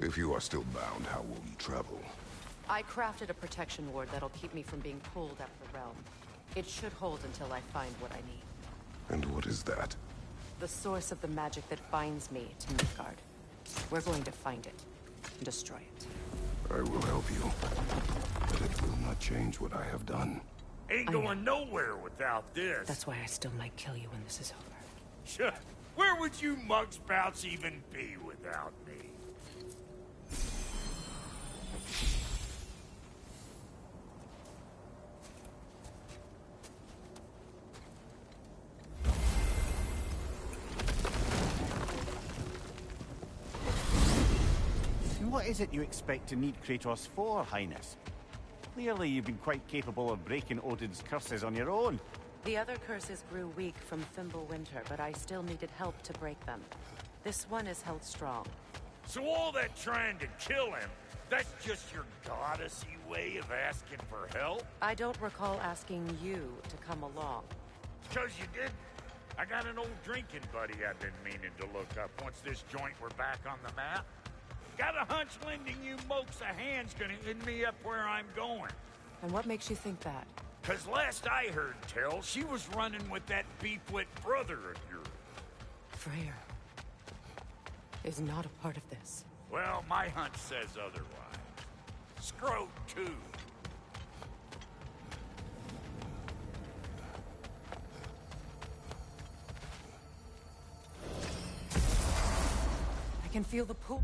If you are still bound, how will you travel? I crafted a protection ward that'll keep me from being pulled out of the realm. It should hold until I find what I need. And what is that? The source of the magic that binds me to Midgard. We're going to find it and destroy it. I will help you, but it will not change what I have done. Ain't going nowhere without this. That's why I still might kill you when this is over. Sure. Where would you mugspouts even be without me? What is it you expect to need Kratos for, Highness? Clearly you've been quite capable of breaking Odin's curses on your own. The other curses grew weak from Fimbulwinter, but I still needed help to break them. This one is held strong. So all that trying to kill him, that's just your goddessy way of asking for help? I don't recall asking you to come along. 'Cause you did. I got an old drinking buddy I've been meaning to look up once this joint were back on the map. Got a hunch lending you mokes a hand's gonna end me up where I'm going. And what makes you think that? 'Cause last I heard tell, she was running with that beefwit brother of yours. Freyr is not a part of this. Well, my hunch says otherwise. Scrote, too. I can feel the pull.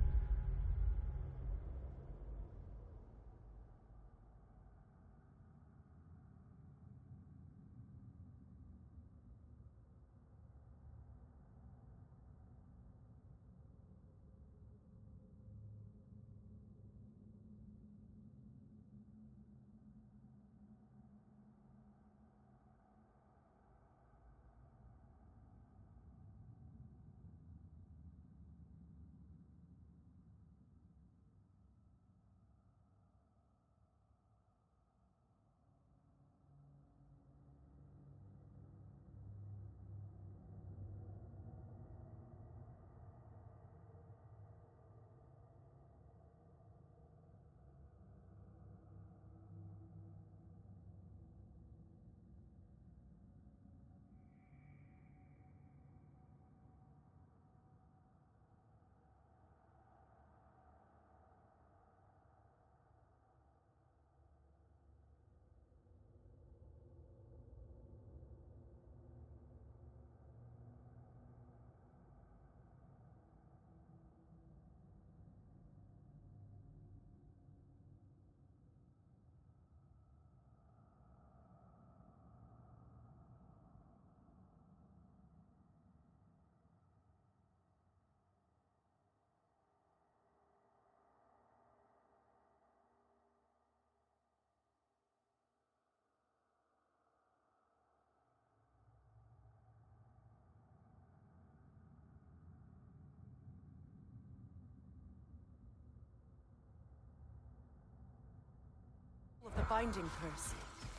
Of the binding curse.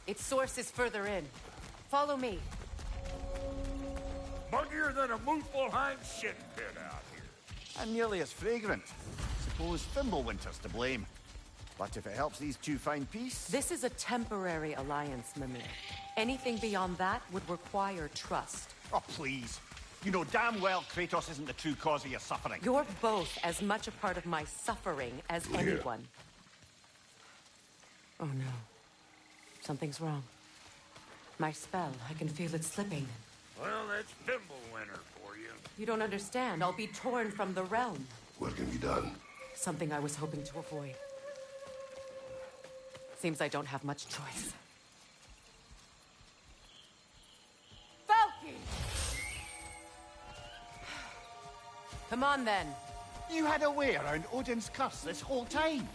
Its source is further in. Follow me. Muggier than a Muspelheim shit pit out here. And nearly as fragrant. Suppose Fimbulwinter's to blame. But if it helps these two find peace... This is a temporary alliance, Mimir. Anything beyond that would require trust. Oh, please. You know damn well Kratos isn't the true cause of your suffering. You're both as much a part of my suffering as anyone. Oh no. Something's wrong. My spell, I can feel it slipping. Well, that's Fimbulwinter for you. You don't understand. I'll be torn from the realm. What can be done? Something I was hoping to avoid. Seems I don't have much choice. Falky! Come on, then. You had a way around Odin's curse this whole time.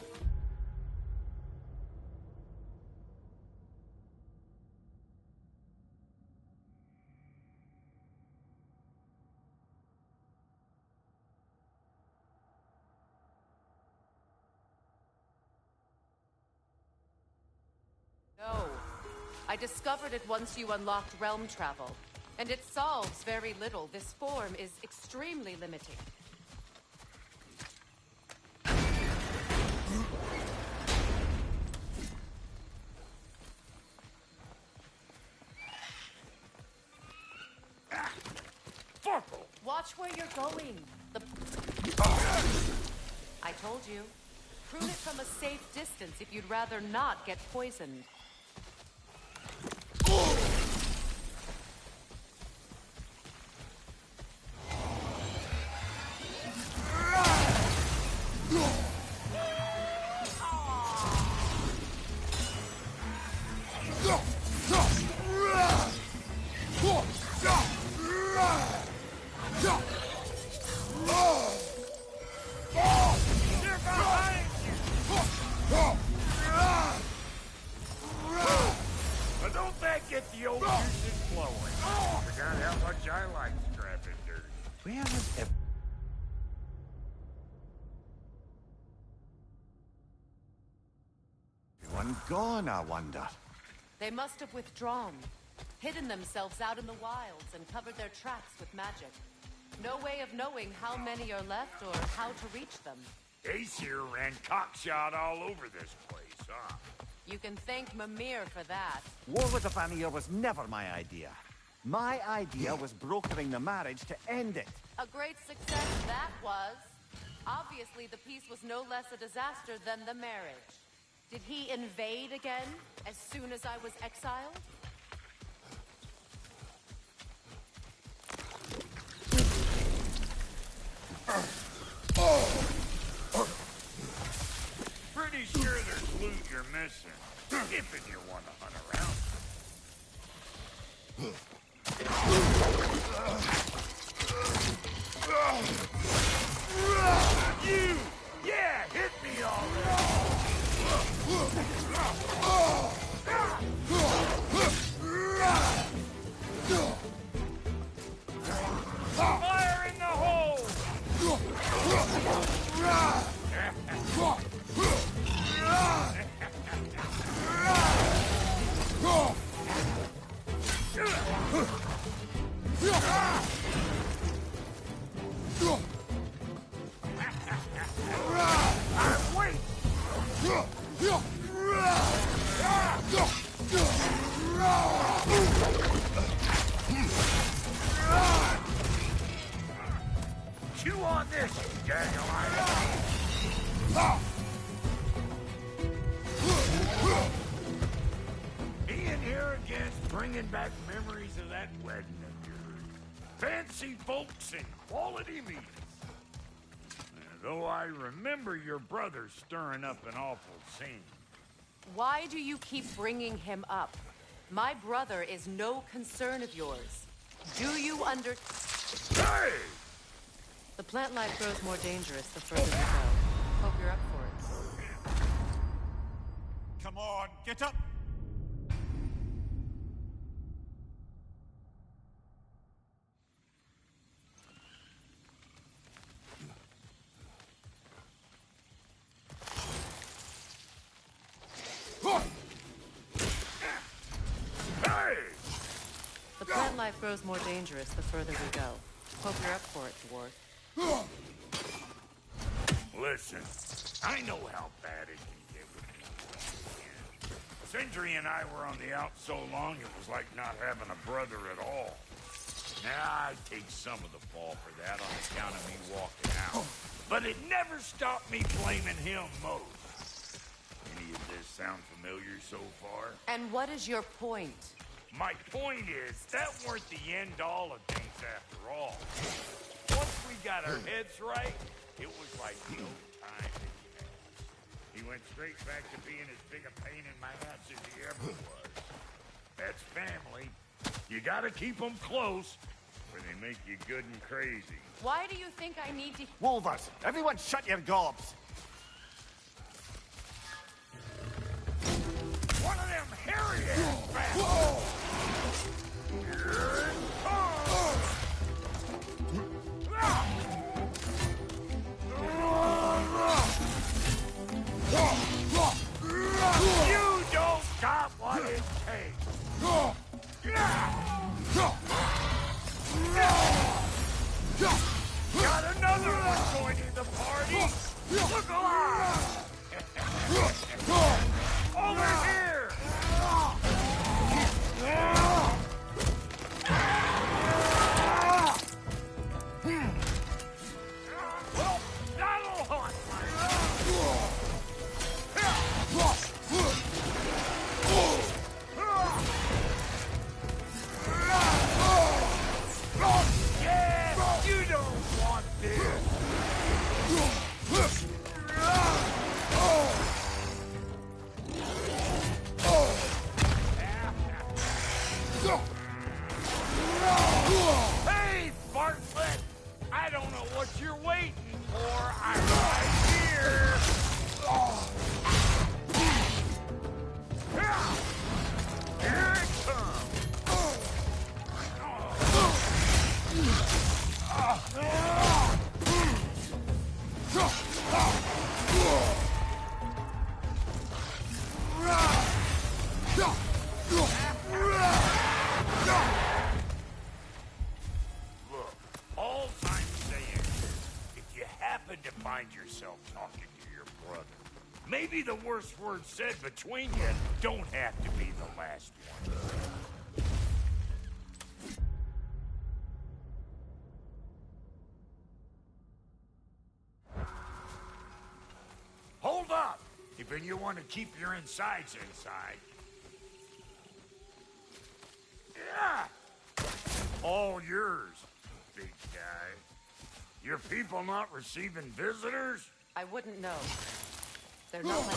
No. I discovered it once you unlocked realm travel. And it solves very little. This form is extremely limiting. Watch where you're going. I told you. Prune it from a safe distance if you'd rather not get poisoned. Gone, I wonder. They must have withdrawn, hidden themselves out in the wilds, and covered their tracks with magic. No way of knowing how many are left or how to reach them. Aesir ran cockshot all over this place, huh? You can thank Mimir for that. War with the Vanir was never my idea. My idea was brokering the marriage to end it. A great success that was. Obviously, the peace was no less a disaster than the marriage. Did he invade again, as soon as I was exiled? Pretty sure there's loot you're missing, if you want to hunt around. You! Yeah, hit me already! Fire in the hole! Wait! Chew on this, you dandelion! Being here again's bringing back memories of that wedding of yours. Fancy folks and quality meats. Though I remember your brother stirring up an awful scene. Why do you keep bringing him up? My brother is no concern of yours. Do you Hey! The plant life grows more dangerous the further we go. Hope you're up for it. Come on, get up! The plant life grows more dangerous the further we go. Hope you're up for it, dwarf. Listen, I know how bad it can get with me. Sindri and I were on the out so long it was like not having a brother at all. Now I take some of the fall for that on account of me walking out. But it never stopped me blaming him most. Any of this sound familiar so far? And what is your point? My point is, that weren't the end-all of things after all. Once we got our heads right, it was like no time in the past. He went straight back to being as big a pain in my ass as he ever was. That's family. You gotta keep them close, or they make you good and crazy. Why do you think I need to... Wolvers, everyone shut your gobs! One of them hairy-ass bastards! Here it comes! You don't got what it takes! Got another one joining the party! Look alive! Well, what you're waiting for, I'm right here! Here it comes! Look, all I'm saying is, if you happen to find yourself talking to your brother, maybe the worst word said between you don't have to be the last one. Hold up! If you want to keep your insides inside. Yeah! All yours, big guy. Your people not receiving visitors? I wouldn't know. They're not like...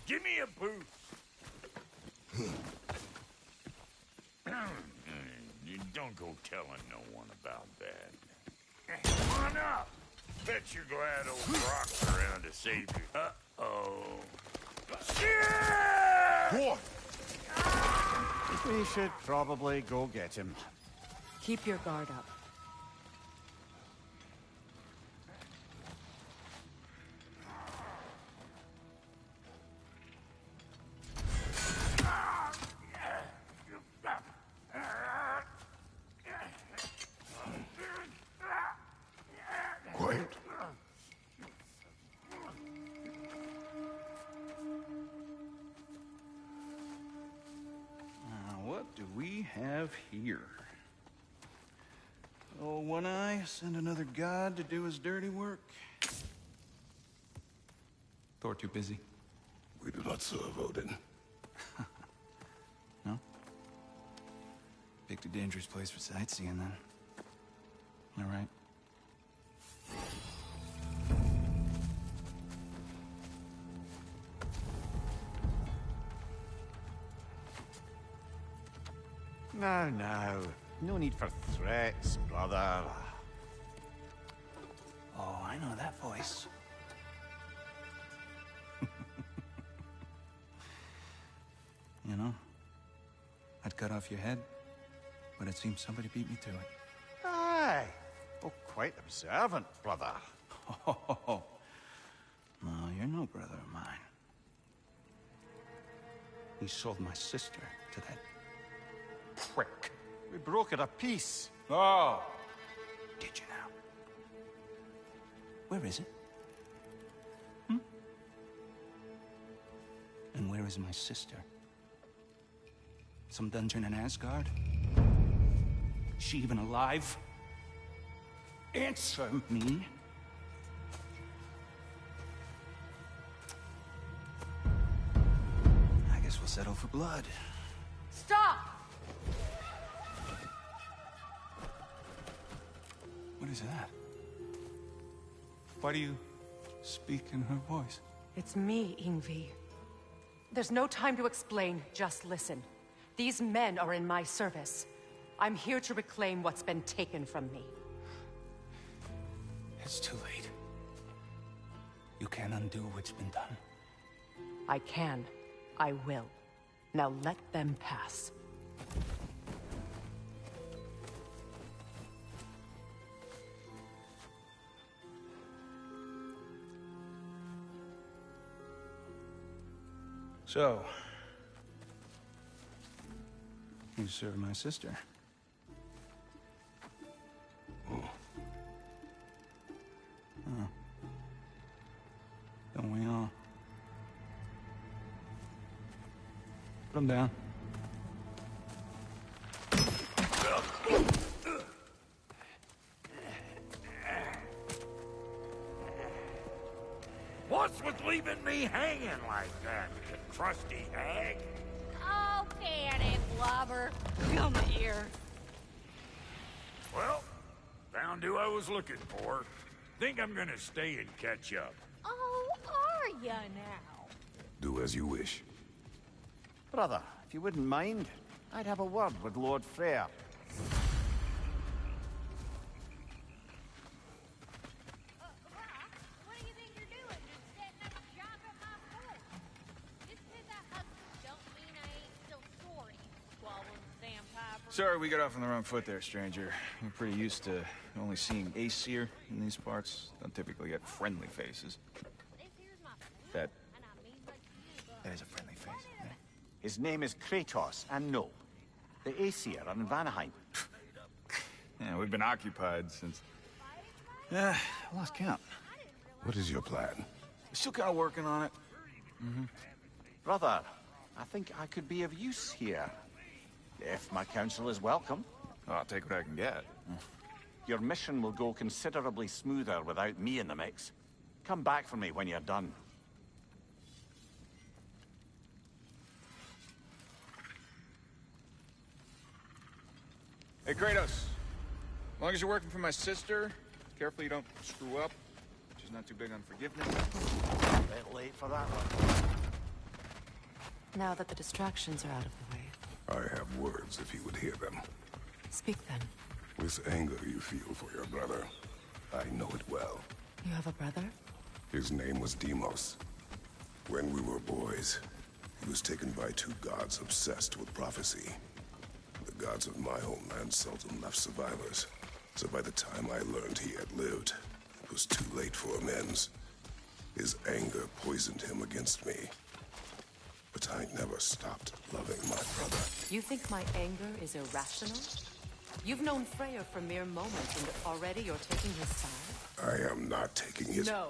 Give me a boost. You don't go telling no one about that. Come on up. Bet you're glad old Brock's around to save you. Uh-oh. Shit! What? We should probably go get him. Keep your guard up. Quiet. What do we have here? Oh, One Eye, send another god to do his dirty work. Thor too busy? We do not serve Odin. No? Picked a dangerous place for sightseeing, then. All right. Now, now. No need for threats, brother. Oh, I know that voice. You know, I'd cut off your head, but it seems somebody beat me to it. Aye. Oh, quite observant, brother. Oh, no, you're no brother of mine. He sold my sister to that prick. We broke it a piece. Oh! Did you now? Where is it? And where is my sister? Some dungeon in Asgard? She even alive? Answer me. I guess we'll settle for blood. Stop! What is that? Why do you speak in her voice? It's me, Ingvi. There's no time to explain, just listen. These men are in my service. I'm here to reclaim what's been taken from me. It's too late. You can't undo what's been done. I can. I will. Now let them pass. So, you serve my sister. Oh. Don't we all? Put him down. What's with leaving me hanging like that, you crusty hag? Oh, panic, blubber. Come here. Well, found who I was looking for. Think I'm gonna stay and catch up. Oh, are ya now? Do as you wish. Brother, if you wouldn't mind, I'd have a word with Lord Freyr. Sorry we got off on the wrong foot there, stranger. We're pretty used to only seeing Aesir in these parts. Don't typically get friendly faces. That is a friendly face. Yeah. His name is Kratos, and no, the Aesir are in Vanaheim. Yeah, we've been occupied since... I lost count. What is your plan? Still kind of working on it. Brother, I think I could be of use here. If my counsel is welcome. Oh, I'll take what I can get. Your mission will go considerably smoother without me in the mix. Come back for me when you're done. Hey, Kratos. As long as you're working for my sister, careful you don't screw up. She's not too big on forgiveness. A bit late for that one. Now that the distractions are out of the way, I have words if you would hear them. speak then. This anger you feel for your brother, I know it well. You have a brother? His name was Deimos. When we were boys, he was taken by two gods obsessed with prophecy. The gods of my homeland seldom left survivors, so by the time I learned he had lived, it was too late for amends. His anger poisoned him against me. But I never stopped loving my brother. You think my anger is irrational? You've known Freyr for mere moments, and already you're taking his side? I am not taking his... No.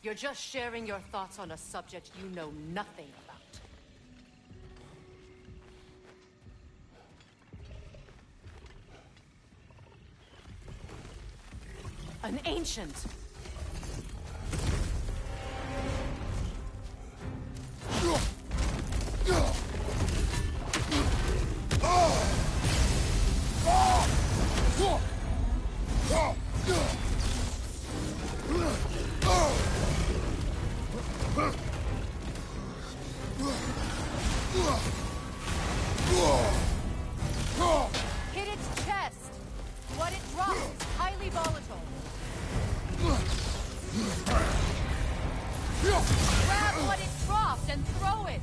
You're just sharing your thoughts on a subject you know nothing about. An ancient! Hit its chest! What it drops is highly volatile. Grab what it dropped and throw it!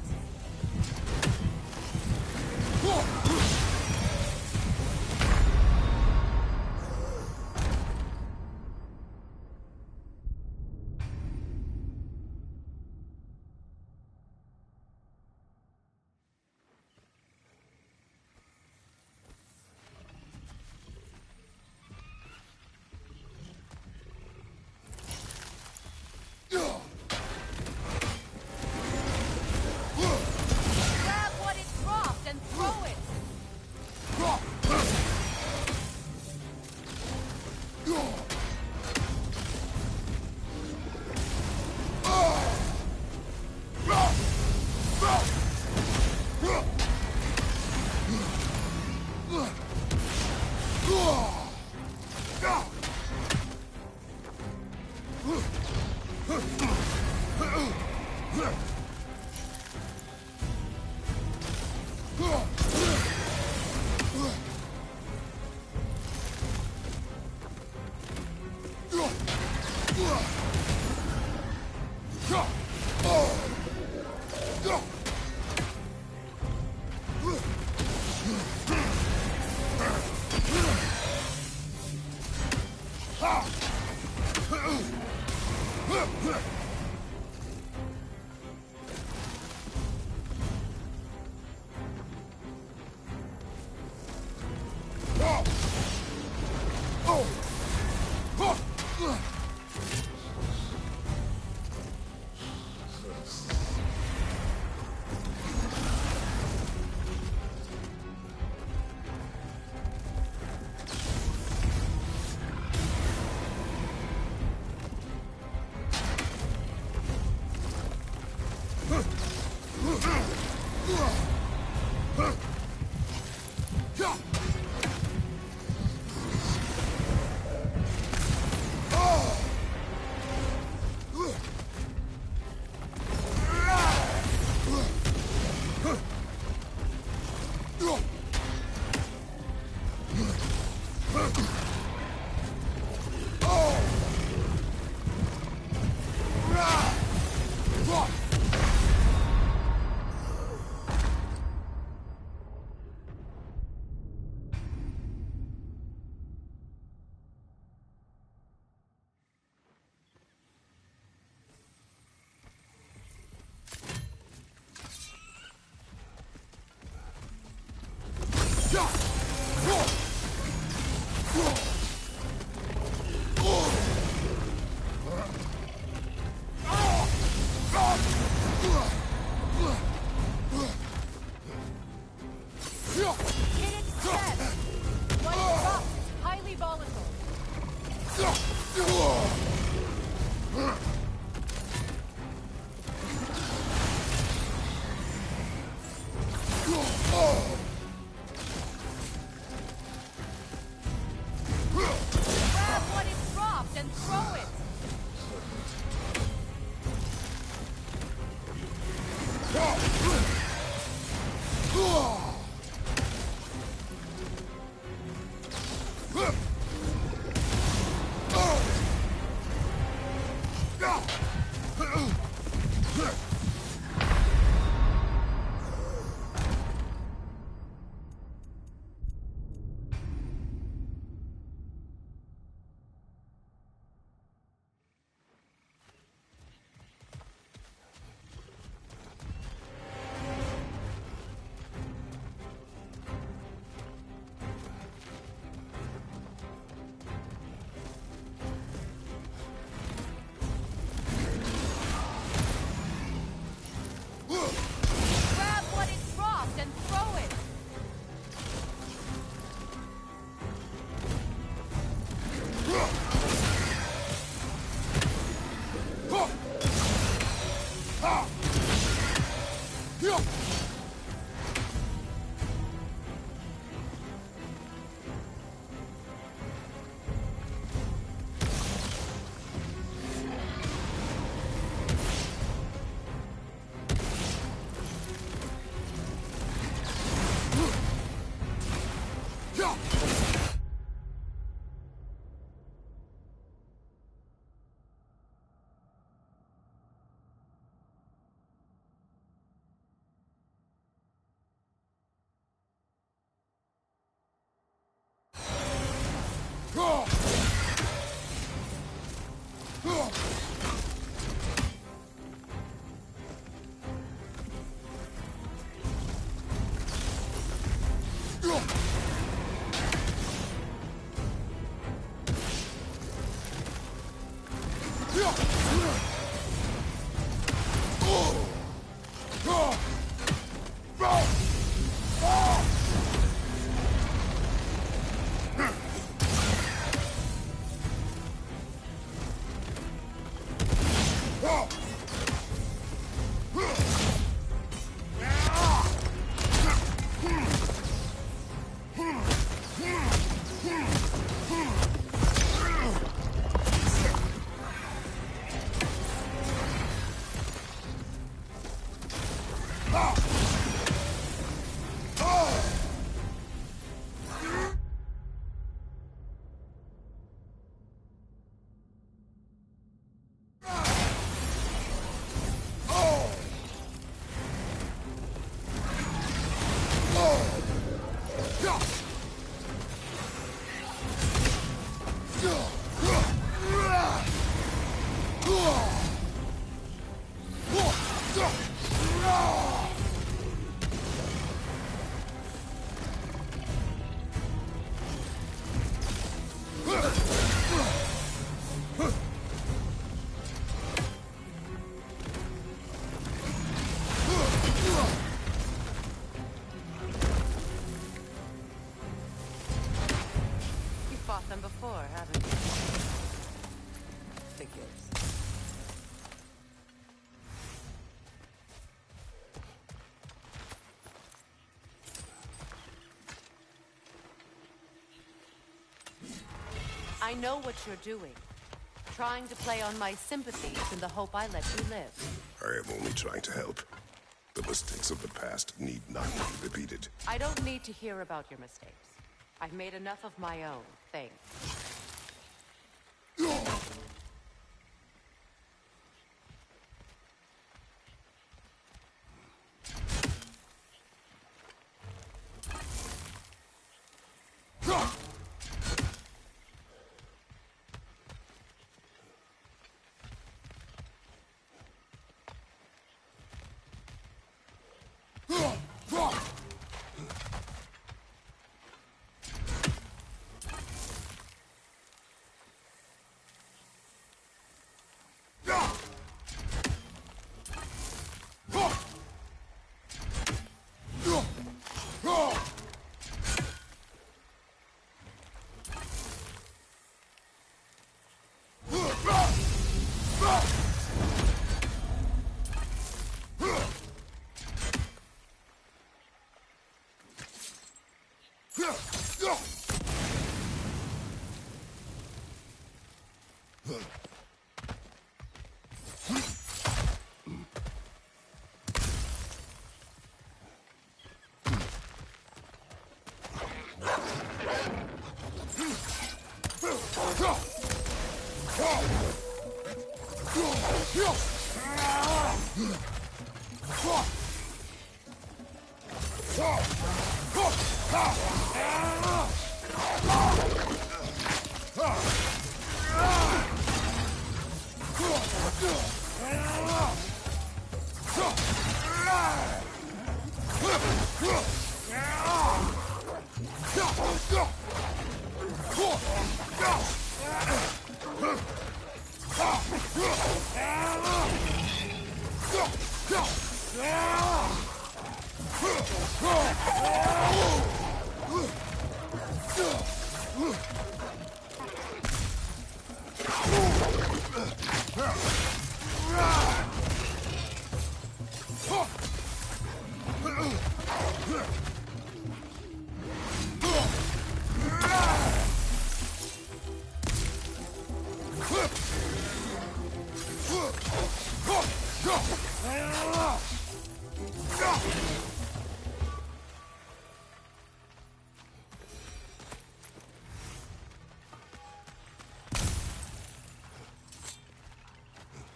Grab what it dropped and throw it! Grab what is dropped and throw it! Grab what is dropped and throw it! Fought them before, haven't you? Figures. I know what you're doing. Trying to play on my sympathies in the hope I let you live. I am only trying to help. The mistakes of the past need not be repeated. I don't need to hear about your mistakes. I've made enough of my own, thanks.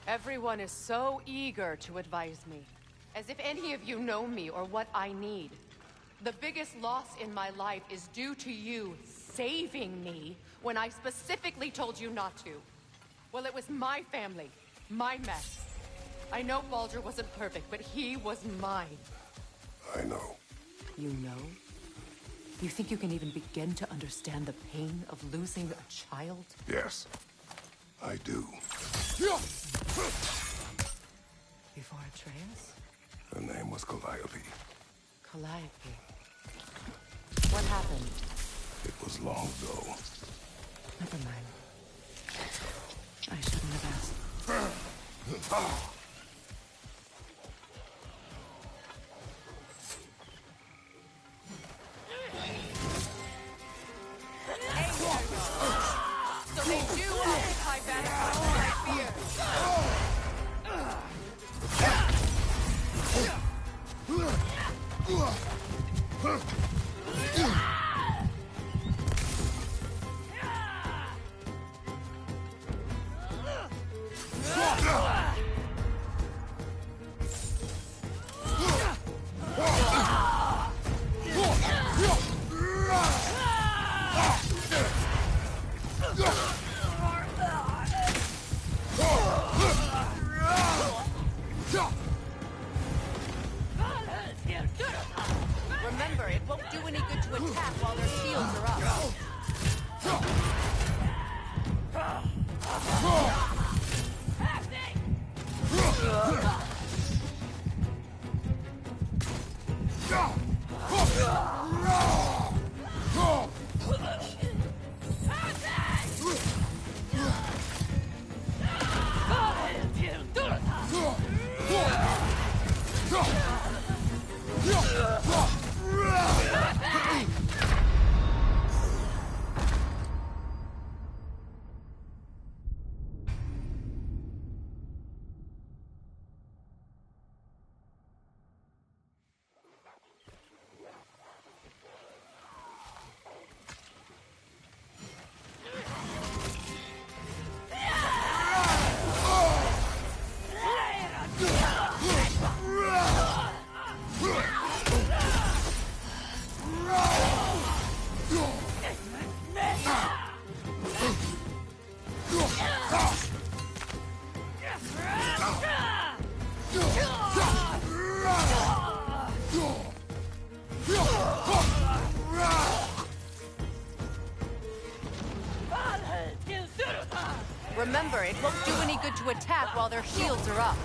Everyone is so eager to advise me, as if any of you know me or what I need. The biggest loss in my life is due to you saving me when I specifically told you not to. Well, it was my family, my mess. I know Baldur wasn't perfect, but he was mine. I know. You know? You think you can even begin to understand the pain of losing a child? Yes, I do. Before Atreus? Her name was Calliope. Calliope. What happened? It was long ago. Never mind. I shouldn't have asked. So they do occupy Vanderbilt, I fear. Remember, it won't do any good to attack while their shields are up. Remember, it won't do any good to attack while their shields are up.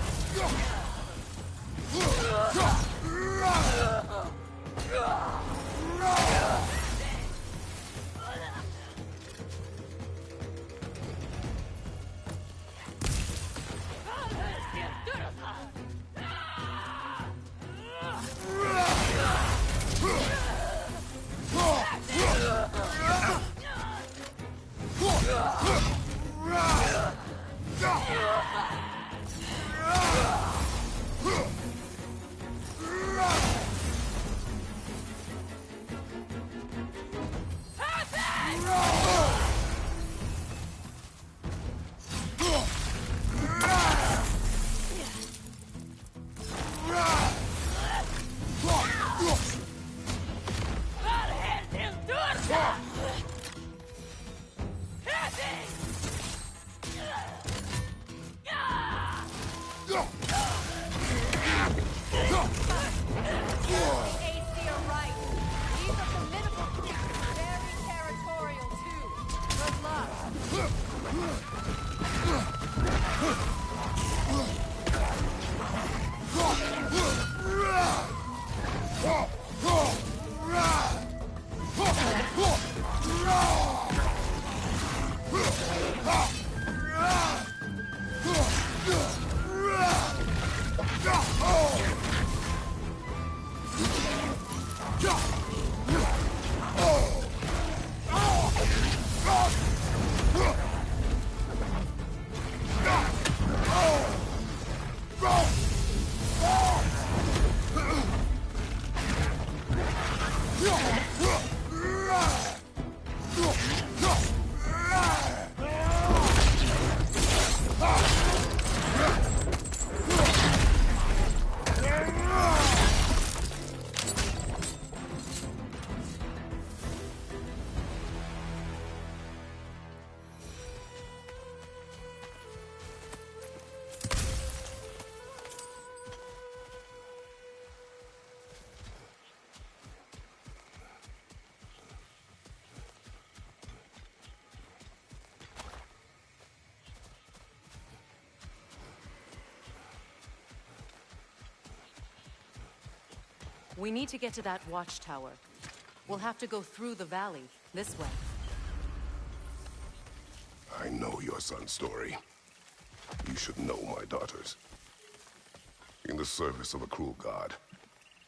We need to get to that watchtower. We'll have to go through the valley, this way. I know your son's story. You should know my daughter's. In the service of a cruel god,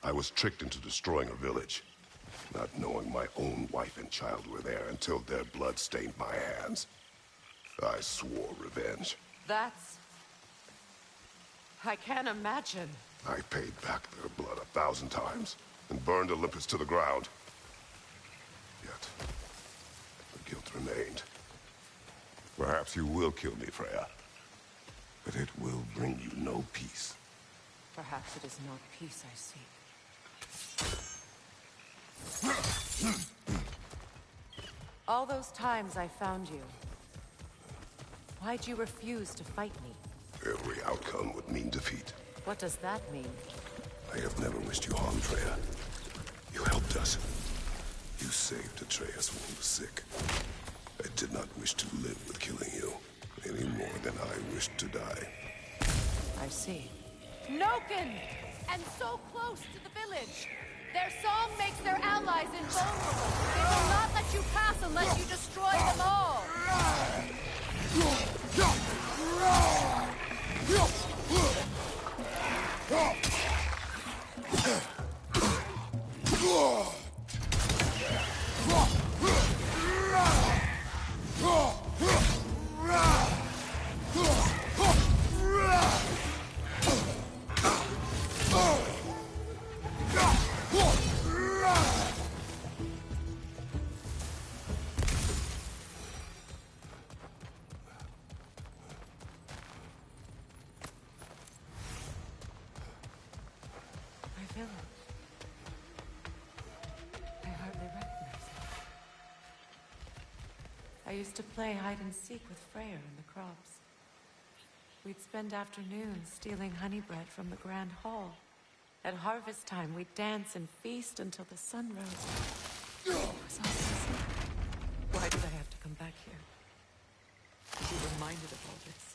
I was tricked into destroying a village, not knowing my own wife and child were there until their blood stained my hands. I swore revenge. That's... I can't imagine. I paid back their blood 1,000 times and burned Olympus to the ground. Yet, the guilt remained. Perhaps you will kill me, Freya. But it will bring you no peace. Perhaps it is not peace I seek. All those times I found you, why'd you refuse to fight me? Every outcome would mean defeat. What does that mean? I have never wished you harm, Freya. You helped us. You saved Atreus when he was sick. I did not wish to live with killing you, any more than I wished to die. I see. Noken! And so close to the village! Their song makes their allies invulnerable. They will not let you pass unless you destroy them all! I used to play hide-and-seek with Freyr in the crops. We'd spend afternoons stealing honey bread from the Grand Hall. At harvest time, we'd dance and feast until the sun rose. It was awesome. Why did I have to come back here? To be reminded of all this?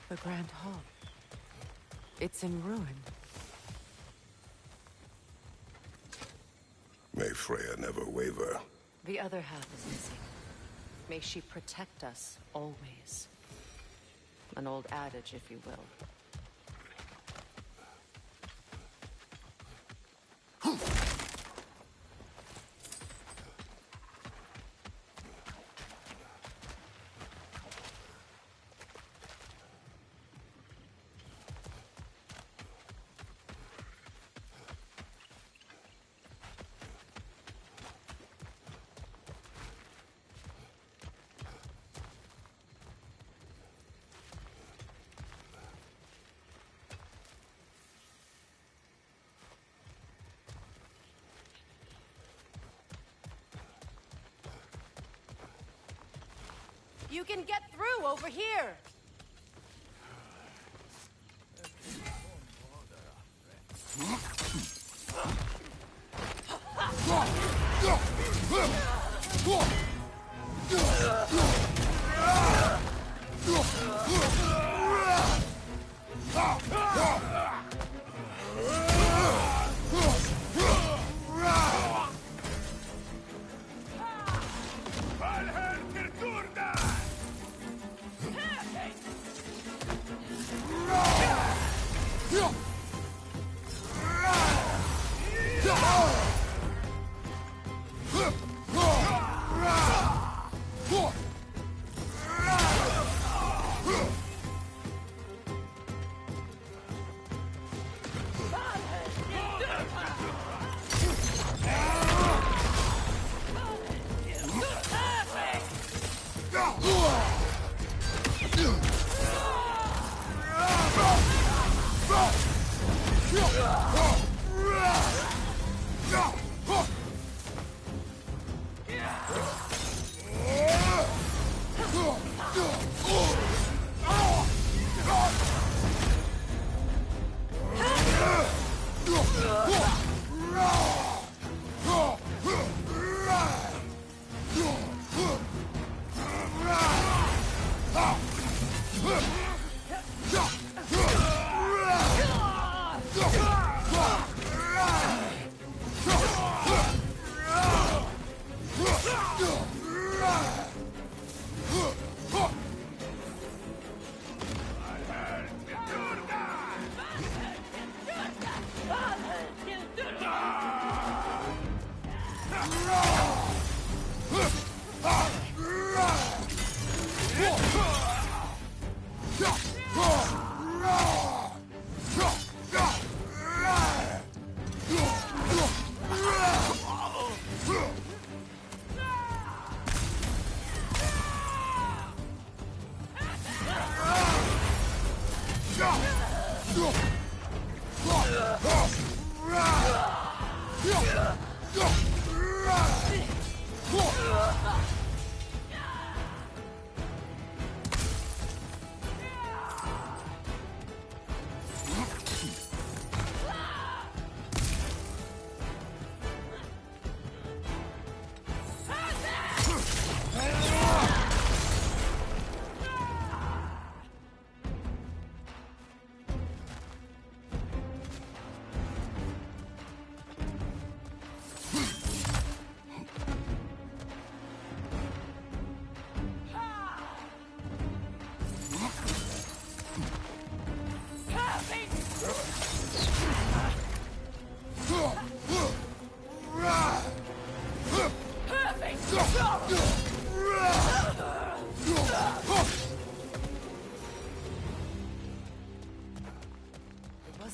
The Grand Hall. It's in ruin. May Freya never waver. The other half is missing. May she protect us always. An old adage, if you will. You can get through over here!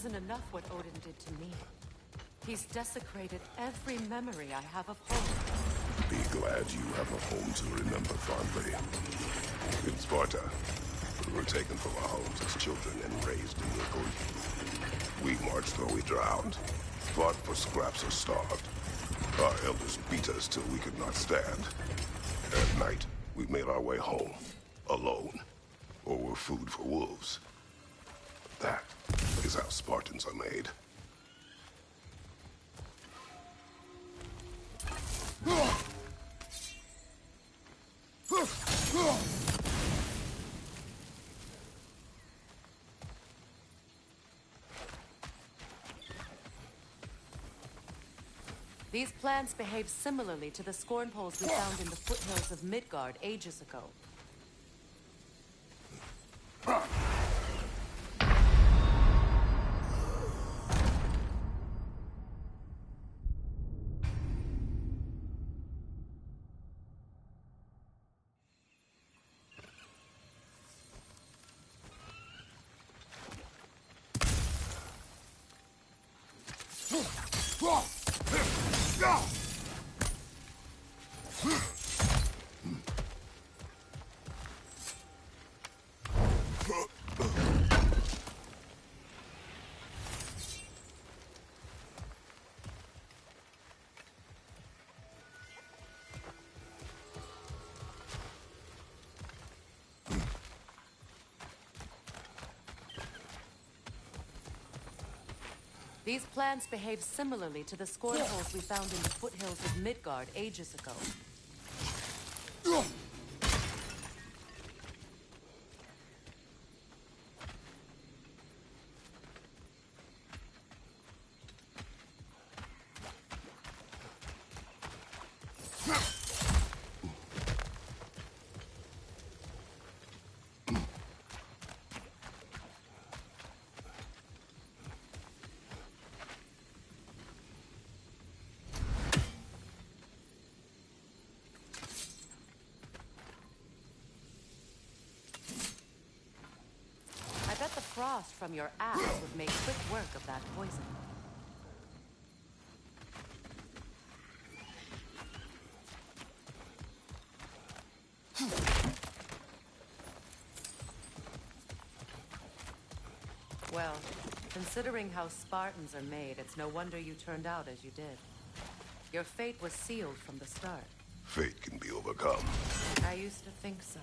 Wasn't enough what Odin did to me. He's desecrated every memory I have of home. Be glad you have a home to remember fondly. In Sparta, we were taken from our homes as children and raised in your glee. We marched or we drowned, fought for scraps or starved. Our elders beat us till we could not stand. At night, we made our way home, alone, or were food for wolves. That is how Spartans are made. These plants behave similarly to the scorn poles we found in the foothills of Midgard ages ago. These plants behave similarly to the scorn poles we found in the foothills of Midgard ages ago. I bet the frost from your axe would make quick work of that poison. Well, considering how Spartans are made, it's no wonder you turned out as you did. Your fate was sealed from the start. Fate can be overcome. I used to think so.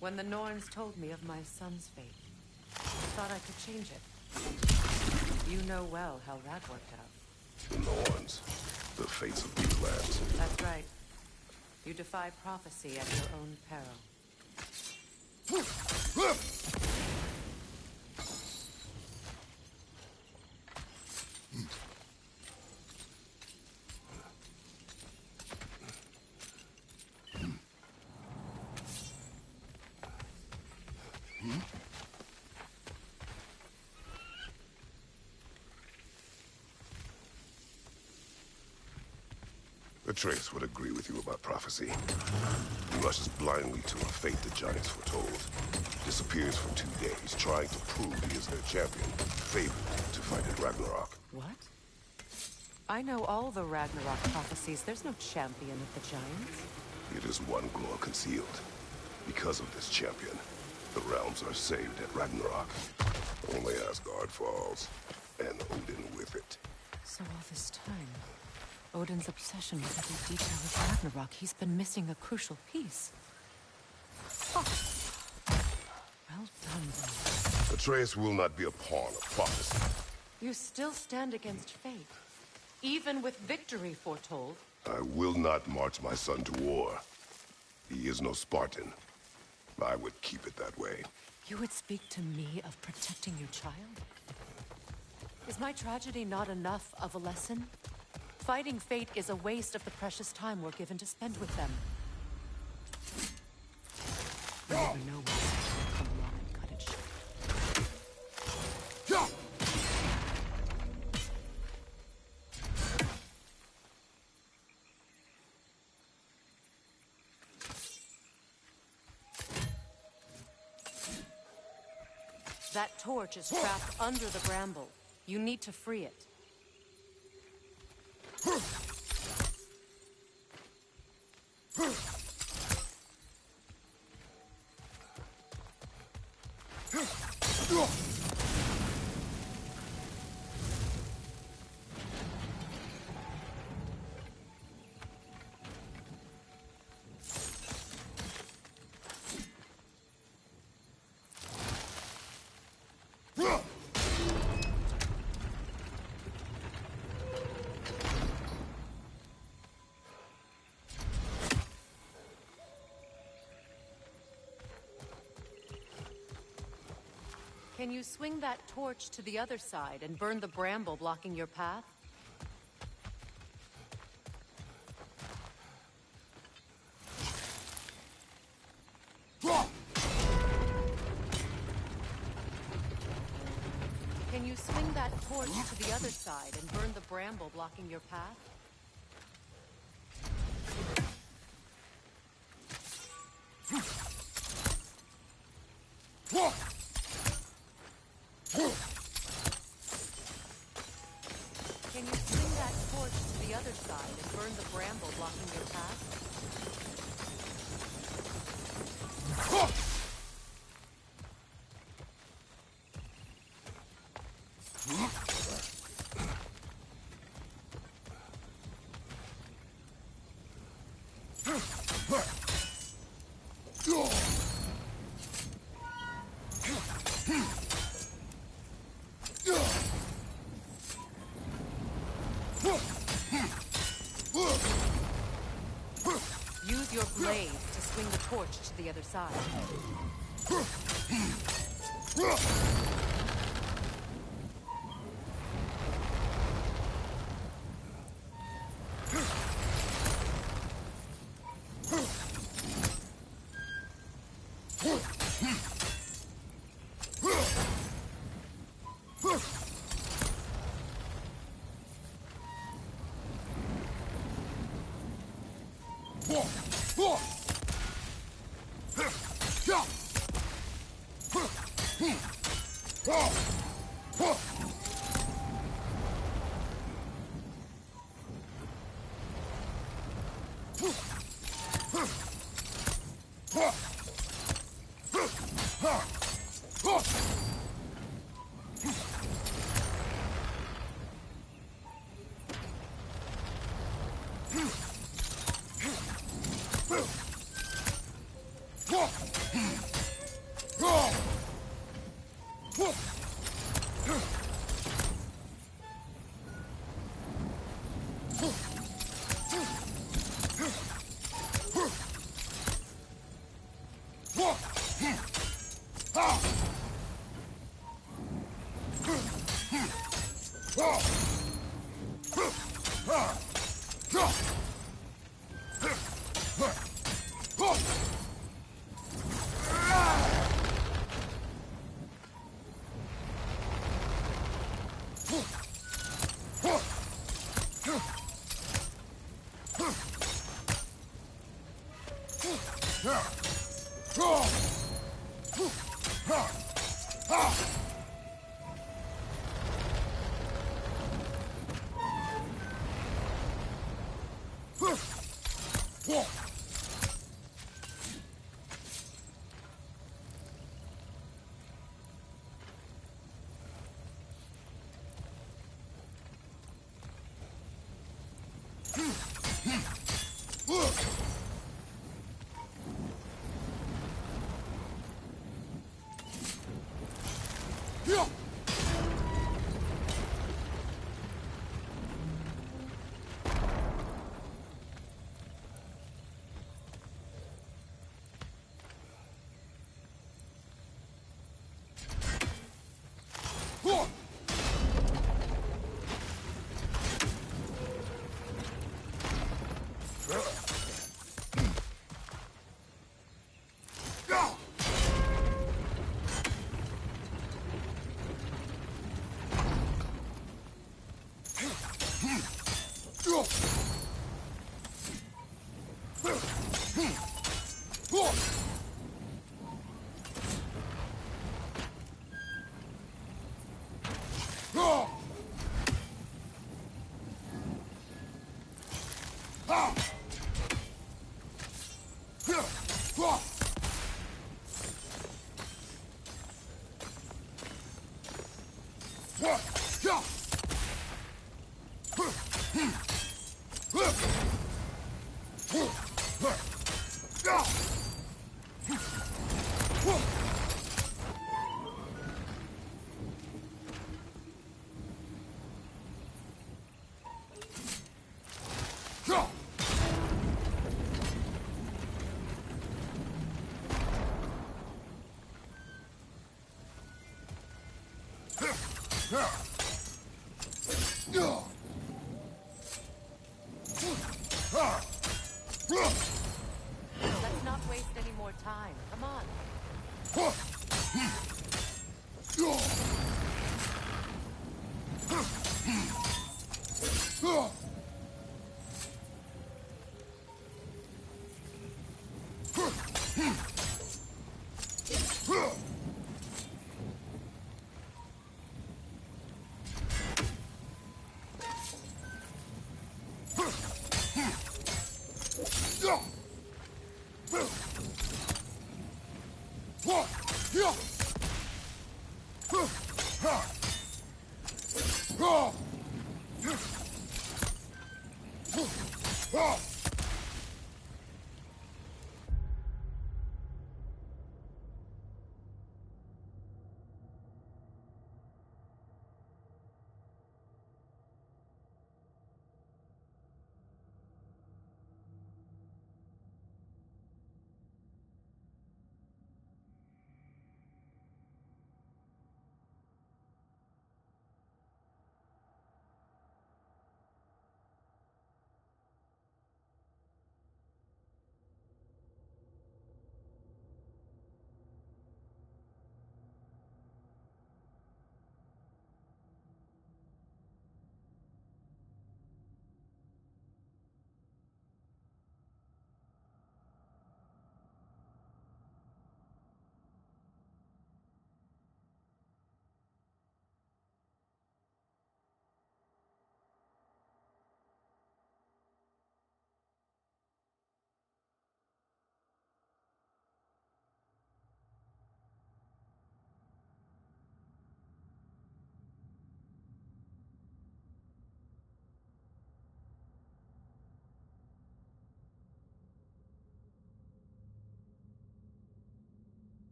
When the Norns told me of my son's fate, I thought I could change it. You know well how that worked out. The Norns, the fates of these lands. That's right. You defy prophecy at your own peril. Atreus would agree with you about prophecy. He rushes blindly to a fate the giants foretold. Disappears for 2 days, trying to prove he is their champion, favored to fight at Ragnarok. What? I know all the Ragnarok prophecies. There's no champion of the giants. It is one glow concealed. Because of this champion, the realms are saved at Ragnarok. Only Asgard falls, and Odin with it. So all this time, Odin's obsession with every detail of Ragnarok, he's been missing a crucial piece. Oh. Well done, then. Atreus will not be a pawn of prophecy. You still stand against fate, even with victory foretold. I will not march my son to war. He is no Spartan. I would keep it that way. You would speak to me of protecting your child? Is my tragedy not enough of a lesson? Fighting fate is a waste of the precious time we're given to spend with them. You never know when someone will come along and cut it short. That torch is trapped under the bramble. You need to free it. Can you swing that torch to the other side and burn the bramble blocking your path? Can you swing that torch to the other side and burn the bramble blocking your path? Can you swing that torch to the other side and burn the bramble blocking your path? Use your blade to swing the torch to the other side. Let's not waste any more time. Come on.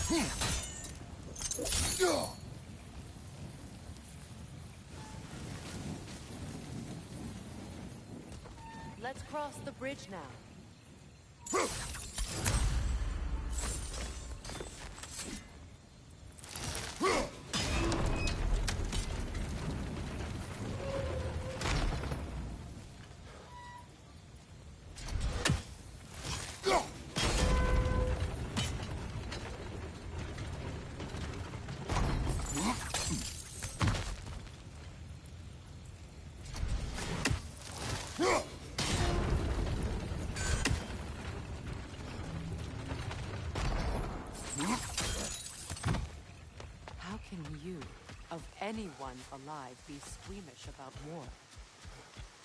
Let's cross the bridge now. How can you, of anyone alive, be squeamish about war?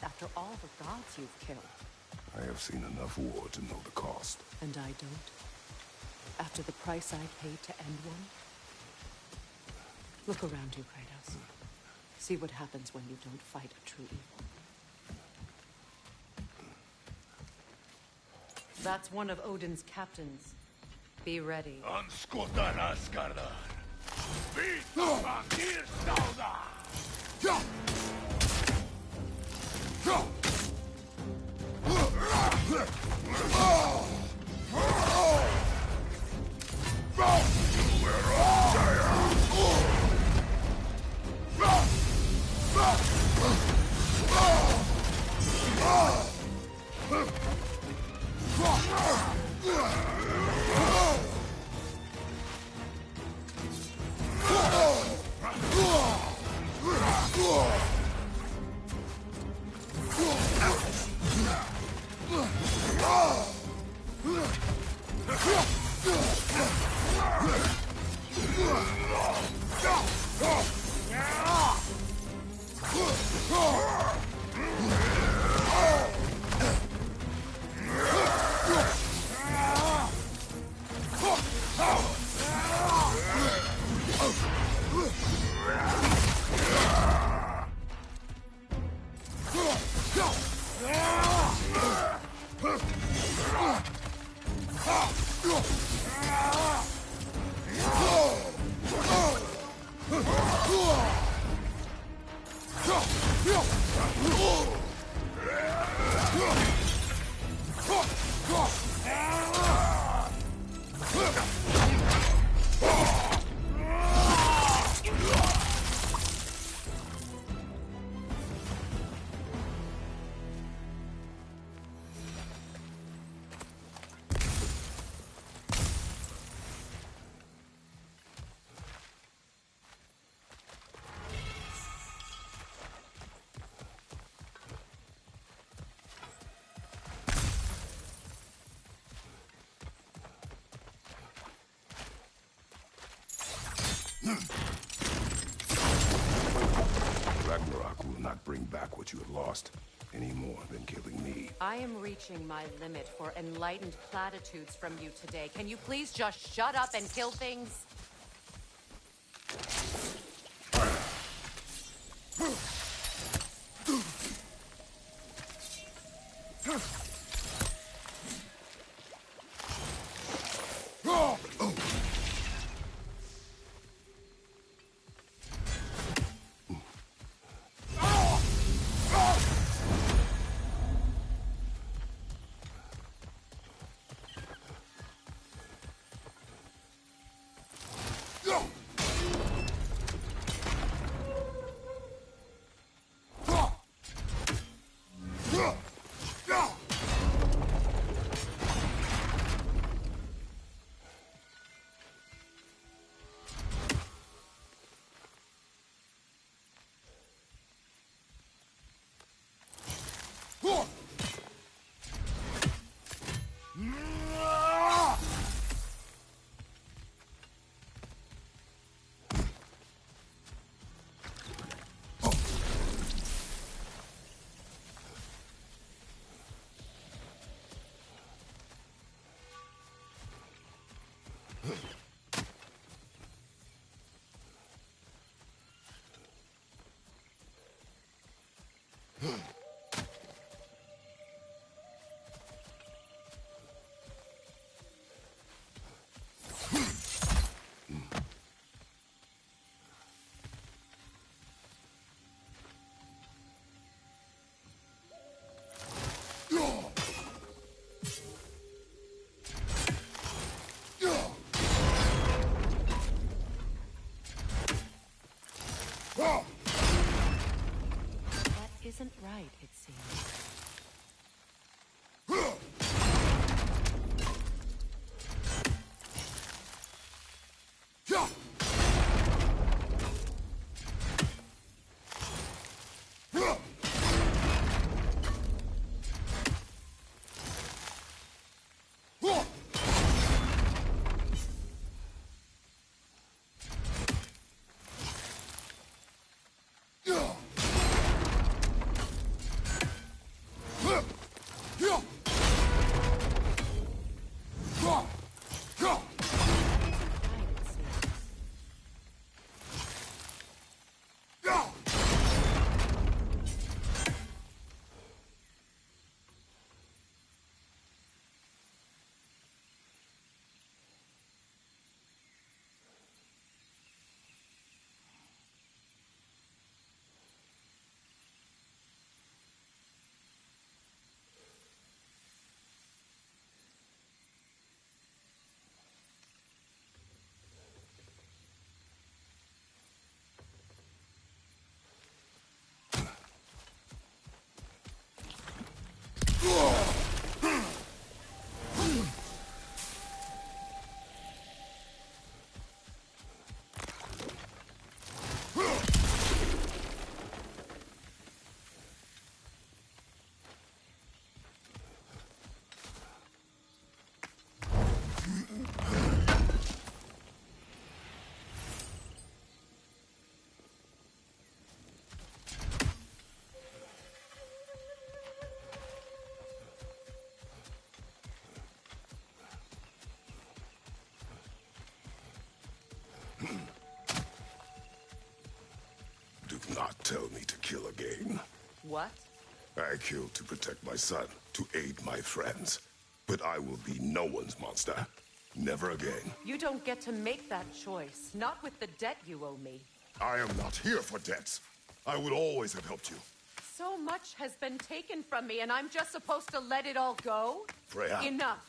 After all the gods you've killed. I have seen enough war to know the cost. And I don't? After the price I paid to end one? Look around you, Kratos. See what happens when you don't fight a true evil. That's one of Odin's captains. Be ready. Anskutan Asgardar. Vita Vakir Sauda. Ragnarök will not bring back what you have lost, any more than killing me. I am reaching my limit for enlightened platitudes from you today. Can you please just shut up and kill things? right, it seems. Do not tell me to kill again. What? I killed to protect my son, to aid my friends. But I will be no one's monster. Never again. You don't get to make that choice. Not with the debt you owe me. I am not here for debts. I would always have helped you. So much has been taken from me, and I'm just supposed to let it all go? Freya. Enough.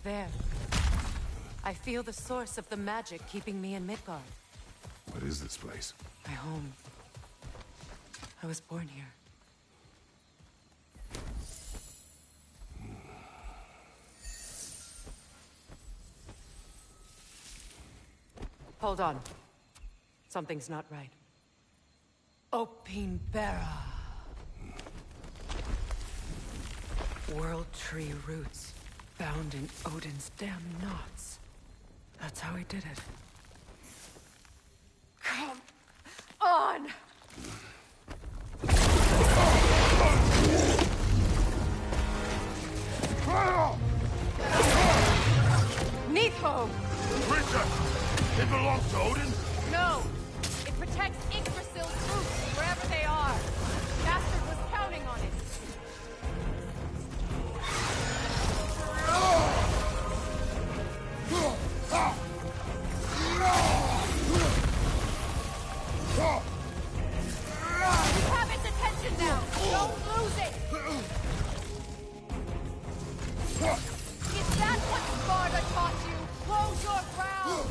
There. I feel the source of the magic keeping me in Midgard. What is this place? My home. I was born here. Hold on. Something's not right. Opinbera. World tree roots. Bound in Odin's damn knots. That's how he did it. Come on! Neathhome! Princess! It belongs to Odin? No! It protects Yggdrasil's roots, wherever they are. Bastard was counting on it. You have its attention now! Don't lose it! Is that what Sparta taught you? Close your ground!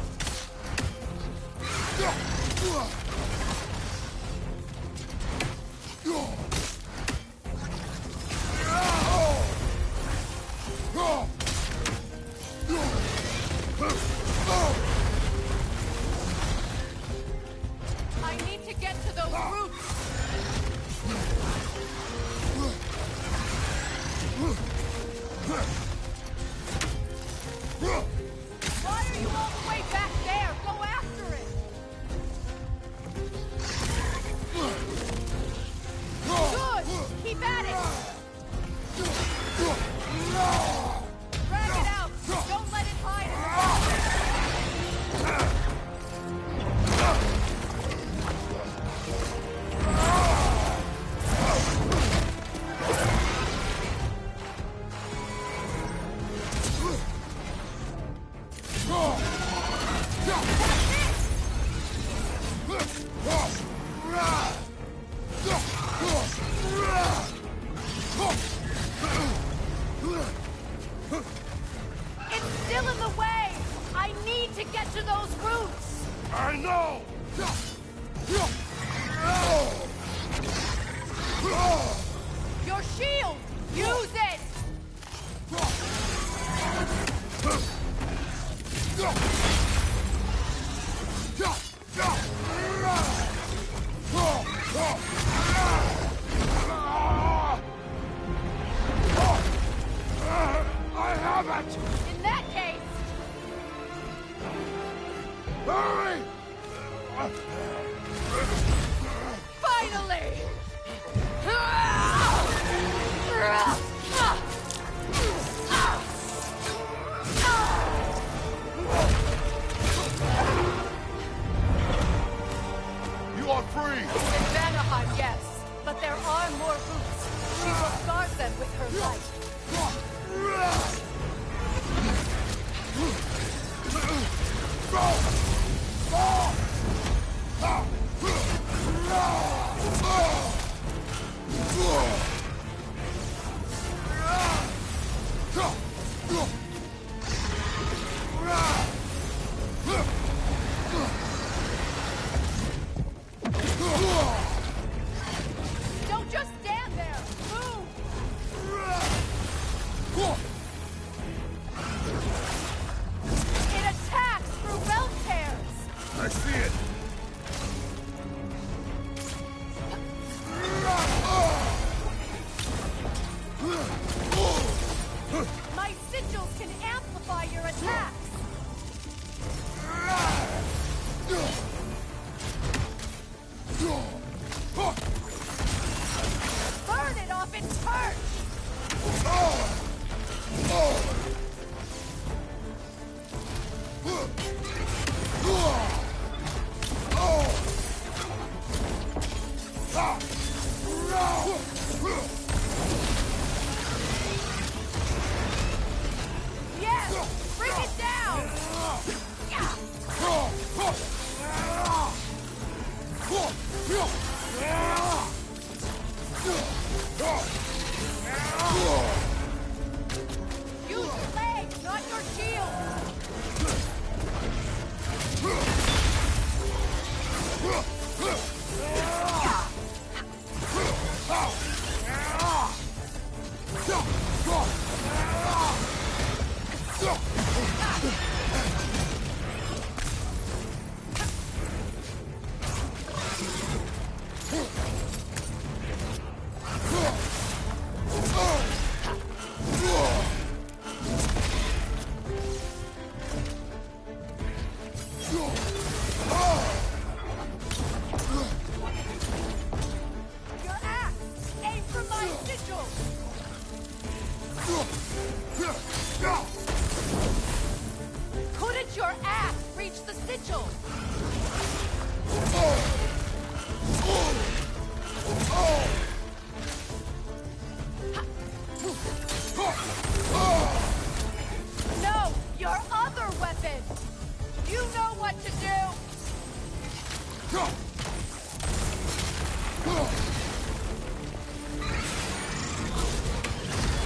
I need to get to those roots! Why are you all the way back there? Go after it! Good! Keep at it! Drag it out! Don't let it hide in the water! That's it! still in the way! I need to get to those roots! I know! Your shield! Use it! I have it! In that case, Hurry! finally! You are free! In Vanaheim, yes, but there are more roots. She will guard them with her light. Don't just stand there! Move! It attacks through belt tears! I see it! My sigils can amplify your attacks! Burn it off its perch! Yes! Bring it down! Use your legs, not your shield! Your axe! Aim for my sigil! Couldn't your axe reach the sigil? No! Your other weapon! You know what to do!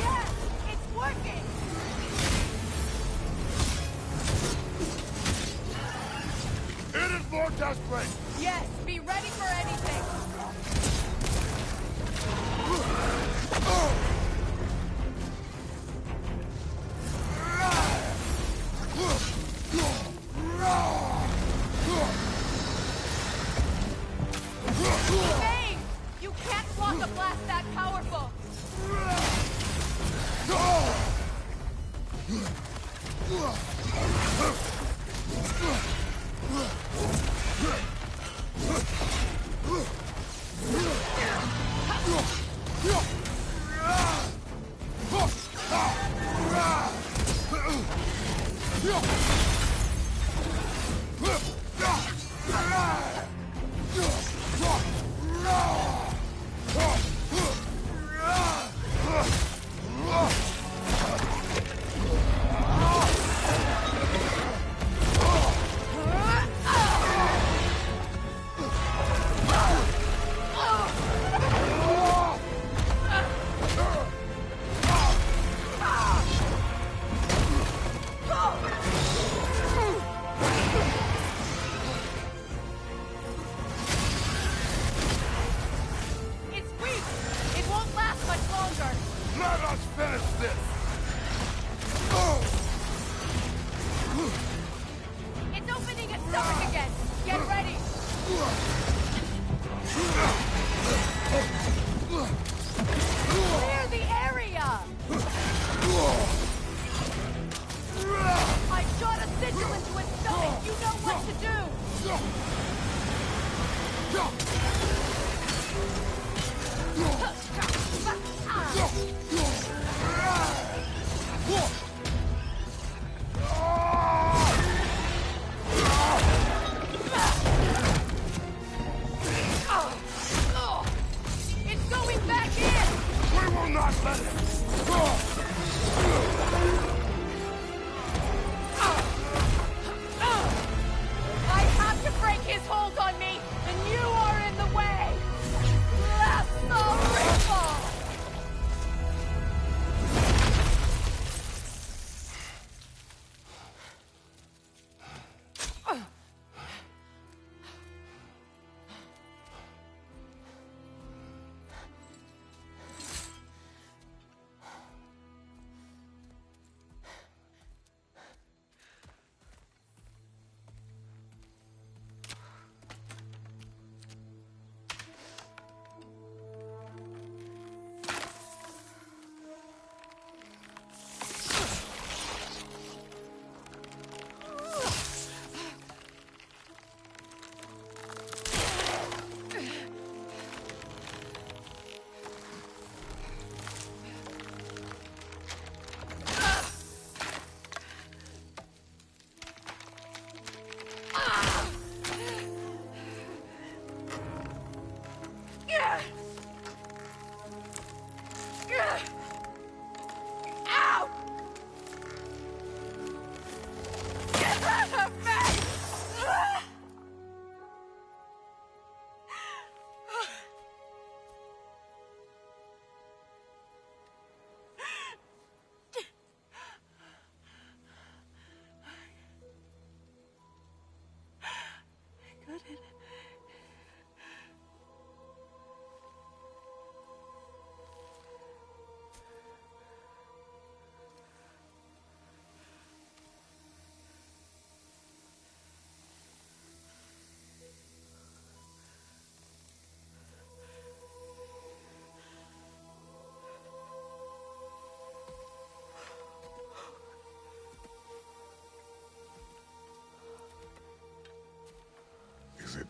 Yes! It's working! It is more desperate! Yes, be ready for anything! Bane! You can't block a blast that powerful!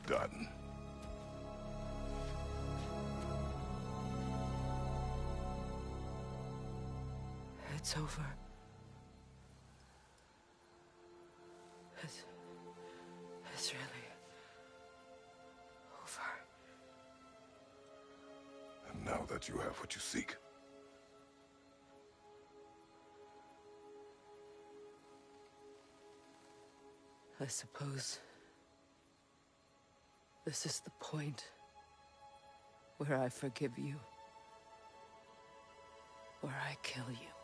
done. It's over. It's really over. And now that you have what you seek, I suppose this is the point where I forgive you, where I kill you.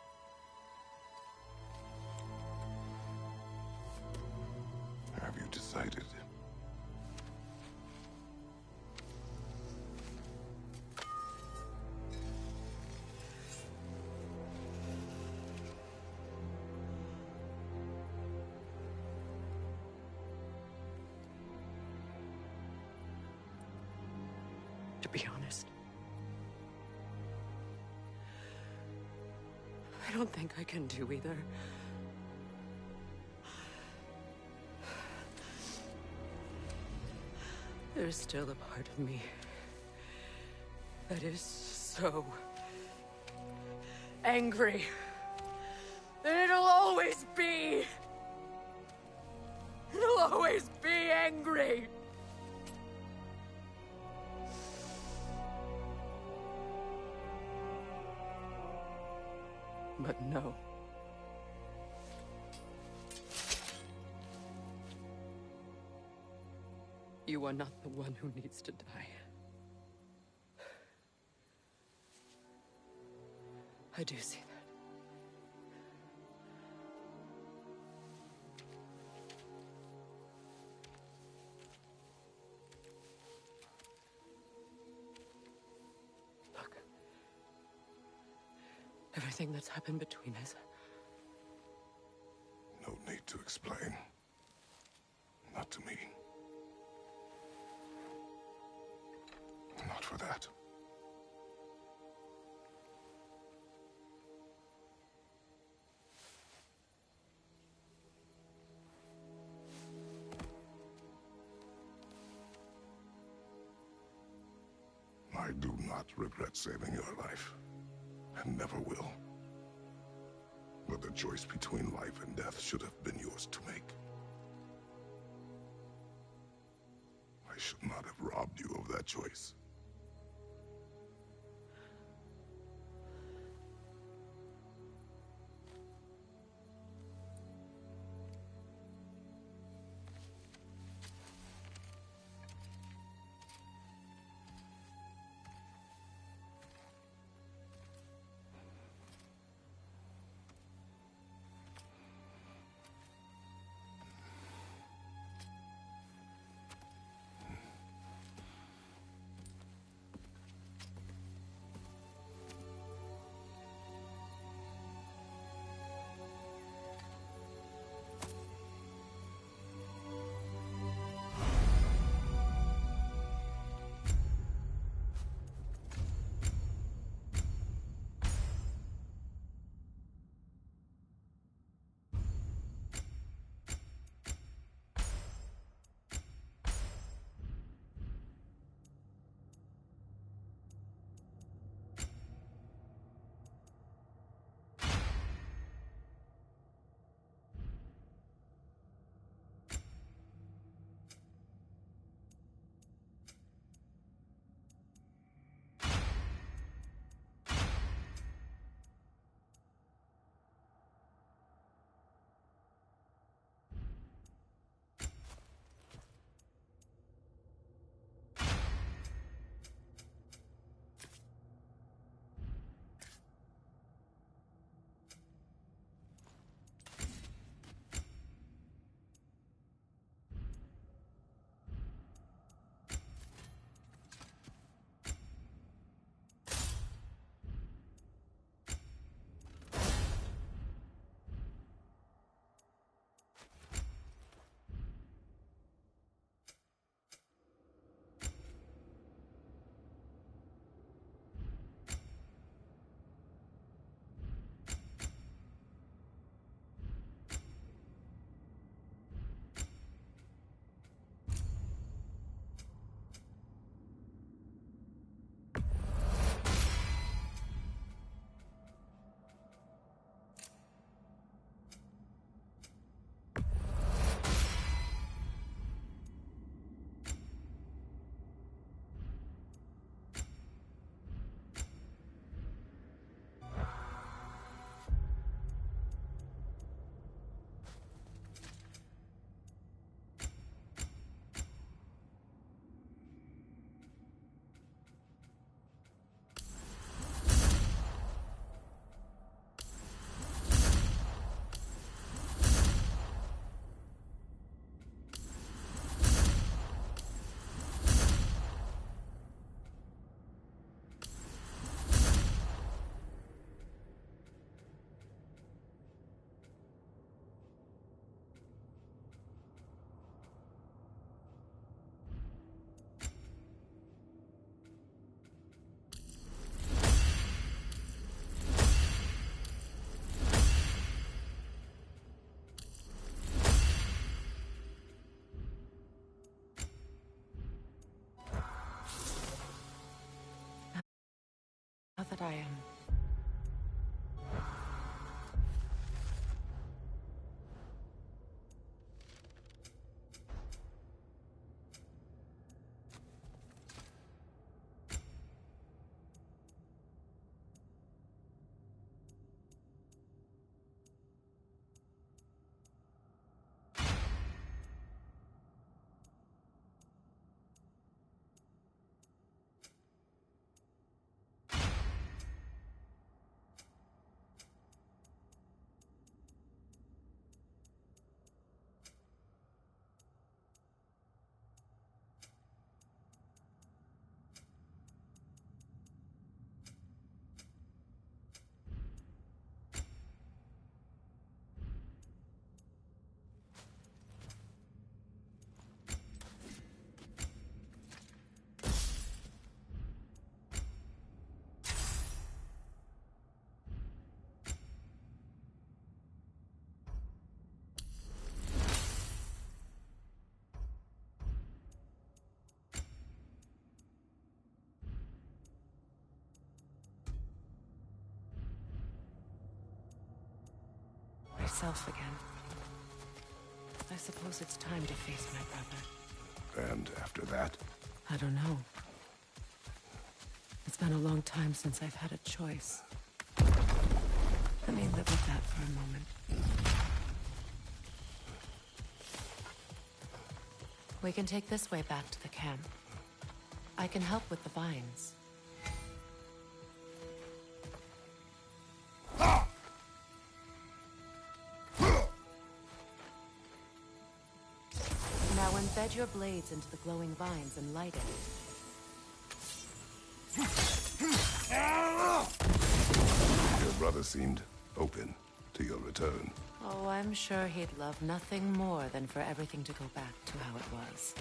have you decided? To be honest, I don't think I can do either. There's still a part of me that is so angry that it'll always be. It'll always be angry. But no. You are not the one who needs to die. I do see that. Look. Everything that's happened between us. No need to explain. Not to me. Not for that. I do not regret saving your life, and never will. But the choice between life and death should have been yours to make. I should not have robbed you of that choice. myself again. I suppose it's time to face my brother. And after that? I don't know. It's been a long time since I've had a choice. Let me live with that for a moment. We can take this way back to the camp. I can help with the vines. Now embed your blades into the glowing vines and light it. Your brother seemed open to your return. Oh, I'm sure he'd love nothing more than for everything to go back to how it was,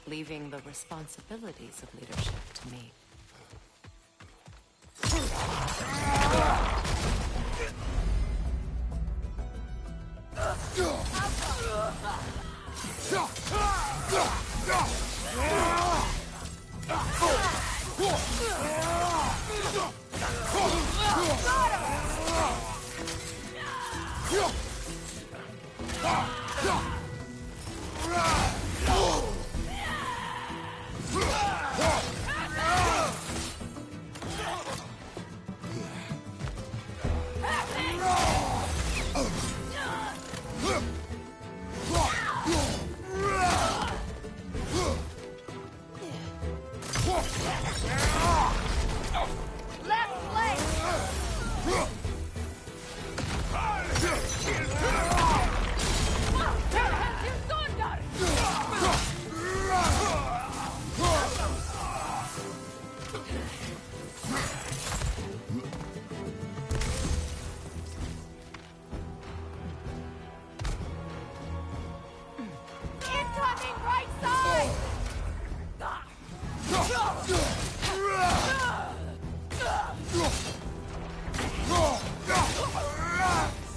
leaving the responsibilities of leadership to me.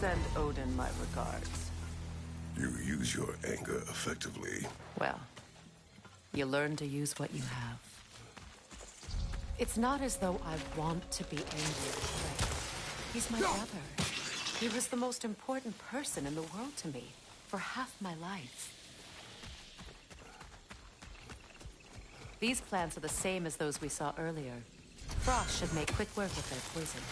Send Odin my regards. You use your anger effectively. Well, you learn to use what you have. It's not as though I want to be angry with Ray. He's my brother. He was the most important person in the world to me for half my life. These plants are the same as those we saw earlier. Frost should make quick work of their poison.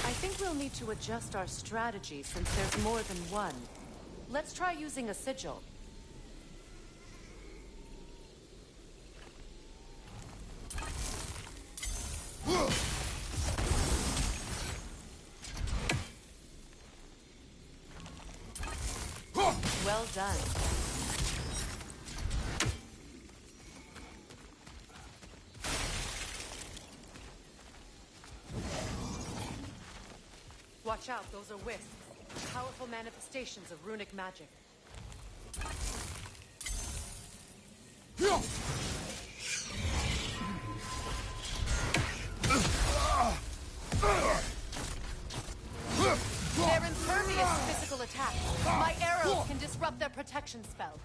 I think we'll need to adjust our strategy since there's more than one. Let's try using a sigil. Well done. Watch out, those are wisps. Powerful manifestations of runic magic. They're impervious to physical attack. My arrows can disrupt their protection spell.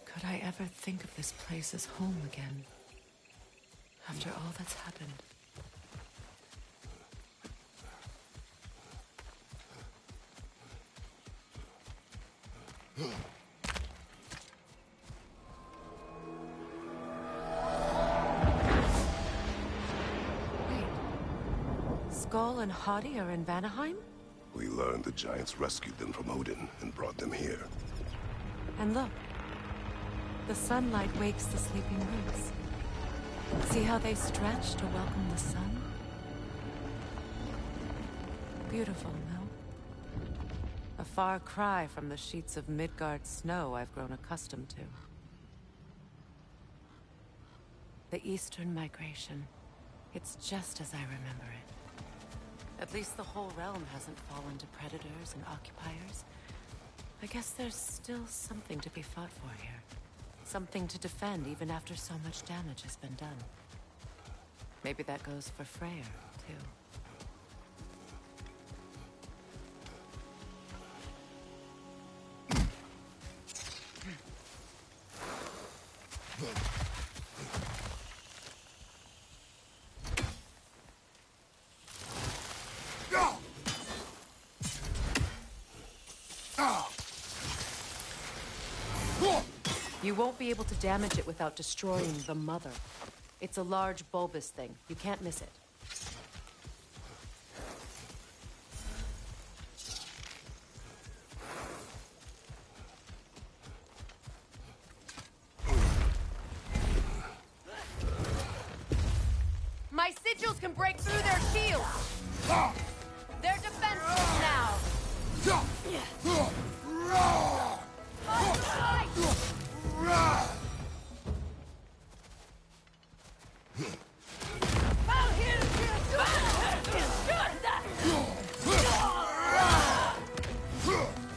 Could I ever think of this place as home again? After all that's happened. Wait. Skull and Hadi are in Vanaheim? We learned the giants rescued them from Odin and brought them here. And look. The sunlight wakes the sleeping roots. See how they stretch to welcome the sun? Beautiful, no? far cry from the sheets of Midgard snow I've grown accustomed to. The Eastern Migration. It's just as I remember it. At least the whole realm hasn't fallen to predators and occupiers. I guess there's still something to be fought for here. Something to defend even after so much damage has been done. Maybe that goes for Freyr, too. You won't be able to damage it without destroying the mother. It's a large bulbous thing. You can't miss it. My sigils can break through their shields! They're defenseless now!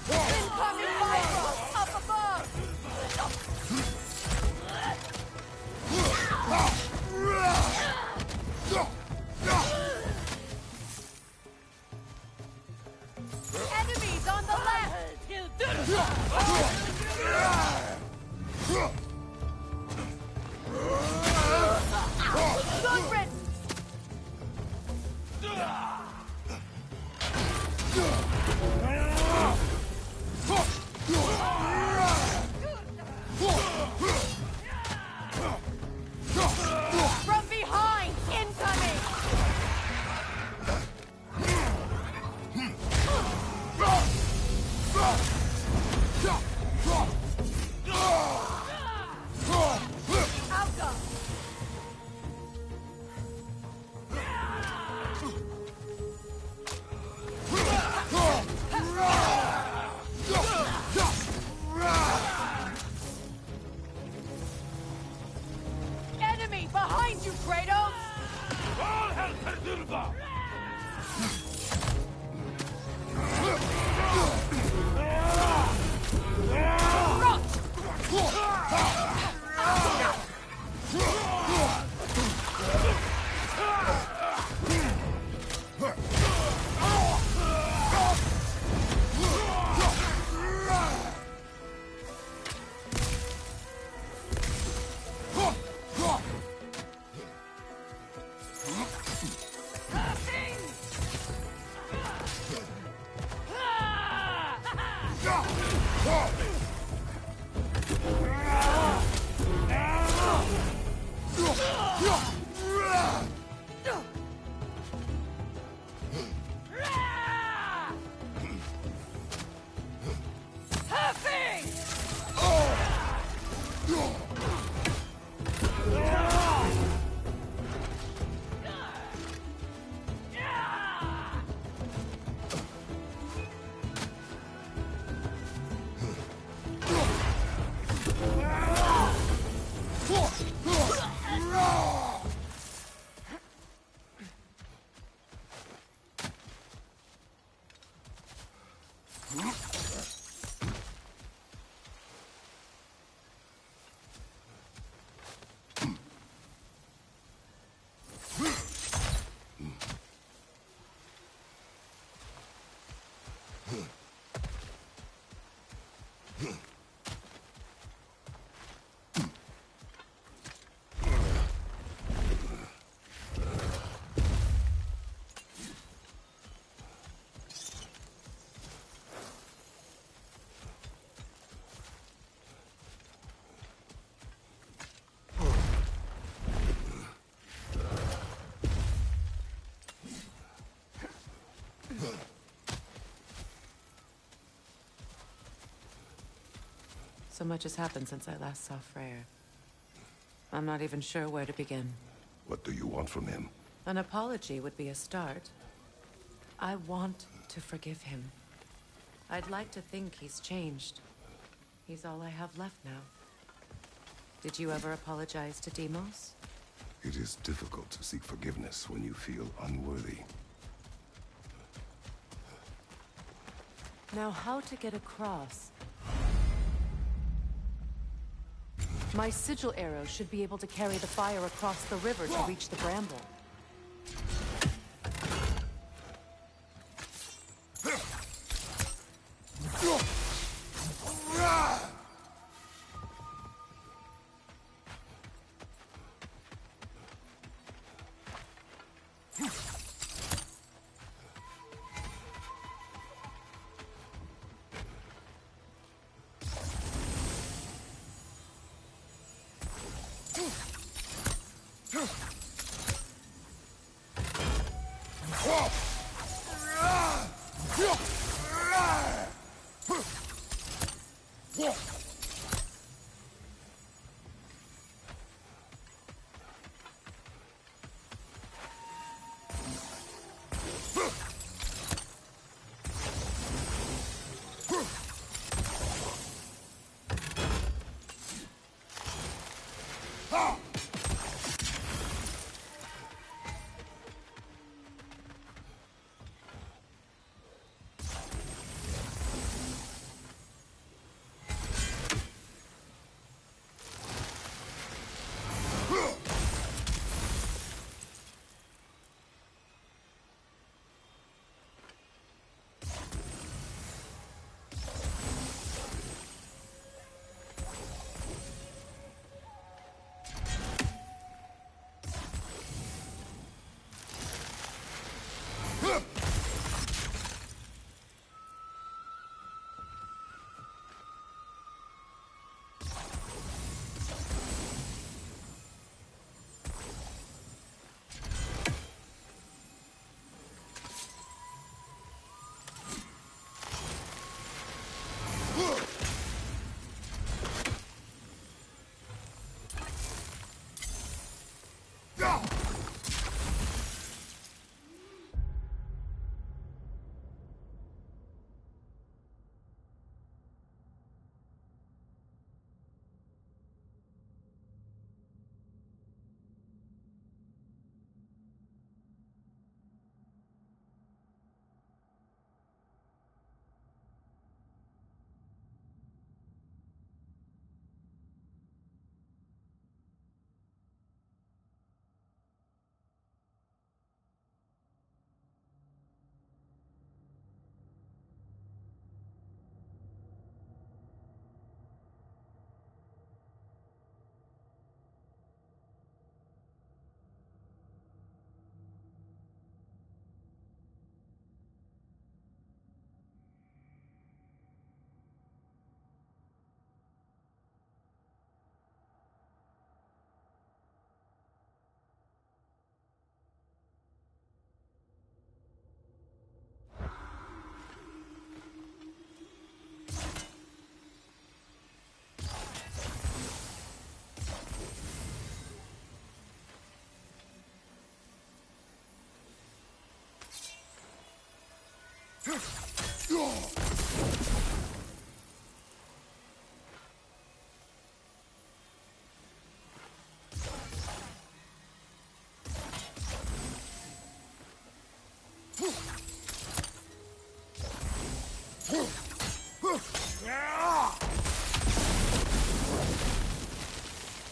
Incoming fire! Up above! Enemies on the left! Good riddance! From behind! Incoming! Outcome! Enemy behind you, Kratos! All hell Perturba! So much has happened since I last saw Freyr. I'm not even sure where to begin. What do you want from him? An apology would be a start. I want to forgive him. I'd like to think he's changed. He's all I have left now. Did you ever apologize to Deimos? It is difficult to seek forgiveness when you feel unworthy. Now, how to get across? My sigil arrow should be able to carry the fire across the river to reach the bramble.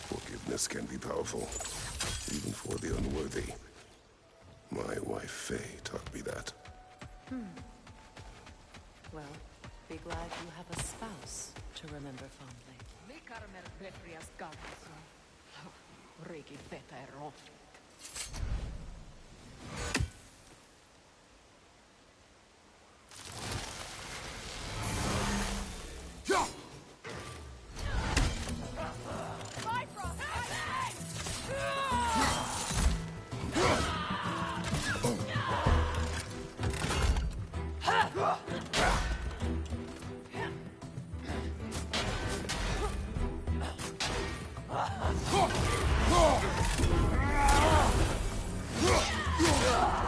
Forgiveness can be powerful, even for the unworthy. My wife Faye taught me that. Well, be glad you have a spouse to remember fondly. Huh!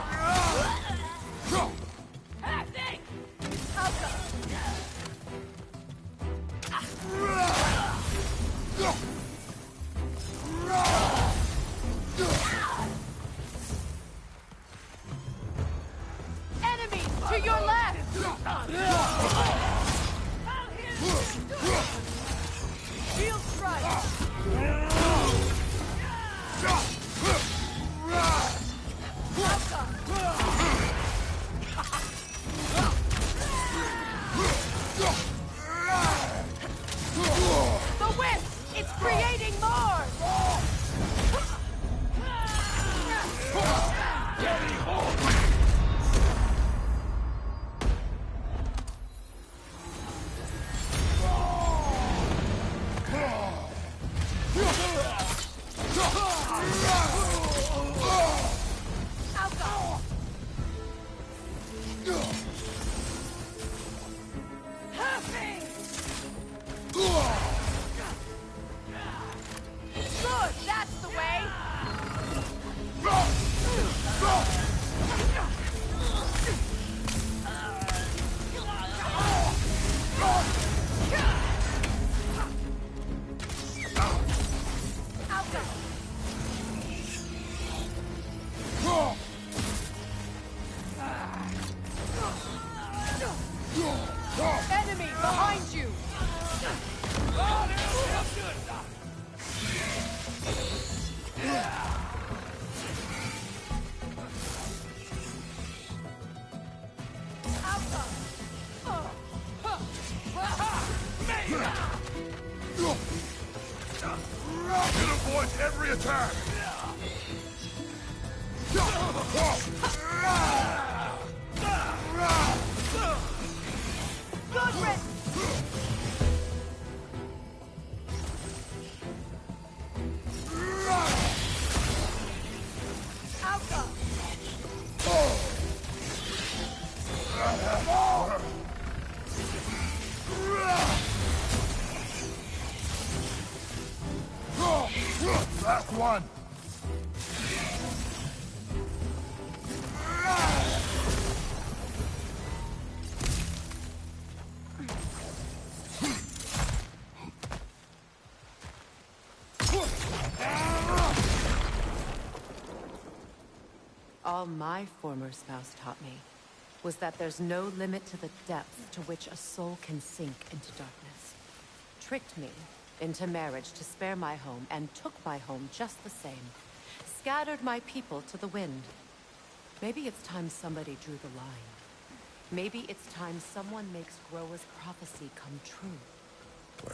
Enemy behind you! It avoids every attack! Good riddance! Last one! All my former spouse taught me was that there's no limit to the depth to which a soul can sink into darkness. Tricked me into marriage to spare my home, and took my home just the same. Scattered my people to the wind. Maybe it's time somebody drew the line. Maybe it's time someone makes Groa's prophecy come true.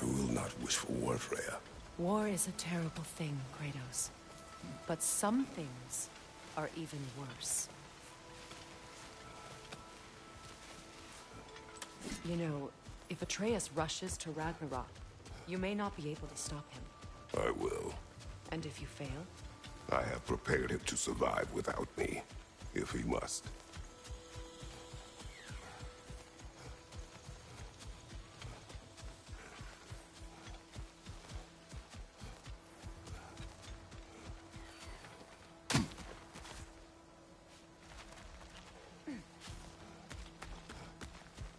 I will not wish for war, Freya. War is a terrible thing, Kratos. But some things are even worse. You know, if Atreus rushes to Ragnarok, you may not be able to stop him. I will. And if you fail? I have prepared him to survive without me, if he must.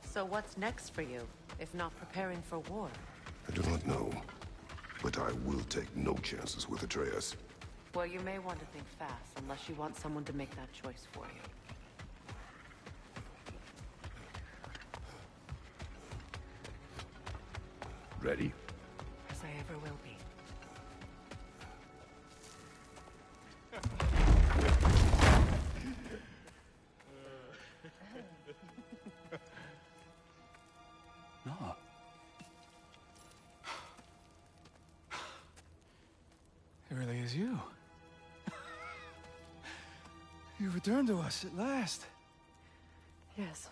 So what's next for you, if not preparing for war? I do not know, but I will take no chances with Atreus. Well, you may want to think fast, unless you want someone to make that choice for you. Ready? As I ever will be. No. It really is you. You returned to us at last. Yes.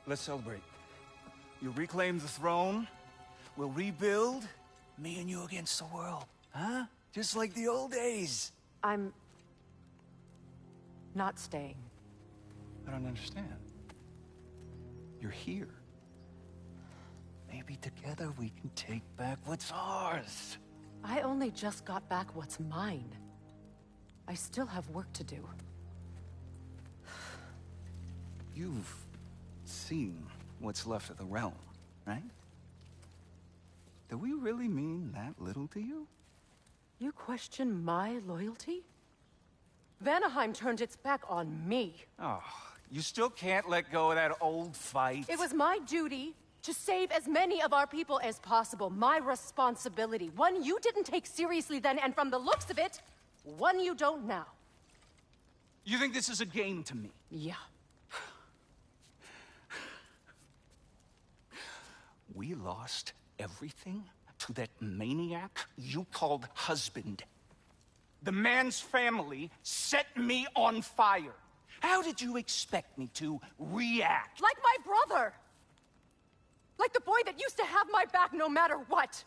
Let's celebrate. You reclaim the throne. We'll rebuild. Me and you against the world. Huh? Just like the old days. I'm... not staying. I don't understand. You're here. Maybe together we can take back what's ours. I only just got back what's mine. I still have work to do. You've seen what's left of the realm, right? Do we really mean that little to you? You question my loyalty? Vanaheim turned its back on me. Oh, you still can't let go of that old fight? It was my duty to save as many of our people as possible. My responsibility. One you didn't take seriously then, and from the looks of it, one you don't now. You think this is a game to me? Yeah. We lost everything to that maniac you called husband. The man's family set me on fire. How did you expect me to react? Like my brother! Like the boy that used to have my back no matter what!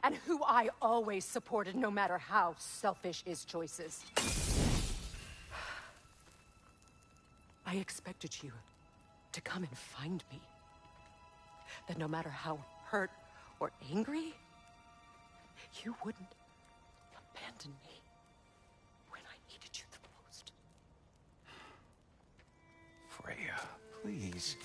And who I always supported no matter how selfish his choices. I expected you to come and find me. That no matter how hurt or angry, you wouldn't abandon me when I needed you the most. Freya, please.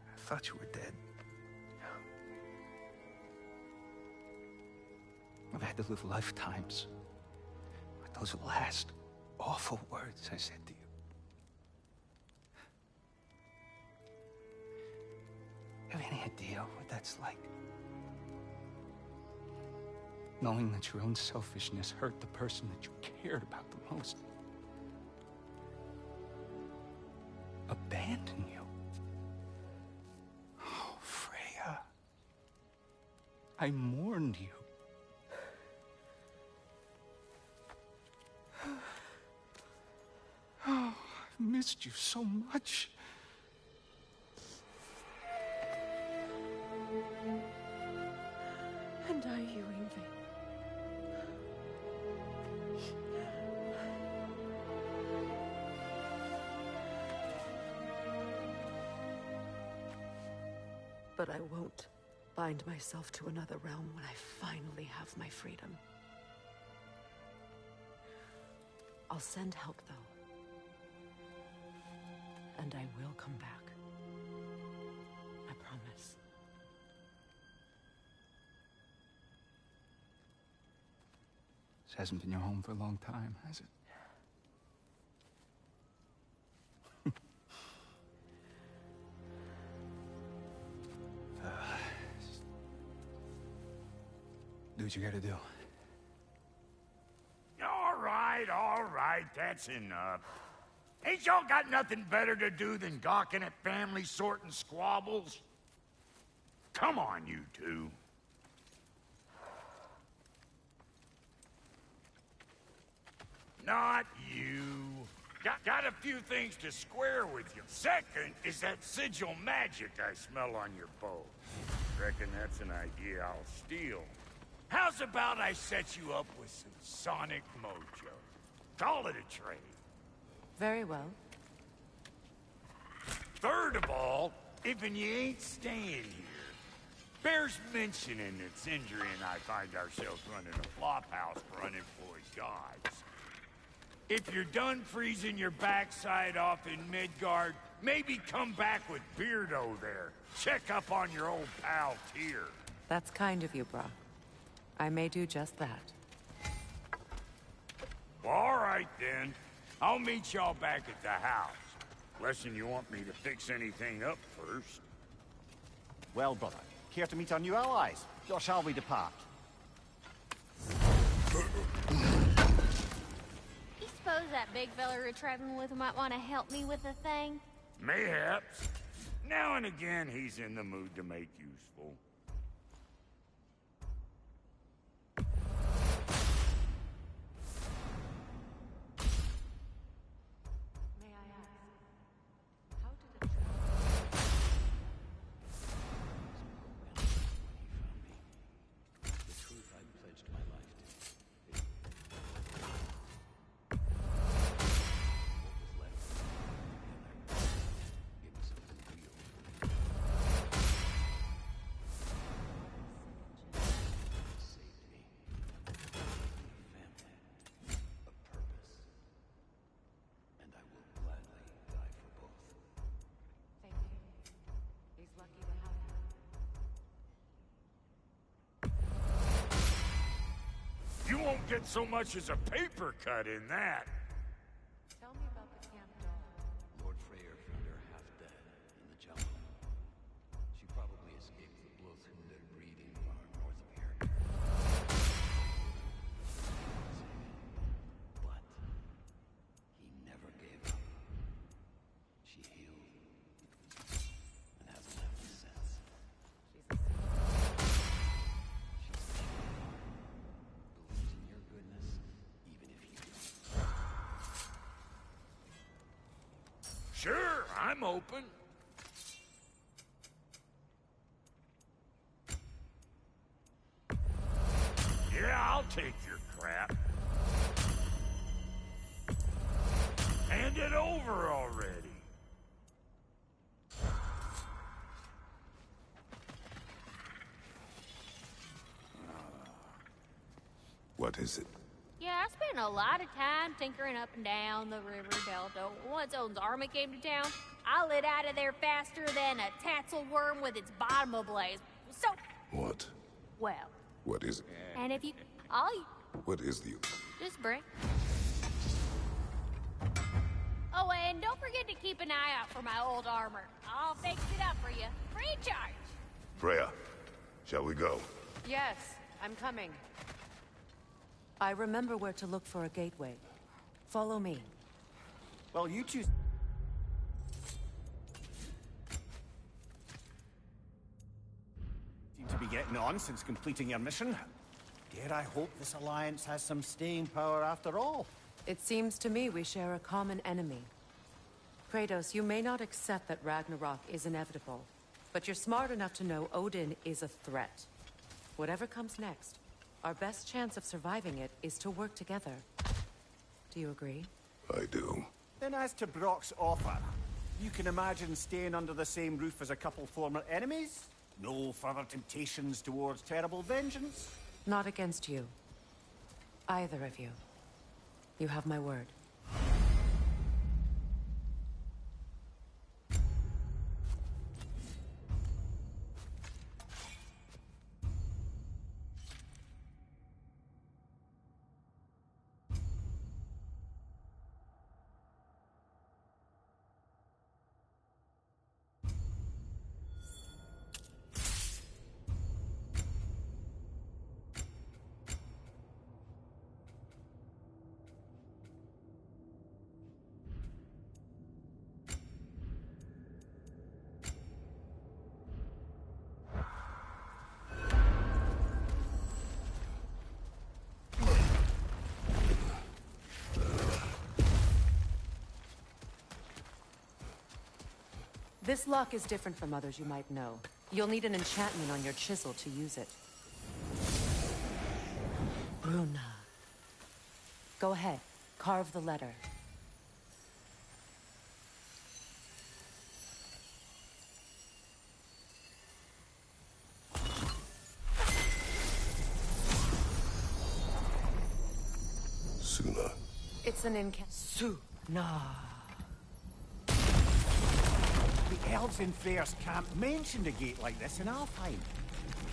I thought you were dead. I've had to live lifetimes with those last awful words I said to you. Have any idea what that's like? Knowing that your own selfishness hurt the person that you cared about the most. Abandon you. Oh, Freya. I mourned you. Oh, I've missed you so much. And are you, Yngvi? But I won't bind myself to another realm when I finally have my freedom. I'll send help, though. And I will come back. I promise. This hasn't been your home for a long time, has it? Do what you gotta do. All right, that's enough. Ain't y'all got nothing better to do than gawking at family sorting squabbles? Come on, you two. Not you. Got a few things to square with you. Second is that sigil magic I smell on your bow. Reckon that's an idea I'll steal. How's about I set you up with some sonic mojo? Call it a trade. Very well. Third of all, if you ain't staying here, bears mentioning that Sindri and I find ourselves running a flop house for unemployed gods. If you're done freezing your backside off in Midgard, maybe come back with Beardo there. Check up on your old pal Tyr. That's kind of you, Brock. I may do just that. All right, then. I'll meet y'all back at the house. Lesson you want me to fix anything up first. Well, brother, care to meet our new allies? Or shall we depart? You suppose that big fella you're traveling with might want to help me with a thing? Mayhaps. Now and again, he's in the mood to make useful. May I ask, how did it travel? The truth I pledged my life to. What was left together. It was real. It saved me. A family. A purpose. And I will gladly die for both. Thank you. He's lucky to have you. You won't get so much as a paper cut in that. Tell me about the camp doll. Lord Freyr found her half dead in the jungle. She probably escaped the Bloodhunter breeding farm north of here. But he never gave up. She healed and hasn't left me since. She's a She's the pure heart. Believes in your goodness, even if you don't. Sure, I'm open. Yeah, I'll take your crap. Hand it over already. What is it? Yeah, I spent a lot of time tinkering up and down the river delta. Once Odin's army came to town, I lit out of there faster than a tassel worm with its bottom ablaze. So, What? well, What is it? and if you I'll eat. What is the... Just bring. Oh, and don't forget to keep an eye out for my old armor. I'll fix it up for you. Free charge. Freya, shall we go? Yes, I'm coming. I remember where to look for a gateway. Follow me. Well, you two... seem to be getting on since completing your mission. Dare I hope this alliance has some staying power after all? It seems to me we share a common enemy. Kratos, you may not accept that Ragnarok is inevitable, but you're smart enough to know Odin is a threat. Whatever comes next, our best chance of surviving it is to work together. Do you agree? I do. Then as to Brock's offer, you can imagine staying under the same roof as a couple former enemies? No further temptations towards terrible vengeance? Not against you. Either of you. You have my word. This lock is different from others you might know. You'll need an enchantment on your chisel to use it. Bruna. Go ahead. Carve the letter. Suna. It's an Suna. The elves in Freyr's camp mentioned a gate like this in Alfheim.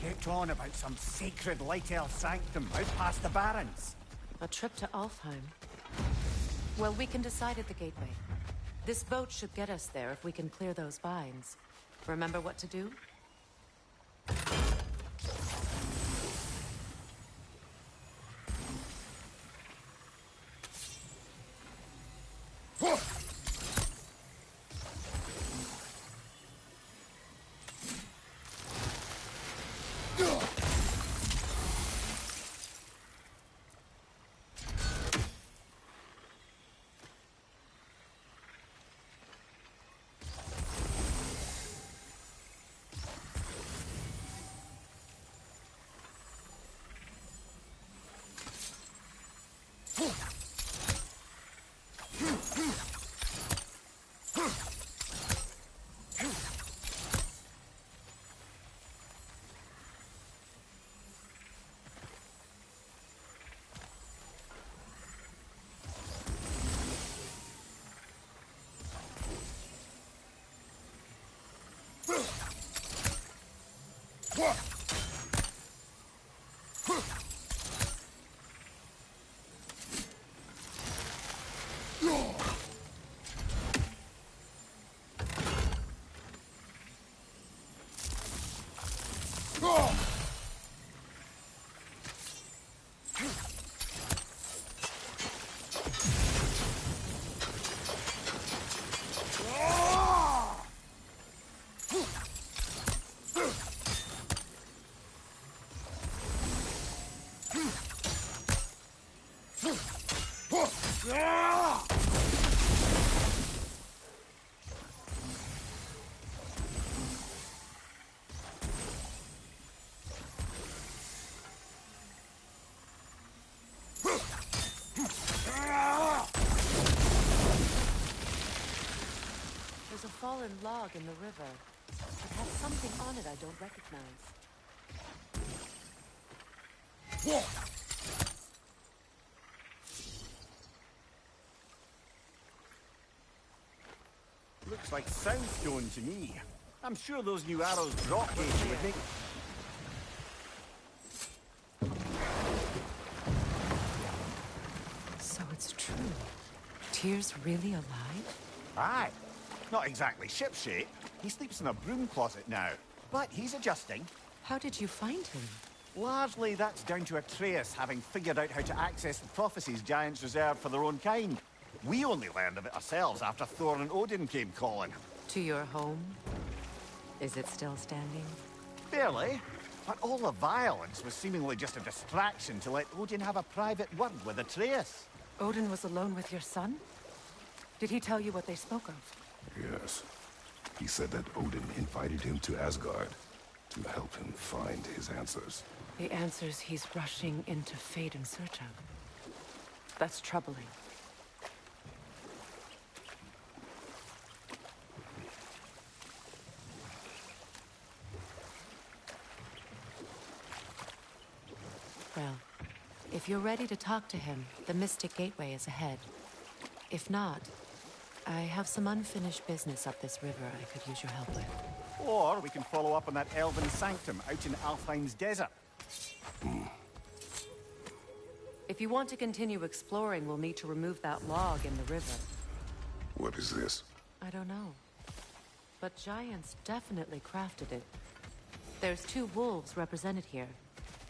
Kept on about some sacred light elf sanctum out past the Barrens. A trip to Alfheim. Well, we can decide at the gateway. This boat should get us there if we can clear those vines. Remember what to do? There's a fallen log in the river. It has something on it I don't recognize. Looks like soundstone to me. I'm sure those new arrows Brock gave you would make... it's true. Tyr's really alive? Aye. Not exactly shipshape. He sleeps in a broom closet now. But he's adjusting. How did you find him? Largely, that's down to Atreus having figured out how to access the prophecies giants reserved for their own kind. We only learned of it ourselves after Thor and Odin came calling. To your home? Is it still standing? Barely. But all the violence was seemingly just a distraction to let Odin have a private word with Atreus. Odin was alone with your son? Did he tell you what they spoke of? Yes. He said that Odin invited him to Asgard to help him find his answers. The answers he's rushing into fate in search of. That's troubling. Well, if you're ready to talk to him, the Mystic Gateway is ahead. If not, I have some unfinished business up this river I could use your help with. Or we can follow up on that elven sanctum out in Alfheim's desert. If you want to continue exploring, we'll need to remove that log in the river. What is this? I don't know. But giants definitely crafted it. There's 2 wolves represented here.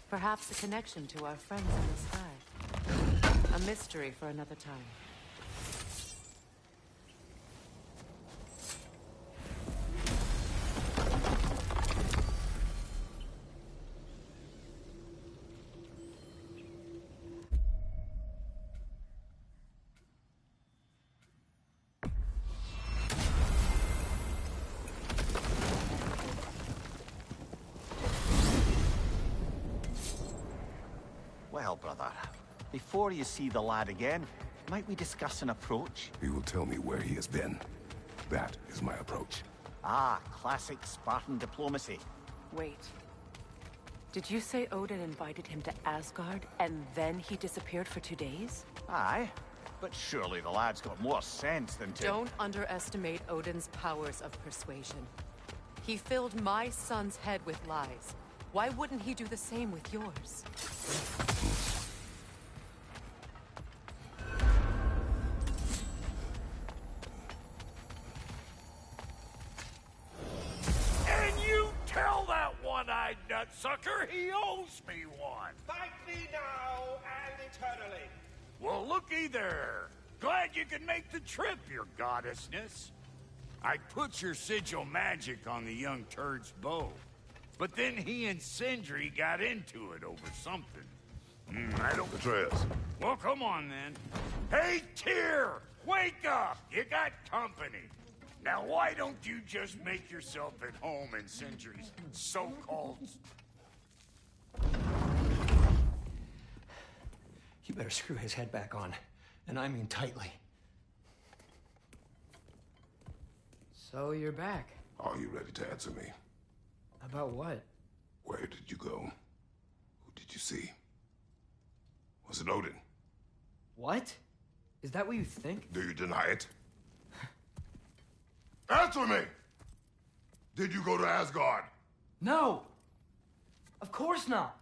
Perhaps a connection to our friends in the sky. A mystery for another time. Well, brother, before you see the lad again, might we discuss an approach? He will tell me where he has been. That is my approach. Ah, classic Spartan diplomacy. Wait. Did you say Odin invited him to Asgard, and then he disappeared for 2 days? Aye, but surely the lad's got more sense than to... Don't underestimate Odin's powers of persuasion. He filled my son's head with lies. Why wouldn't he do the same with yours? And you tell that one-eyed nutsucker he owes me one. Fight me now and eternally. Well, looky there. Glad you could make the trip, your goddessness. I put your sigil magic on the young turd's bow. But then he and Sindri got into it over something. I don't... Atreus. Well, come on, then. Hey, Tyr! Wake up! You got company. Now, why don't you just make yourself at home in Sindri's so-called... You better screw his head back on. And I mean tightly. So you're back. Are you ready to answer me? About what? Where did you go? Who did you see? Was it Odin? What? Is that what you think? Do you deny it? Answer me! Did you go to Asgard? No! Of course not!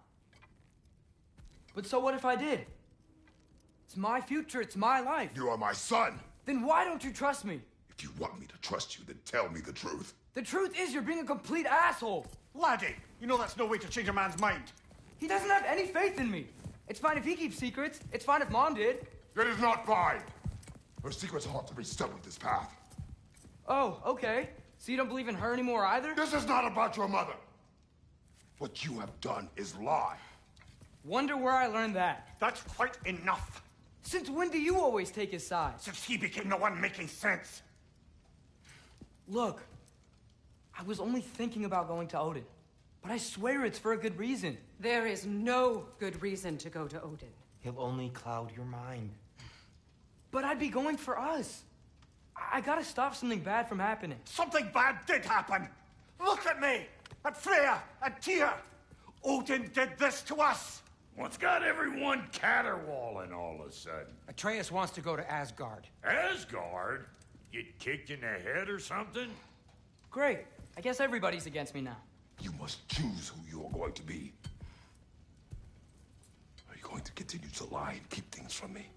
But so what if I did? It's my future, it's my life. You are my son! Then why don't you trust me? If you want me to trust you, then tell me the truth. The truth is you're being a complete asshole! Laddie, you know that's no way to change a man's mind. He doesn't have any faith in me. It's fine if he keeps secrets. It's fine if Mom did. It is not fine! Her secrets ought to be stuck with this path. Oh, okay. So you don't believe in her anymore either? This is not about your mother. What you have done is lie. Wonder where I learned that. That's quite enough. Since when do you always take his side? Since he became the one making sense. Look, I was only thinking about going to Odin. But I swear it's for a good reason. There is no good reason to go to Odin. He'll only cloud your mind. But I'd be going for us. I gotta stop something bad from happening. Something bad did happen. Look at me, at Freya, at Tyr. Odin did this to us. What's got everyone caterwauling all of a sudden? Atreus wants to go to Asgard. Asgard? Get kicked in the head or something? Great. I guess everybody's against me now. You must choose who you are going to be. Are you going to continue to lie and keep things from me?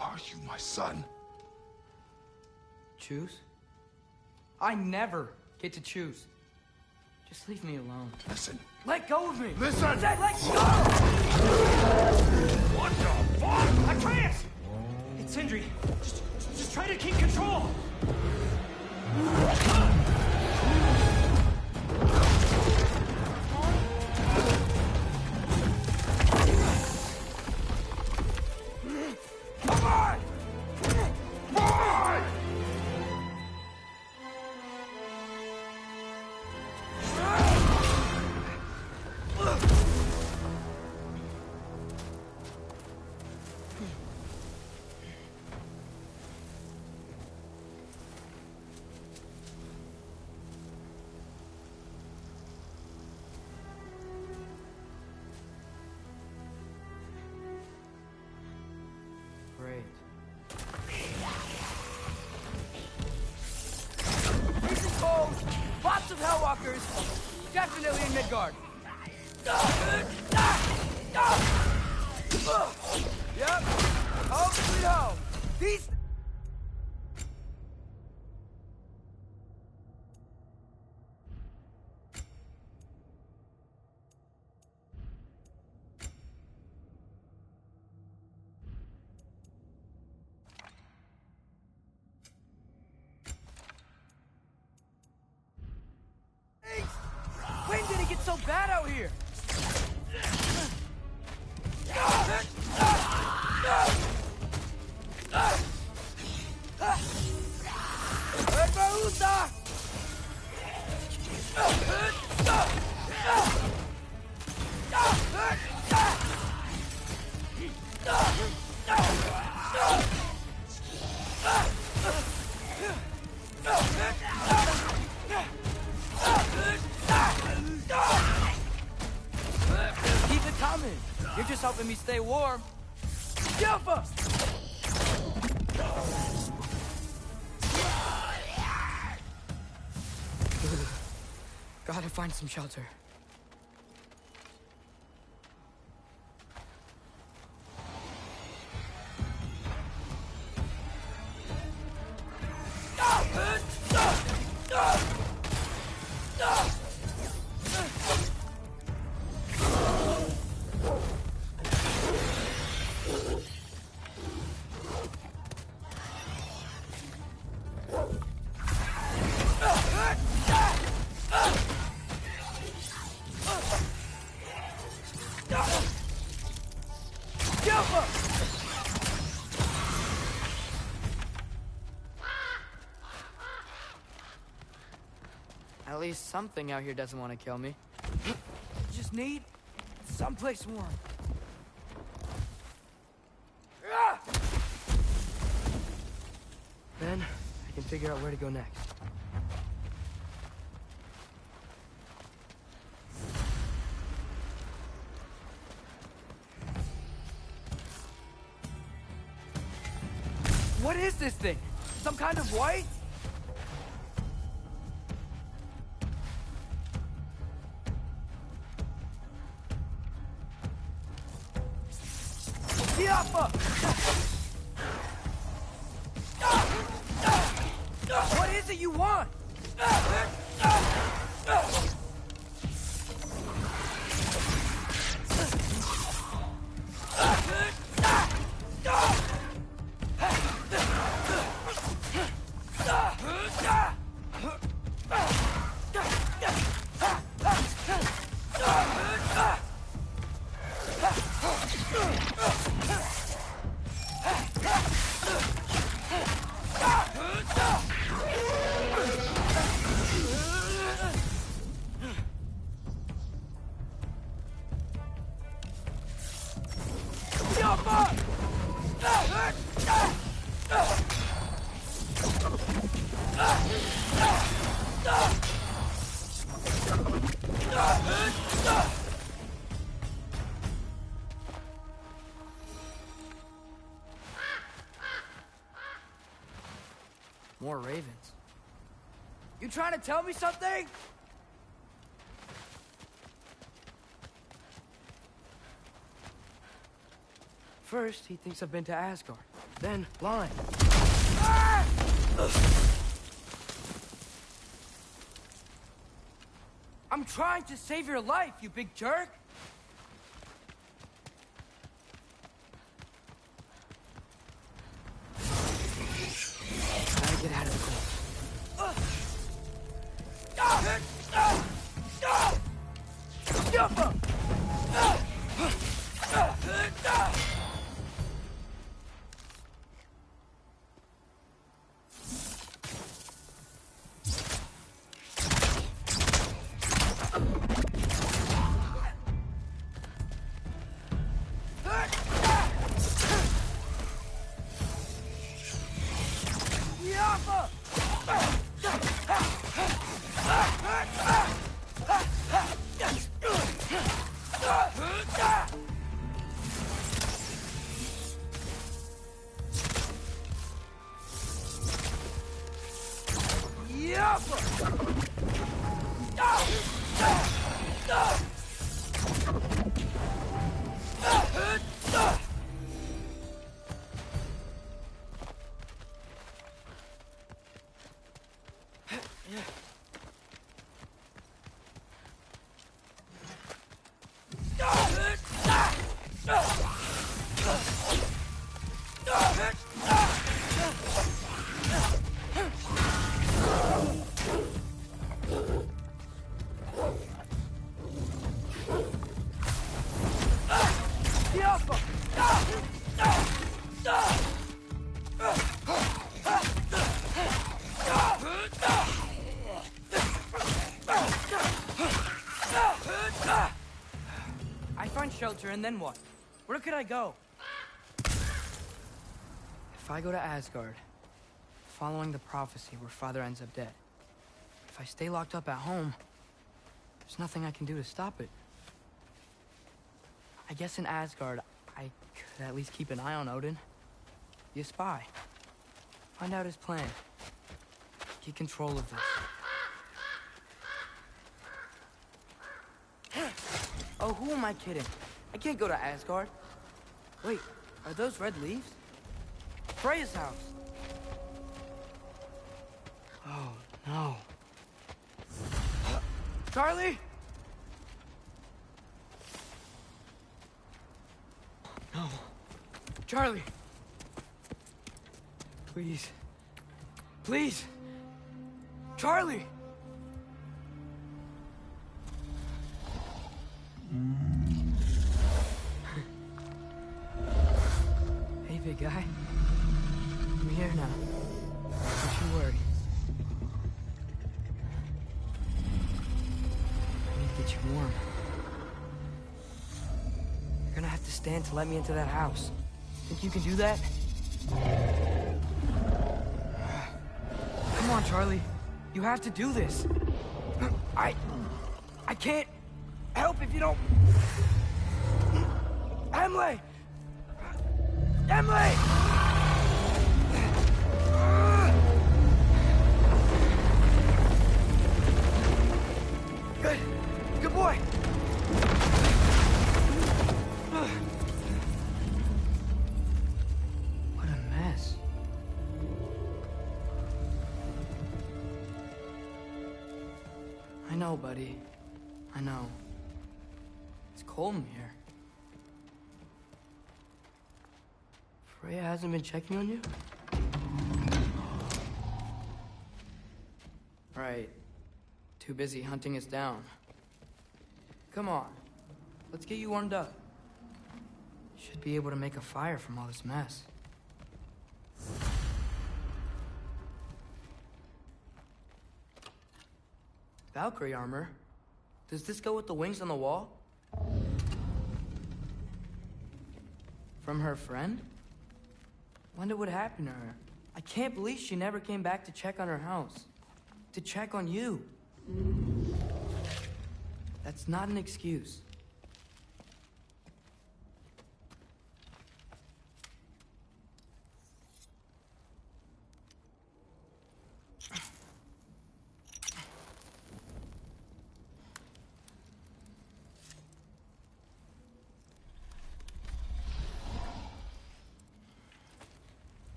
Are you my son? Choose? I never get to choose. Just leave me alone. Listen. Let go of me! Listen! I said let go! What the fuck? Atreus! It's Sindri. Just try to keep control! Come on! Boy! Great. Freezing cold, lots of Hellwalkers, definitely in Midgard. Yep, home sweet home. These... When did it get so bad out here? Keep it coming. You're just helping me stay warm. Jumper! Gotta find some shelter. At least something out here doesn't want to kill me. Just need someplace warm. Then I can figure out where to go next. What is this thing? Some kind of white? What is it you want? More ravens. You trying to tell me something? First, he thinks I've been to Asgard. then line. I'm trying to save your life, you big jerk! Gotta get out of the cold. I find shelter, and then what? Where could I go? If I go to Asgard, following the prophecy where Father ends up dead, if I stay locked up at home, there's nothing I can do to stop it. I guess in Asgard, I could at least keep an eye on Odin. Be a spy. Find out his plan. Get control of this. Oh, who am I kidding? I can't go to Asgard. Wait, are those red leaves? Freya's house. Oh, no. Charlie? No. Charlie! Please. Please! Charlie! Hey, big guy. I'm here now. Don't you worry. I need to get you warm. You're gonna have to stand to let me into that house. Think you can do that? Come on, Charlie. You have to do this. I can't help if you don't... Emily! Emily! Good. Good boy. What a mess. I know, buddy. I know. It's cold in here. Freya hasn't been checking on you? Right. Too busy hunting us down. Come on. Let's get you warmed up. Should be able to make a fire from all this mess. Valkyrie armor? Does this go with the wings on the wall? From her friend? Wonder what happened to her. I can't believe she never came back to check on her house. To check on you. That's not an excuse.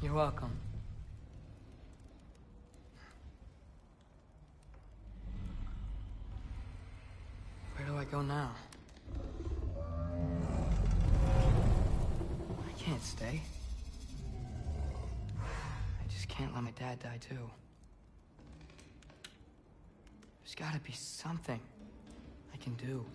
You're welcome. Where do I go now? I can't stay. I just can't let my dad die too. There's gotta be something I can do.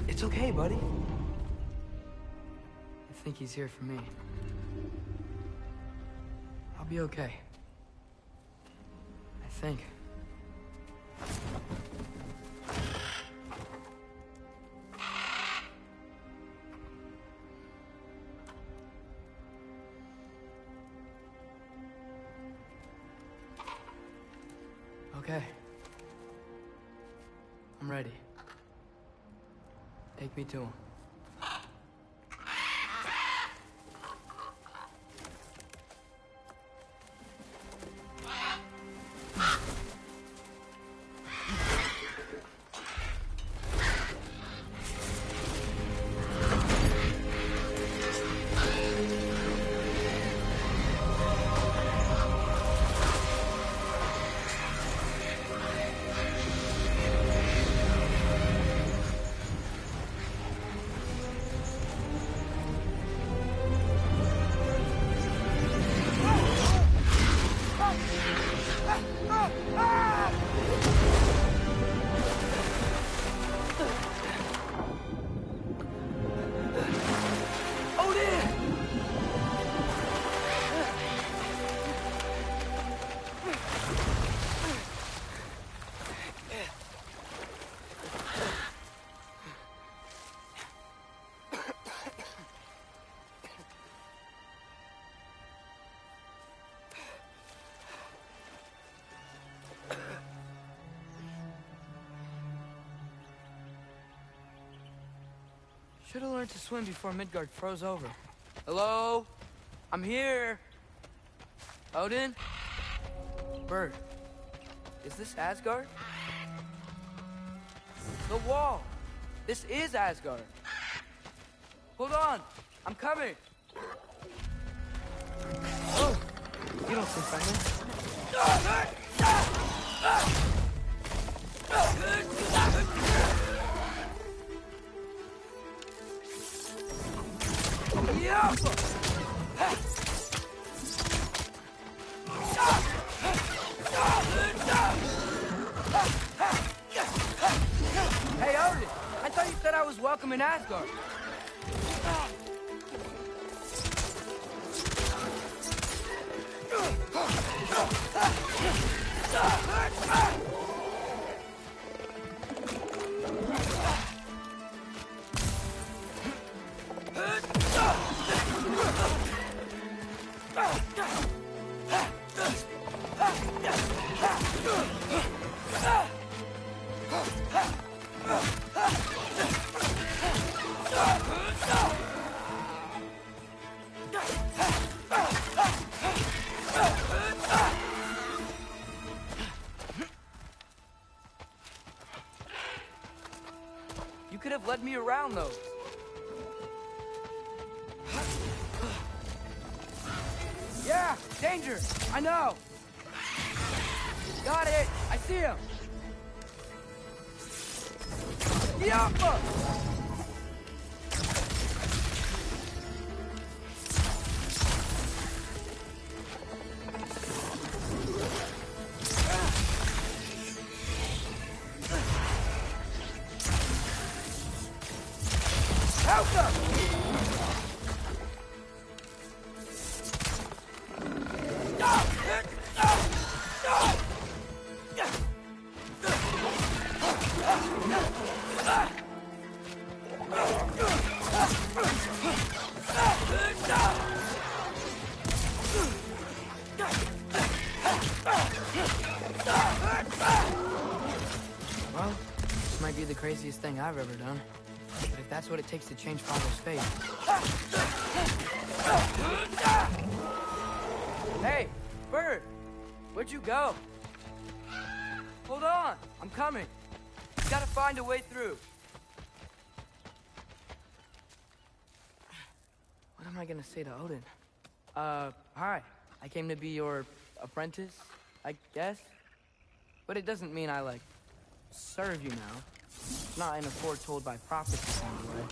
It's okay, buddy. I think he's here for me. I'll be okay. I think. Okay. I'm ready. Take me to him. Should have learned to swim before Midgard froze over. Hello? I'm here. Odin? Bird. Is this Asgard? The wall. This is Asgard. Hold on. I'm coming. Oh, you don't seem friendly. Hey, Odin! I thought you said I was welcome in Asgard. You could have led me around those. Yeah, danger! I know! Got it! I see him! Yappa! Help them! Well, this might be the craziest thing I've ever done. But if that's what it takes to change Father's fate... Hey, Bird! Where'd you go? Hold on, I'm coming. Gotta find a way through. What am I gonna say to Odin? Hi. I came to be your apprentice, I guess? But it doesn't mean I, like, serve you now. Not in a foretold by prophecy kind of way.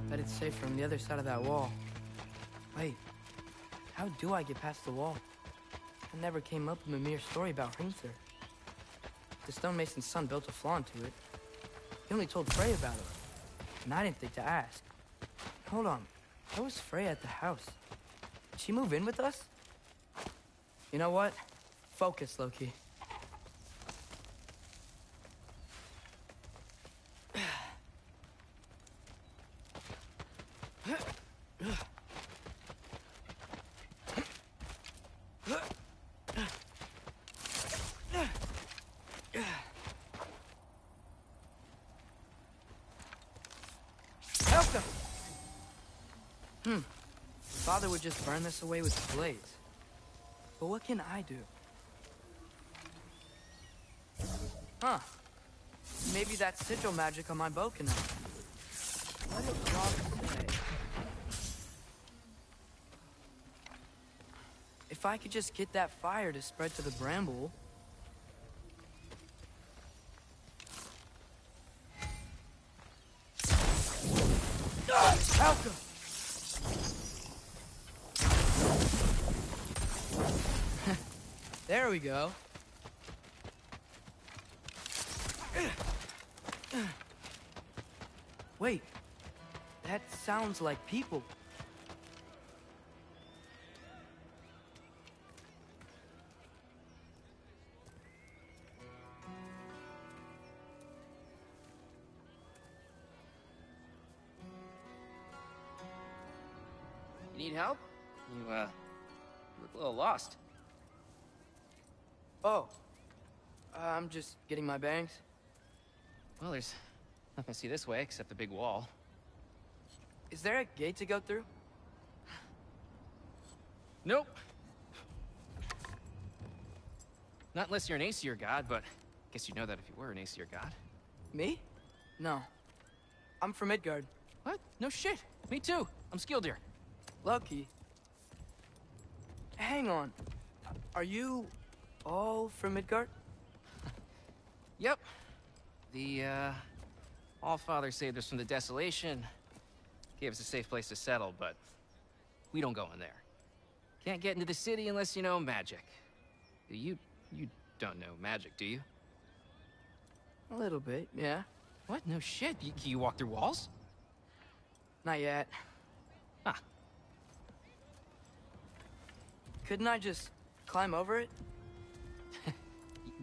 Bet it's safe from the other side of that wall. Wait, how do I get past the wall? I never came up with a mere story about Hringthur. The stonemason's son built a flaw into it. He only told Frey about it, and I didn't think to ask. Hold on, where was Frey at the house? Did she move in with us? You know what? Focus, Loki. Father would just burn this away with the blades. But what can I do? Huh. Maybe that sigil magic on my bow can help. What did Rob say? If I could just get that fire to spread to the bramble... Helka! There we go. Wait, that sounds like people. You need help? You look a little lost. Oh, I'm just getting my bearings. Well, there's nothing to see this way except the big wall. Is there a gate to go through? Nope. Not unless you're an Aesir god, but I guess you'd know that if you were an Aesir god. Me? No. I'm from Midgard. What? No shit. Me too. I'm Skildir. Loki. Hang on. Are you all from Midgard? Yep. The, Allfather saved us from the desolation. Gave us a safe place to settle, but we don't go in there. Can't get into the city unless you know magic. You don't know magic, do you? A little bit, yeah. What? No shit. You walk through walls? Not yet. Huh. Couldn't I just climb over it?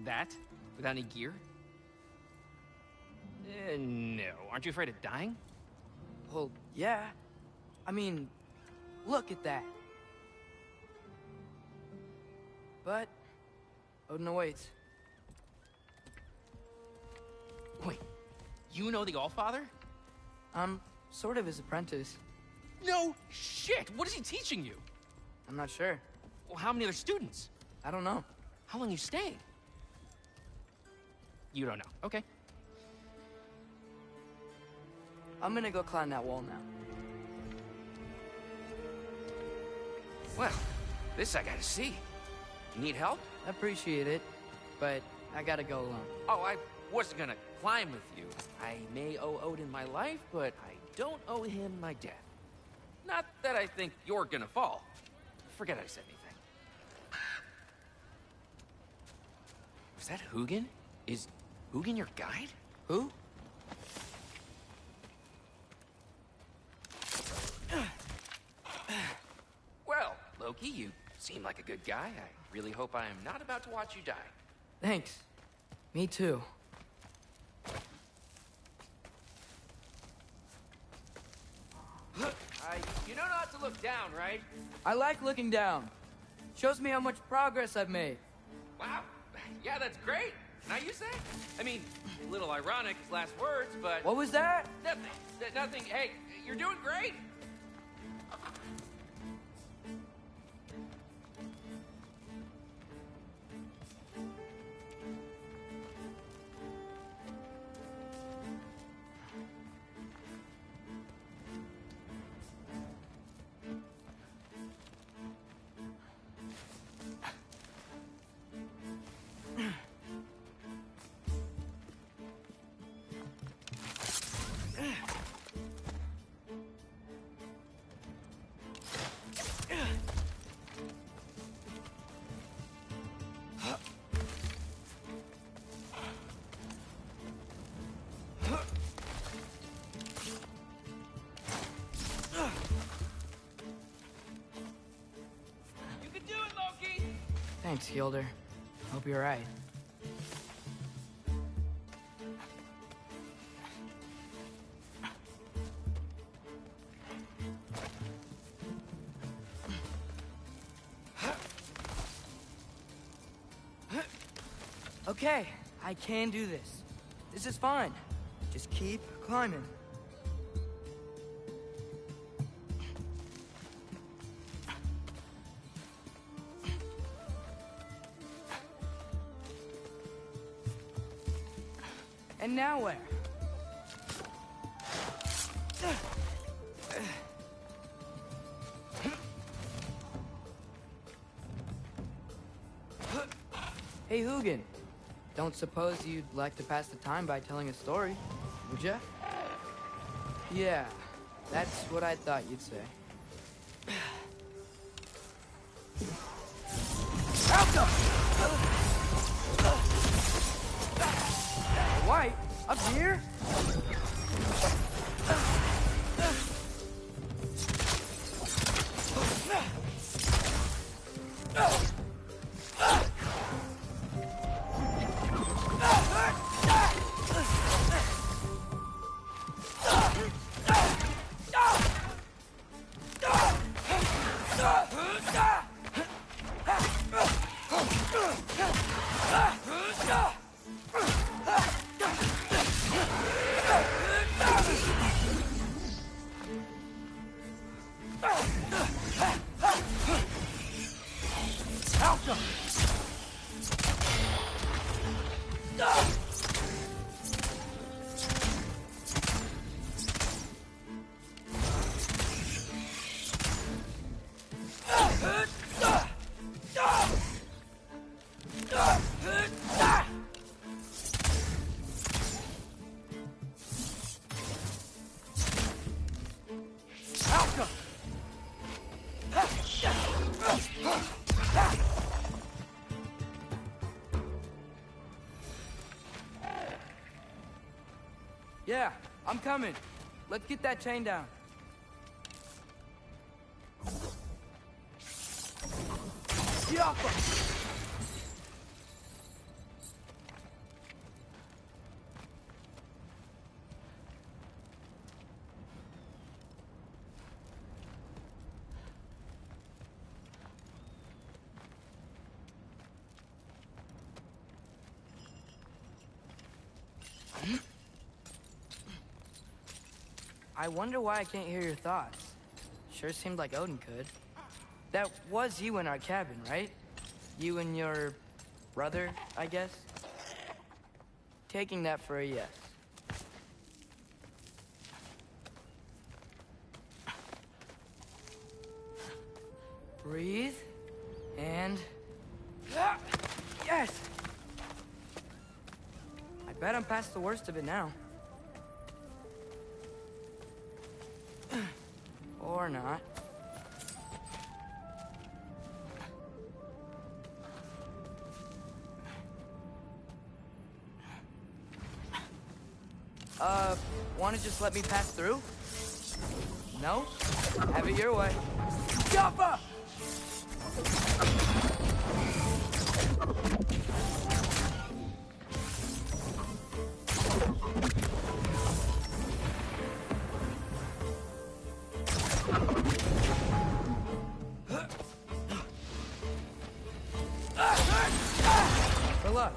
That? Without any gear? No. Aren't you afraid of dying? Well, yeah. I mean, look at that. But Odin awaits. Wait, you know the Allfather? I'm sort of his apprentice. No shit! What is he teaching you? I'm not sure. Well, how many other students? I don't know. How long you staying? You don't know. Okay. I'm gonna go climb that wall now. Well, this I gotta see. Need help? Appreciate it, but I gotta go alone. Oh, I wasn't gonna climb with you. I may owe Odin my life, but I don't owe him my death. Not that I think you're gonna fall. Forget I said anything. Was that Hugin? Is Hugin your guide? Who? Well, Loki, you seem like a good guy. I really hope I am not about to watch you die. Thanks. Me too. You know not to look down, right? I like looking down. Shows me how much progress I've made. Wow. Yeah, that's great. Now you say? I mean, a little ironic his last words, but... What was that? Nothing. Nothing. Hey, you're doing great. Thanks, Gilder. Hope you're right. Okay, I can do this. This is fine. Just keep climbing. And now where? Hey, Hugin. Don't suppose you'd like to pass the time by telling a story, would ya? Yeah, that's what I thought you'd say. Malcolm! White? Up here? Yeah, I'm coming. Let's get that chain down. I wonder why I can't hear your thoughts. Sure seemed like Odin could. That was you in our cabin, right? You and your brother, I guess? Taking that for a yes. Breathe. And... Yes! I bet I'm past the worst of it now. Or or not. Wanna just let me pass through? No? Have it your way. Jumpa! Good luck.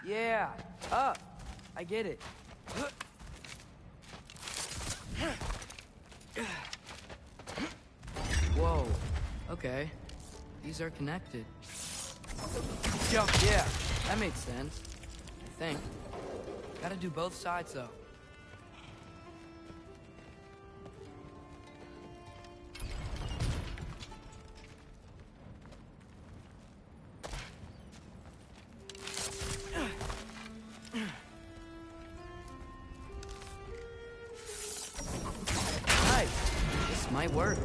Yeah, up. I get it. Whoa. Okay. These are connected. Jump, yeah. That makes sense. I think. Gotta do both sides, though. Might work.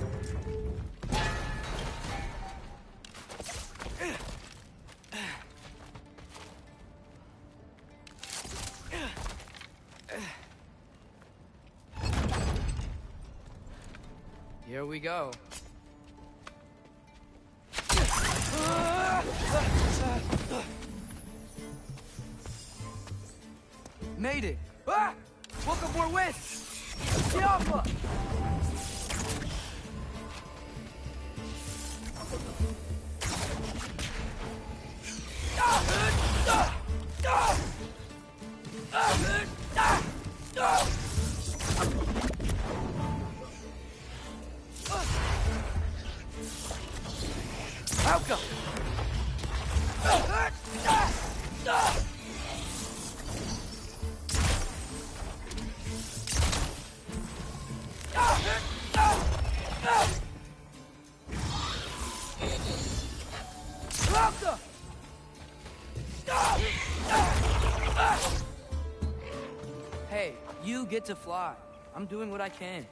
Here we go. Made it. Ah! Welcome more wins. Jump! Outcome. Hey, you get to fly. I'm doing what I can.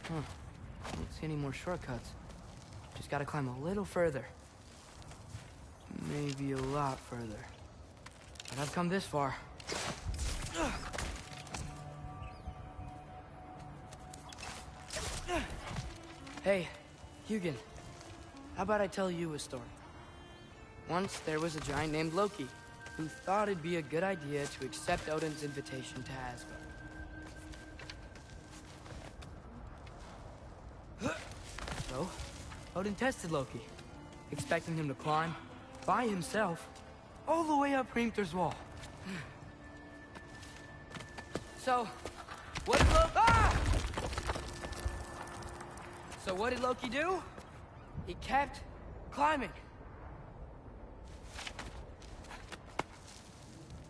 I don't see any more shortcuts. Just gotta climb a little further. Maybe a lot further. But I've come this far. Hey, Hugin. How about I tell you a story? Once there was a giant named Loki who thought it'd be a good idea to accept Odin's invitation to Asgard. So, Odin tested Loki, expecting him to climb, by himself, all the way up Hrimthur's wall. So, what did Loki... Ah! So what did Loki do? He kept climbing.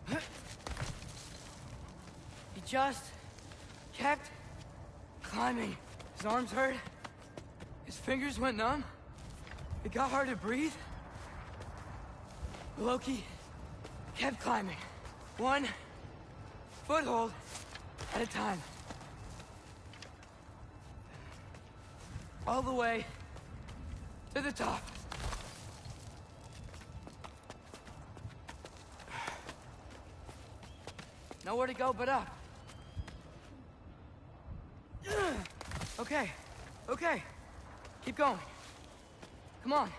He just kept climbing. His arms hurt. His fingers went numb. It got hard to breathe. Loki kept climbing. One foothold at a time. All the way to the top. Nowhere to go but up. Okay, okay. Keep going. Come on.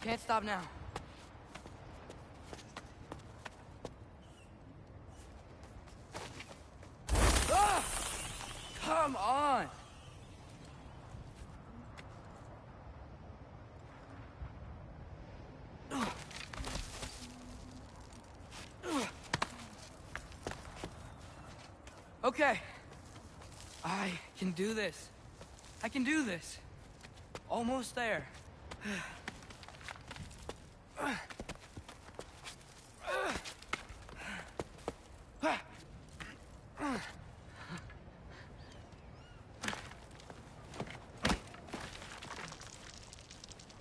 Can't stop now. Ah! Come on! Okay. I can do this. I can do this. Almost there.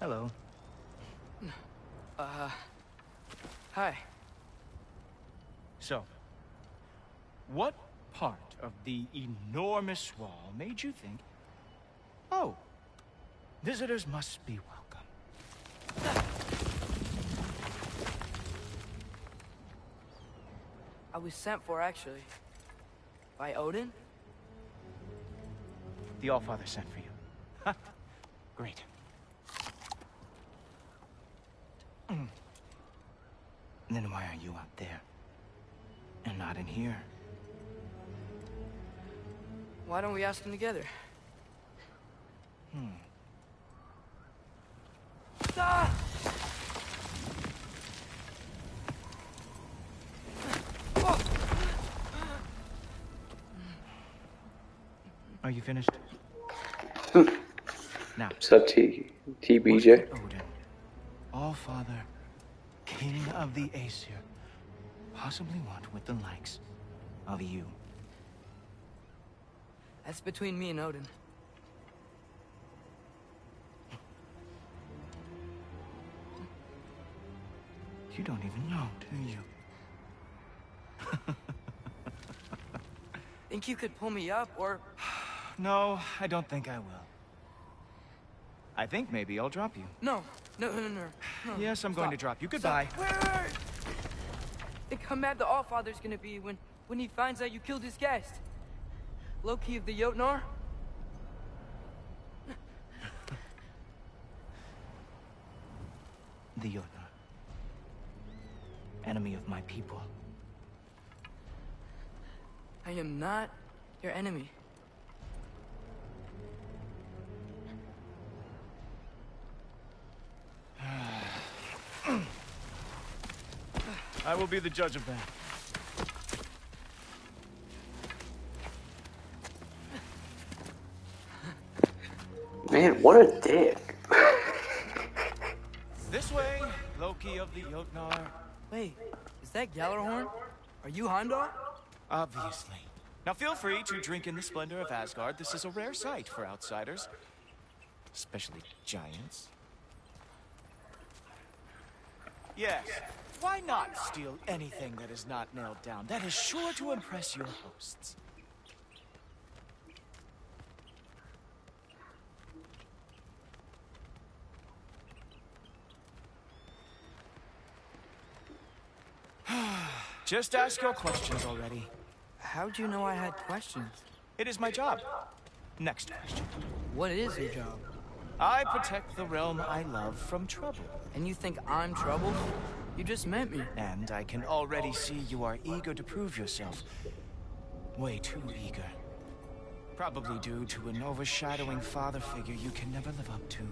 Hello. Hi. So, what part of the enormous wall made you think, oh, visitors must be welcome? I was sent for, actually. By Odin? The Allfather sent for you. Ha! Great. Then why are you out there? And not in here? Why don't we ask them together? Ah! Are you finished? Now, So TBJ. Odin, Allfather, King of the Aesir, possibly want with the likes of you? That's between me and Odin. You don't even know, do you? Think you could pull me up, or... No, I don't think I will. I think maybe I'll drop you. No. No. Yes, I'm going to drop you. Goodbye. Stop. Wait. Think how mad the Allfather's gonna be when he finds out you killed his guest. Loki of the Jotnar? The Jotnar. Enemy of my people. I am not your enemy. I will be the judge of that. Man, what a dick. This way, Loki of the Jotnar. Wait, is that Gjallarhorn? Are you Heimdall? Obviously. Now feel free to drink in the splendor of Asgard. This is a rare sight for outsiders. Especially giants. Yes, why not steal anything that is not nailed down? That is sure to impress your hosts. Just ask your questions already. How'd you know I had questions? It is my job. Next question. What is your job? I protect the realm I love from trouble. And you think I'm trouble? You just met me. And I can already see you are eager to prove yourself. Way too eager. Probably due to an overshadowing father figure you can never live up to.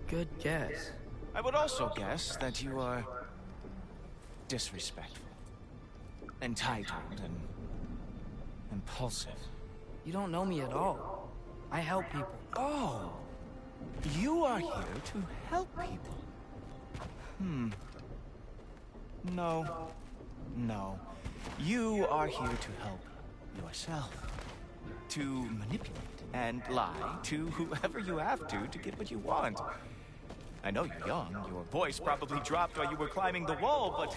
Good guess. I would also guess that you are disrespectful, entitled, and impulsive. You don't know me at all. I help people. Oh, you are here to help people. No. You are here to help yourself. To manipulate and lie to whoever you have to get what you want. I know you're young. Your voice probably dropped while you were climbing the wall, but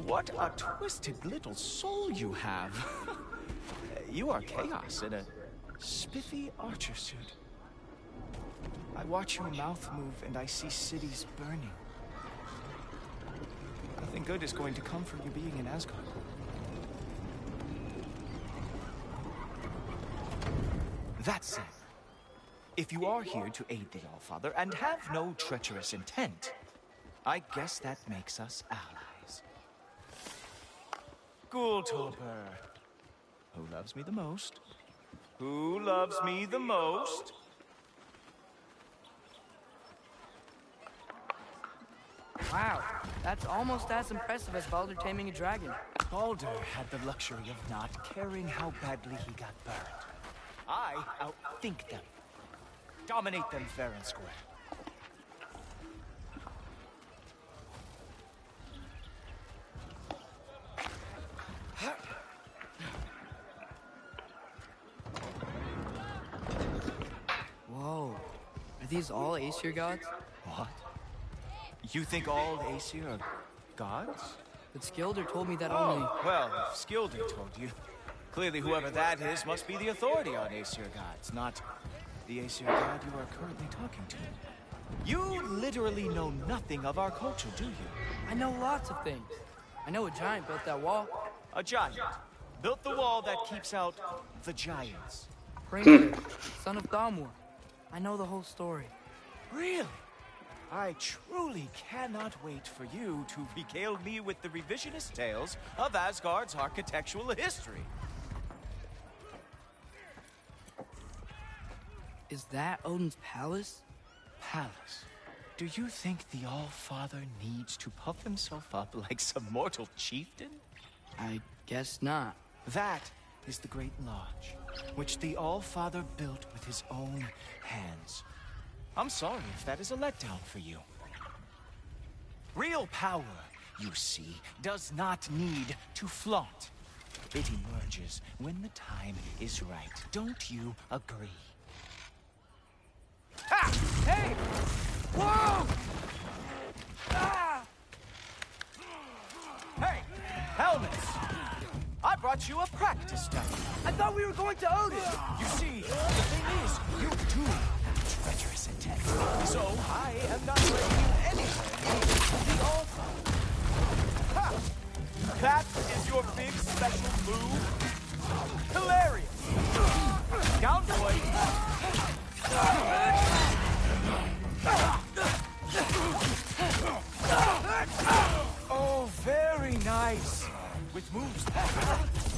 what a twisted little soul you have. You are chaos in a spiffy archer suit. I watch your mouth move and I see cities burning. Nothing good is going to come from you being in Asgard. That said, If you are here to aid the Allfather and have no treacherous intent, I guess that makes us allies. Ghoultoper. Who loves me the most? Who loves me the most? Wow, that's almost as impressive as Baldur taming a dragon. Baldur had the luxury of not caring how badly he got burned. I outthink them. Dominate them fair and square. Whoa, are these all Aesir gods? What? You think all Aesir are gods? But Skilder told me that only... Well, if Skilder told you, clearly whoever that is must be the authority on Aesir gods, not the Aesir god you are currently talking to. You literally know nothing of our culture, do you? I know lots of things. I know a giant built that wall. A giant built the wall that keeps out the giants. Hrimgir, son of Thamur. I know the whole story. Really? I truly cannot wait for you to regale me with the revisionist tales of Asgard's architectural history. Is that Odin's palace? Palace? Do you think the All-Father needs to puff himself up like some mortal chieftain? I guess not. That is the Great Lodge, which the All-Father built with his own hands. I'm sorry if that is a letdown for you. Real power, you see, does not need to flaunt. It emerges when the time is right. Don't you agree? Ah! Hey! Whoa! Ah! Hey, helmets! I brought you a practice dummy. I thought we were going to Odin! You see, the thing is, you do have treacherous intent. So I am not letting you anywhere near the All-Father. Ha! That is your big special move? Hilarious! Down, boy! Oh, very nice. With moves that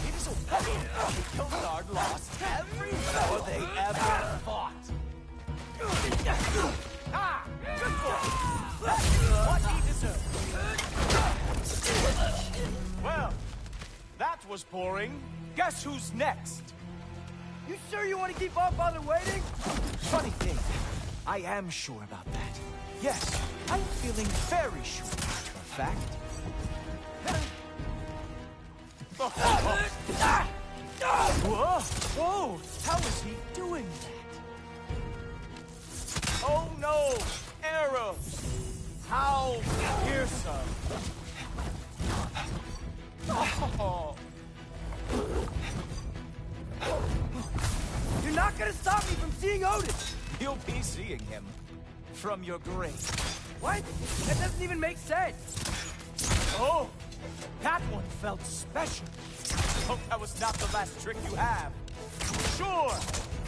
it is a wonder the Kilgard lost every war they ever fought. Ah, good boy. That is what he deserved. Well, that was boring. Guess who's next? You sure you want to keep All-Father waiting? Funny thing, I am sure about that. Yes, I'm feeling very sure, for a fact. Whoa! Whoa! How is he doing that? Oh no! Arrows! How fearsome! Oh. You're not gonna stop me from seeing Odin! You'll be seeing him from your grave. What? That doesn't even make sense! Oh! That one felt special. Hope that was not the last trick you have. Sure,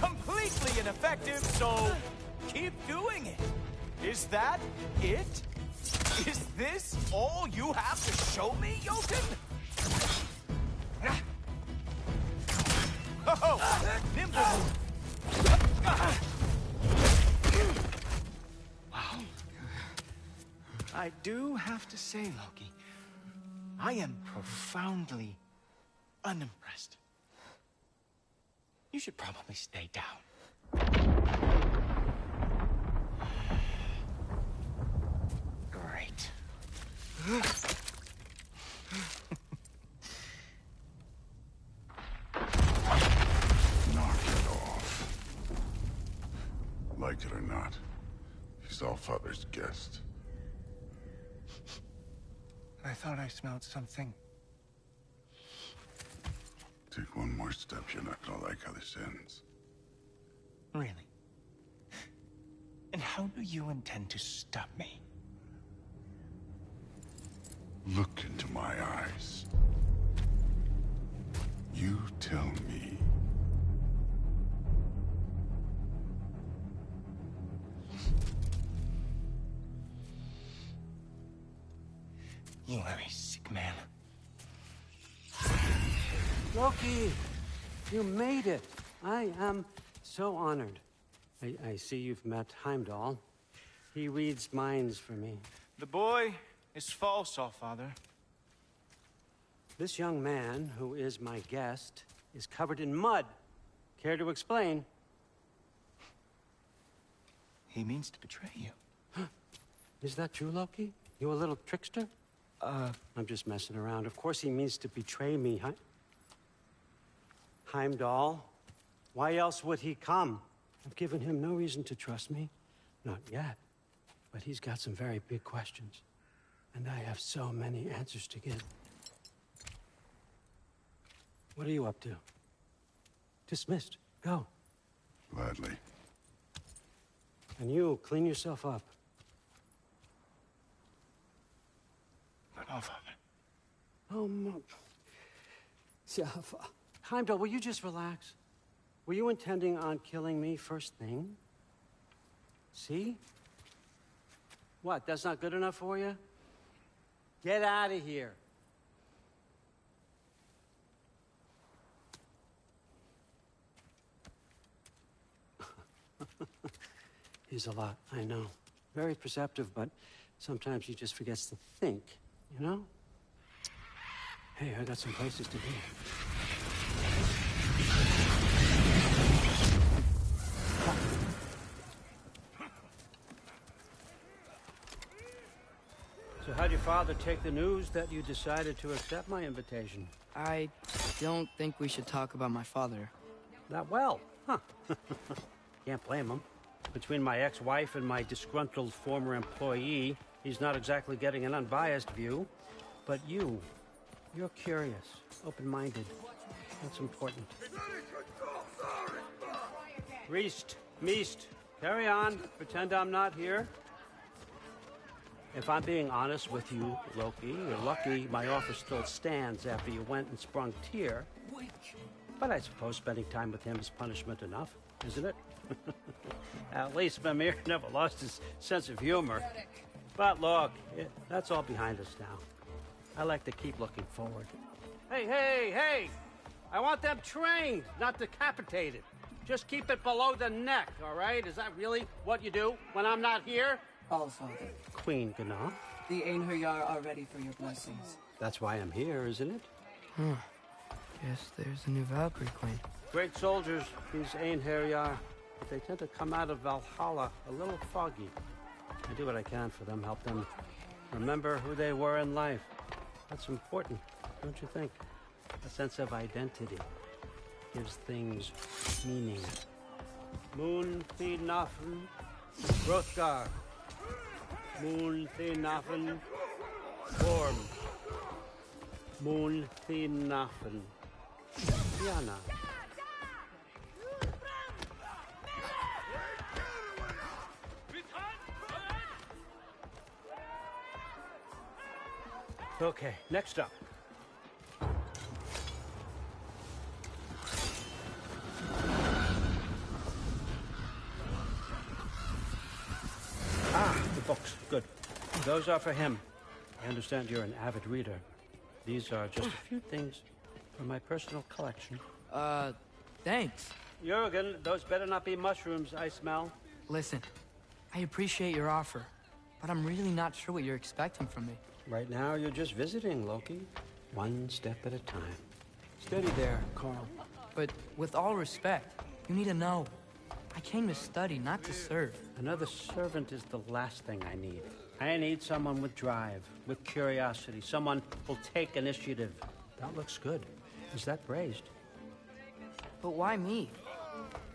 completely ineffective, so keep doing it. Is that it? Is this all you have to show me, Jotun? Oh, nimble. Wow. I do have to say, Loki, I am profoundly unimpressed. You should probably stay down. Great. Knock it off. Like it or not, he's Allfather's guest. I thought I smelled something. Take one more step, you're not gonna like how this ends. Really? And how do you intend to stop me? Look into my eyes. You tell me. You are a sick man. Loki, you made it. I am so honored. I see you've met Heimdall. He reads minds for me. The boy is false, Allfather. This young man, who is my guest, is covered in mud. Care to explain? He means to betray you. Is that true, Loki? You a little trickster? I'm just messing around. Of course he means to betray me, huh? Heimdall? Why else would he come? I've given him no reason to trust me. Not yet. But he's got some very big questions. And I have so many answers to give. What are you up to? Dismissed. Go. Gladly. And you, clean yourself up. But Allfather. Oh, yeah, Heimdall, will you just relax? Were you intending on killing me first thing? See? What, that's not good enough for you? Get out of here. He's a lot, I know. Very perceptive, but sometimes he just forgets to think, you know? Hey, I got some places to be. So how'd your father take the news that you decided to accept my invitation? I don't think we should talk about my father. Not well, huh? Can't blame him. Between my ex-wife and my disgruntled former employee, he's not exactly getting an unbiased view. But you're curious, open-minded. That's important. Meest, carry on. Pretend I'm not here. If I'm being honest with you, Loki, you're lucky my offer still stands after you went and sprung Tyr. But I suppose spending time with him is punishment enough, isn't it? At least Mimir never lost his sense of humor. But look, that's all behind us now. I like to keep looking forward. Hey! I want them trained, not decapitated. Just keep it below the neck, all right? Is that really what you do when I'm not here? Allfather. Queen Gná. The Einherjar are ready for your blessings. That's why I'm here, isn't it? Guess there's a new Valkyrie queen. Great soldiers, these Einherjar. But they tend to come out of Valhalla a little foggy. I do what I can for them, help them remember who they were in life. That's important, don't you think? A sense of identity gives things meaning. Moon Thinafen, Hrothgar. Moon Thinafen, Gorm. Moon Thinafen, Diana. Okay, next up. The books. Good. Those are for him. I understand you're an avid reader. These are just a few things from my personal collection. Thanks. Jurgen, those better not be mushrooms I smell. Listen, I appreciate your offer, but I'm really not sure what you're expecting from me. Right now, you're just visiting, Loki. One step at a time. Steady there, Carl. But with all respect, you need to know. I came to study, not to serve. Another servant is the last thing I need. I need someone with drive, with curiosity, someone who'll take initiative. That looks good. Is that praised? But why me?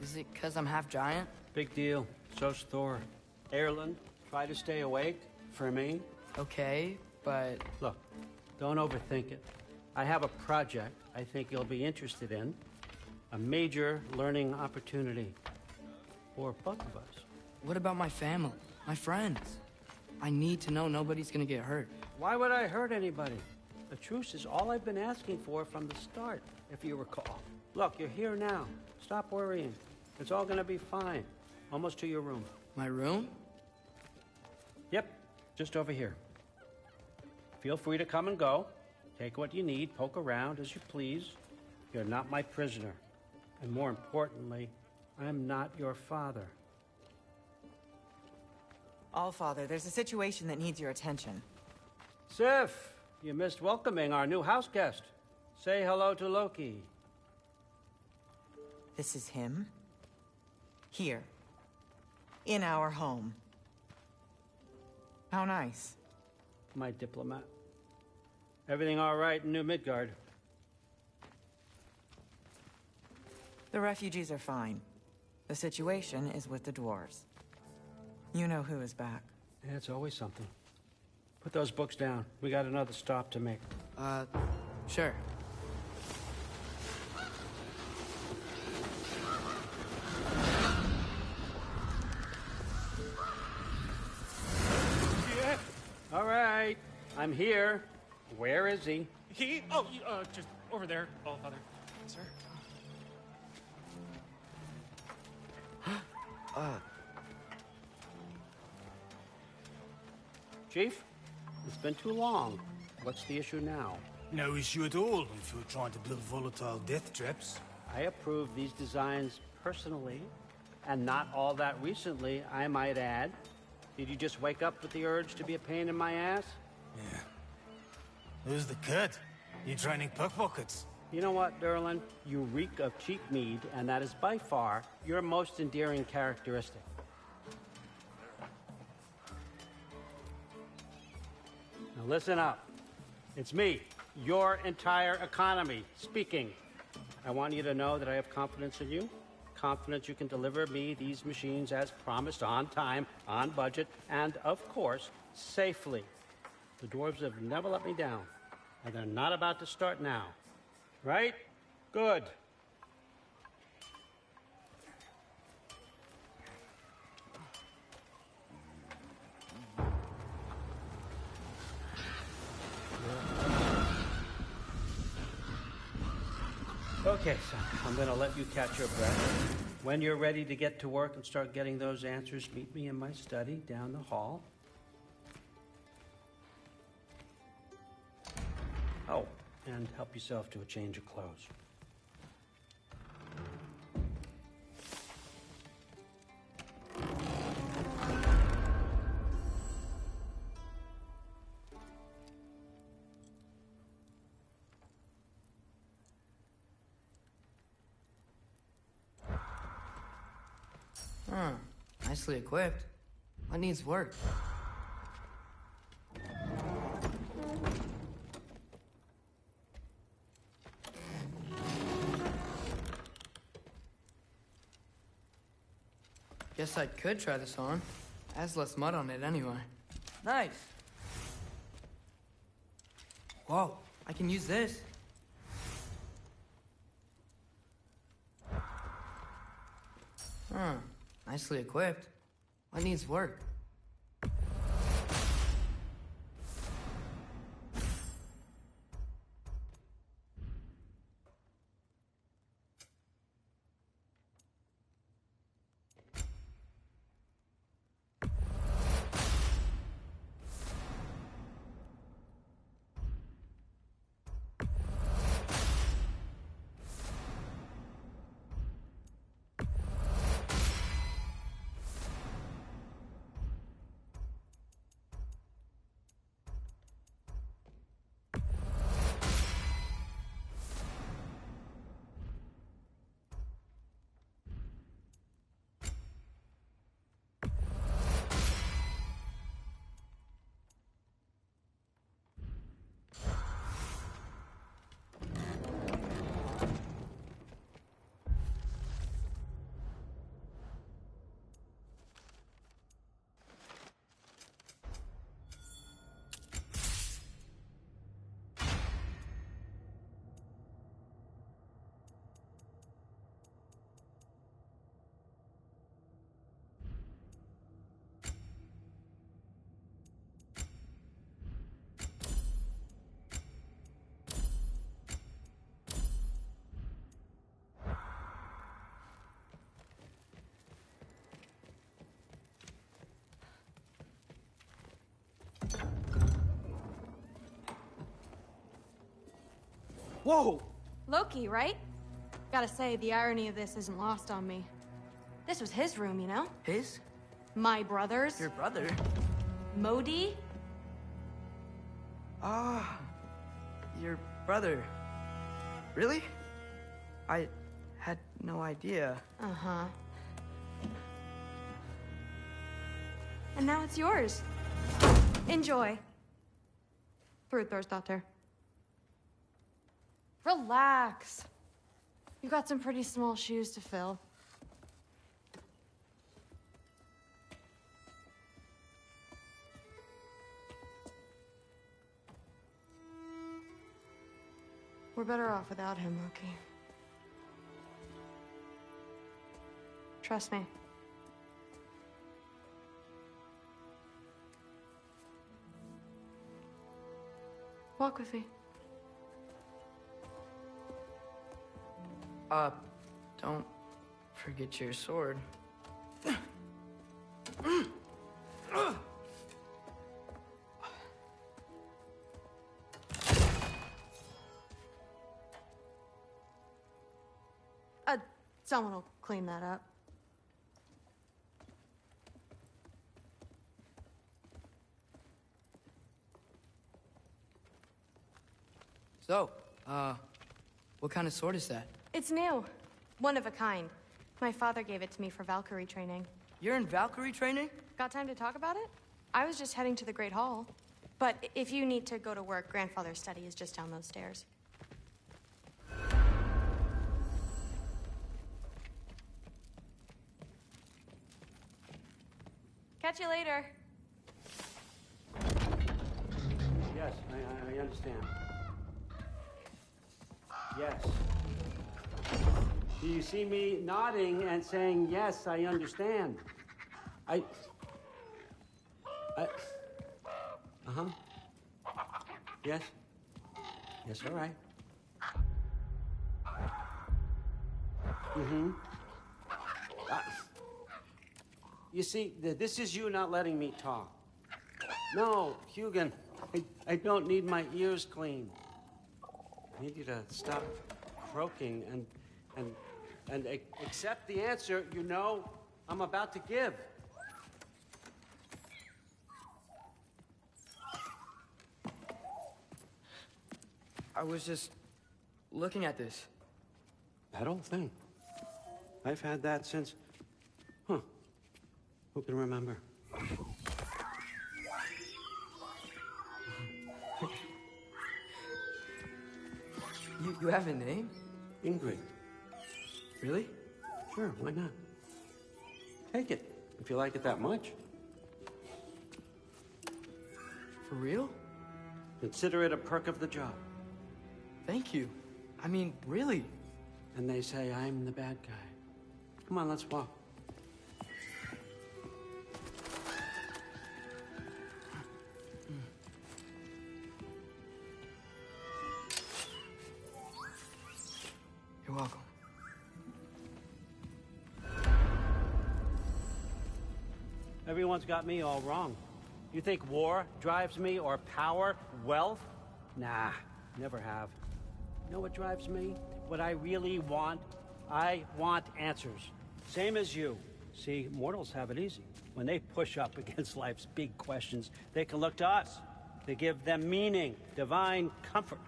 Is it because I'm half giant? Big deal. So's Thor. Erland, try to stay awake for me. Okay, but... Look, don't overthink it. I have a project I think you'll be interested in. A major learning opportunity. For both of us. What about my family? My friends? I need to know nobody's gonna get hurt. Why would I hurt anybody? The truce is all I've been asking for from the start, if you recall. Look, you're here now. Stop worrying. It's all gonna be fine. Almost to your room. My room? Yep, just over here. feel free to come and go. Take what you need, poke around as you please. You're not my prisoner. And more importantly, I'm not your father. Allfather, there's a situation that needs your attention. Sif, you missed welcoming our new house guest. Say hello to Loki. This is him? Here. In our home. How nice. My diplomat. Everything all right in New Midgard? The refugees are fine. The situation is with the dwarves. You know who is back. Yeah, it's always something. Put those books down. We got another stop to make. Sure. Yeah. All right. I'm here. Where is he? Just over there, Allfather. Sir? Chief, it's been too long. What's the issue now? No issue at all if you're trying to build volatile death traps. I approve these designs personally, and not all that recently, I might add. Did you just wake up with the urge to be a pain in my ass? Yeah. Who's the kid? You training pickpockets? You know what, Derlin? You reek of cheap mead, and that is by far your most endearing characteristic. Now listen up. It's me, your entire economy, speaking. I want you to know that I have confidence in you. Confidence you can deliver me these machines as promised, on time, on budget, and, of course, safely. The dwarves have never let me down, and they're not about to start now. Right? Good. Okay, son, I'm going to let you catch your breath. When you're ready to get to work and start getting those answers, meet me in my study down the hall. Oh, and help yourself to a change of clothes. Nicely equipped. What needs work? Guess I could try this on. Has less mud on it anyway. Nice. Whoa, I can use this. Nicely equipped. What needs work? Whoa! Loki, right? Gotta say, the irony of this isn't lost on me. This was his room, you know? His? My brother's. Your brother? Modi? Ah, your brother. Really? I had no idea. Uh-huh. And now it's yours. Enjoy. Frukostdotter. Relax. You've got some pretty small shoes to fill. We're better off without him, Loki. Trust me. Walk with me. Don't forget your sword. Someone will clean that up. So, what kind of sword is that? It's new. One of a kind. My father gave it to me for Valkyrie training. You're in Valkyrie training? Got time to talk about it? I was just heading to the Great Hall. But if you need to go to work, Grandfather's study is just down those stairs. Catch you later. Yes, I understand. Yes. Do you see me nodding and saying, yes, I understand? Uh-huh. Yes. Yes, all right. Mm-hmm. You see, this is you not letting me talk. No, Hugin, I don't need my ears cleaned. I need you to stop croaking and accept the answer you know I'm about to give. I was just looking at this. That old thing. I've had that since... Who can remember? You have a name? Ingrid. Really? Sure, why not? Take it, if you like it that much. For real? Consider it a perk of the job. Thank you. I mean, really. And they say I'm the bad guy. Come on, let's walk. You're welcome. Everyone's got me all wrong. You think war drives me, or power, wealth? Nah, never have. You know what drives me? What I really want? I want answers. Same as you. See, mortals have it easy. When they push up against life's big questions, they can look to us. They give them meaning, divine comfort.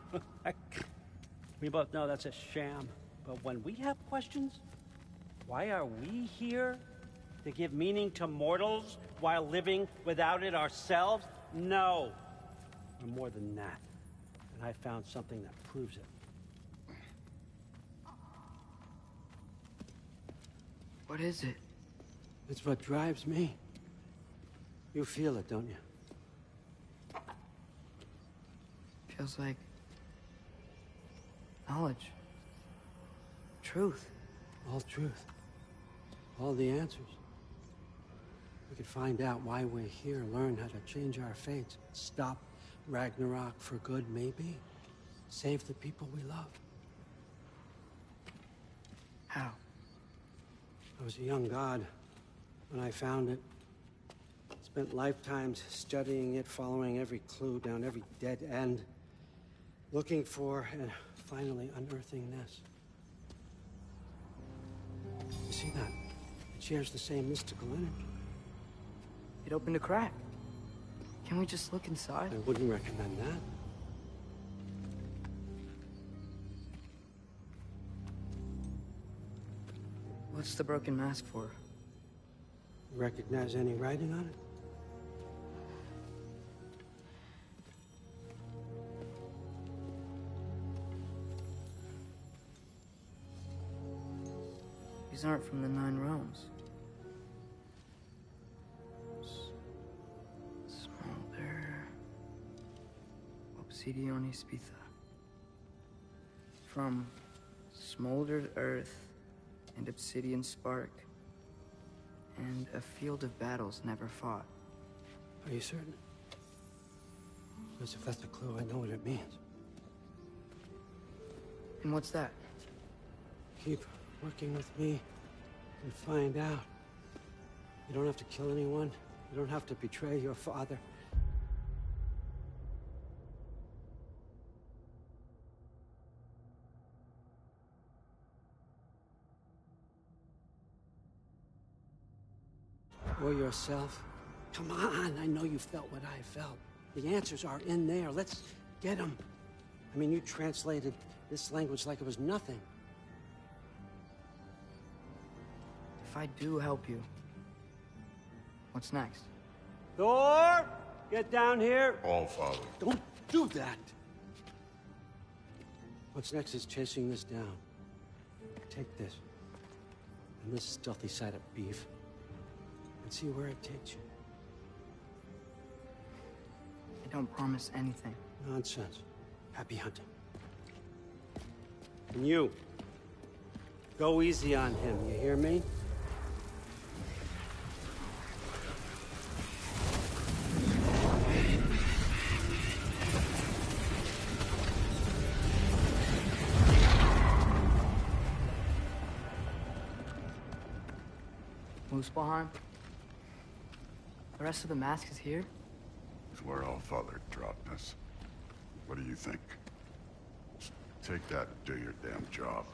We both know that's a sham. But when we have questions, why are we here? To give meaning to mortals while living without it ourselves? No. We're more than that. And I found something that proves it. What is it? It's what drives me. You feel it, don't you? Feels like knowledge. Truth. All truth. All the answers. We could find out why we're here, learn how to change our fates, stop Ragnarok for good, maybe. Save the people we love. How? I was a young god when I found it. Spent lifetimes studying it, following every clue down every dead end. Looking for and finally unearthing this. You see that? It shares the same mystical energy. It opened a crack. Can we just look inside? I wouldn't recommend that. What's the broken mask for? Recognize any writing on it? These aren't from the Nine Realms. Smolder. Obsidion Ispitha. From smoldered earth and obsidian spark, and a field of battles never fought. Are you certain? Because if that's a clue, I know what it means. And what's that? Keep working with me and find out. You don't have to kill anyone. You don't have to betray your father. Or yourself. Come on, I know you felt what I felt. The answers are in there. Let's get them. I mean, you translated this language like it was nothing. If I do help you, what's next? Thor! Get down here! All Father. Don't do that! What's next is chasing this down. Take this. And this stealthy side of beef. And see where it takes you. I don't promise anything. Nonsense. Happy hunting. And you. Go easy on him, you hear me? Muspelheim? The rest of the mask is here? It's where All Father dropped us. What do you think? Just take that and do your damn job.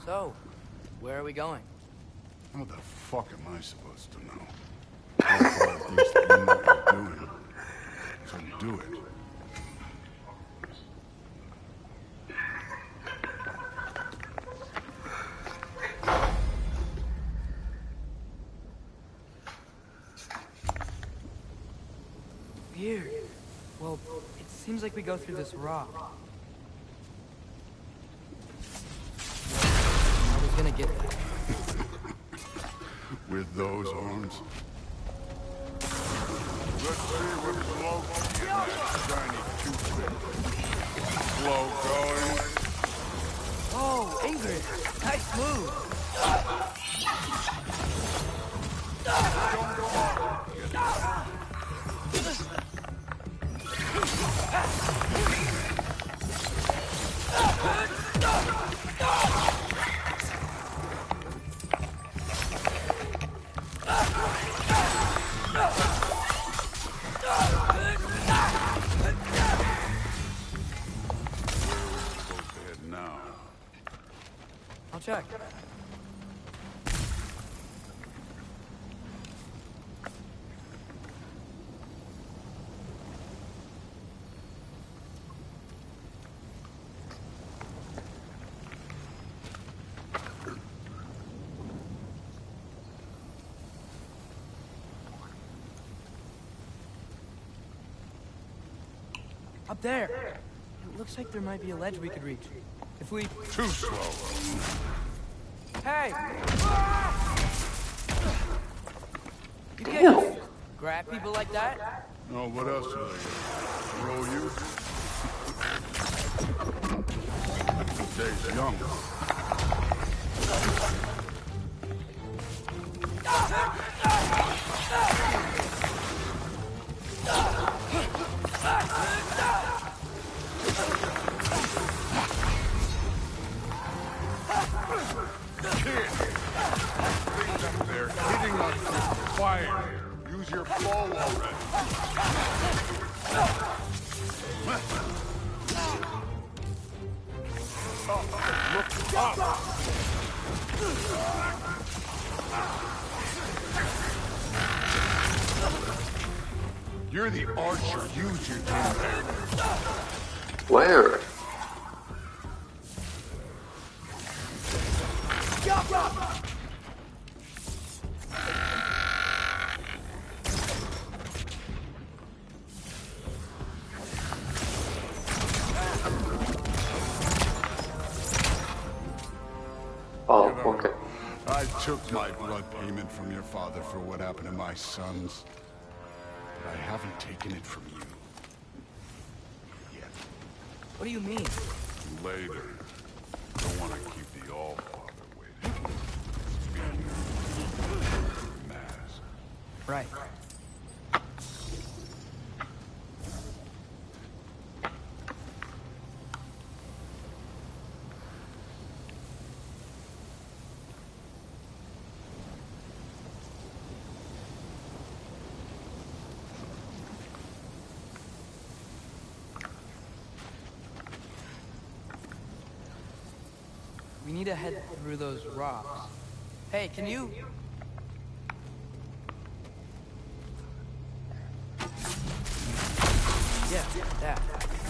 So, where are we going? How the fuck am I supposed to know? Hellfire thinks that you know what you're doing. So do it. Weird. Well, it seems like we go through this rock. I was gonna get that. With those arms. Let's see what's low in that shiny toothpick. Slow going. Oh, Ingrid! Nice move! I'll check. Up there! It looks like there might be a ledge we could reach. If we... Too slow. Hey! You can't grab people like that? No, what else do they throw you? Days young. They're hitting us with fire. Use your bow already. Look up. You're the archer. Use your team there. Where? Oh, okay. I took my blood payment from your father for what happened to my sons. But I haven't taken it from you. Yet. What do you mean? Later. Don't want to keep the All-Father waiting. Mask. Right. We need to head through those rocks. Hey, can you... Yeah, that.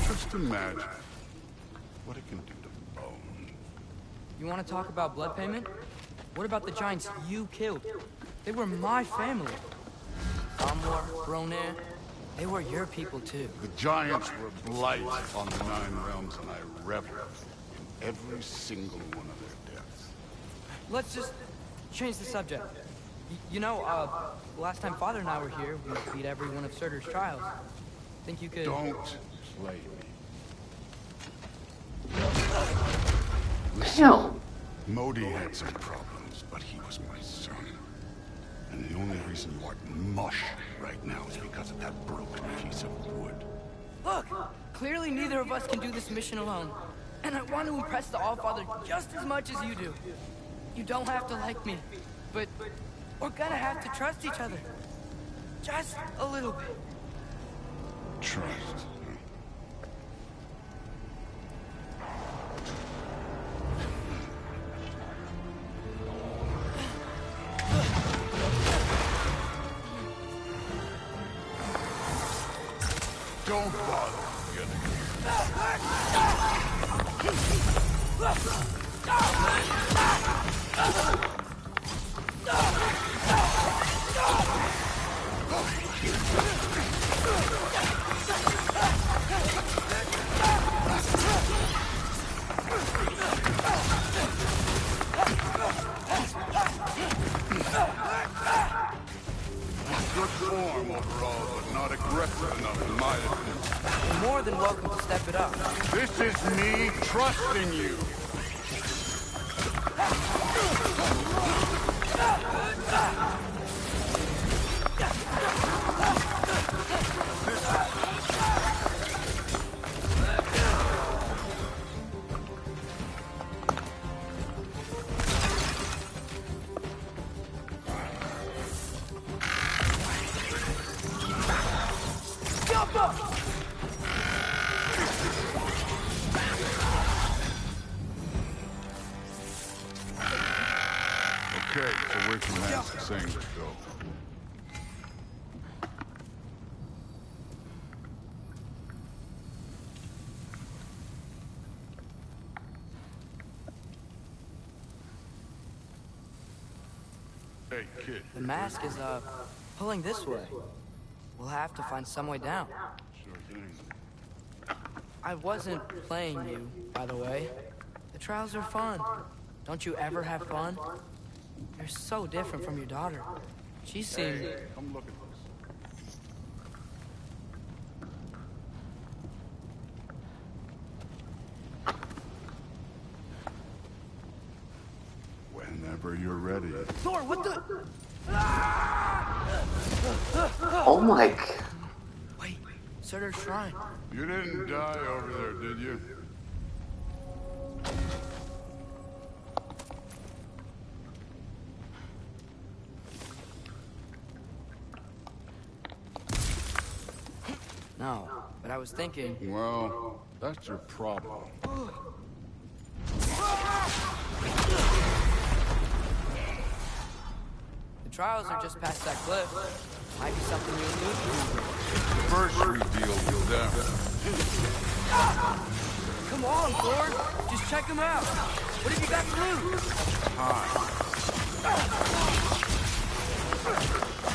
Just imagine what it can do to bone. You want to talk about blood payment? What about the giants you killed? They were my family. Amor, Roner, they were your people too. The giants were blight on the Nine Realms, and I reveled in every single one of their deaths. Let's just change the subject. You know, last time Father and I were here, we beat every one of Surtur's trials. Think you could... Don't play me. Hell. Modi had some problems, but he was my son. And the only reason you are mush right now is because of that broken piece of wood. Look! Clearly neither of us can do this mission alone. And I want to impress the All-Father just as much as you do. You don't have to like me, but we're gonna have to trust each other. Just a little bit. Trust. Don't bother getting good form overall, but not aggressive enough in my opinion. You're more than welcome to step it up. This is me trusting you. Okay, so where can Master Sang go? Hey, kid. The mask is, pulling this way. We'll have to find some way down. Sure thing. I wasn't playing you, by the way. The trials are fun. Don't you ever have fun? You're so different from your daughter. She seemed... Hey, come look at this. Whenever you're ready. Thor, what the... Oh my... Wait, Surtur's shrine. You didn't die over there, did you? No, but I was thinking... Well, that's your problem. The trials are just past that cliff. Might be something you need to do. First we deal with them. Come on, Thor! Just check them out! What have you got to lose?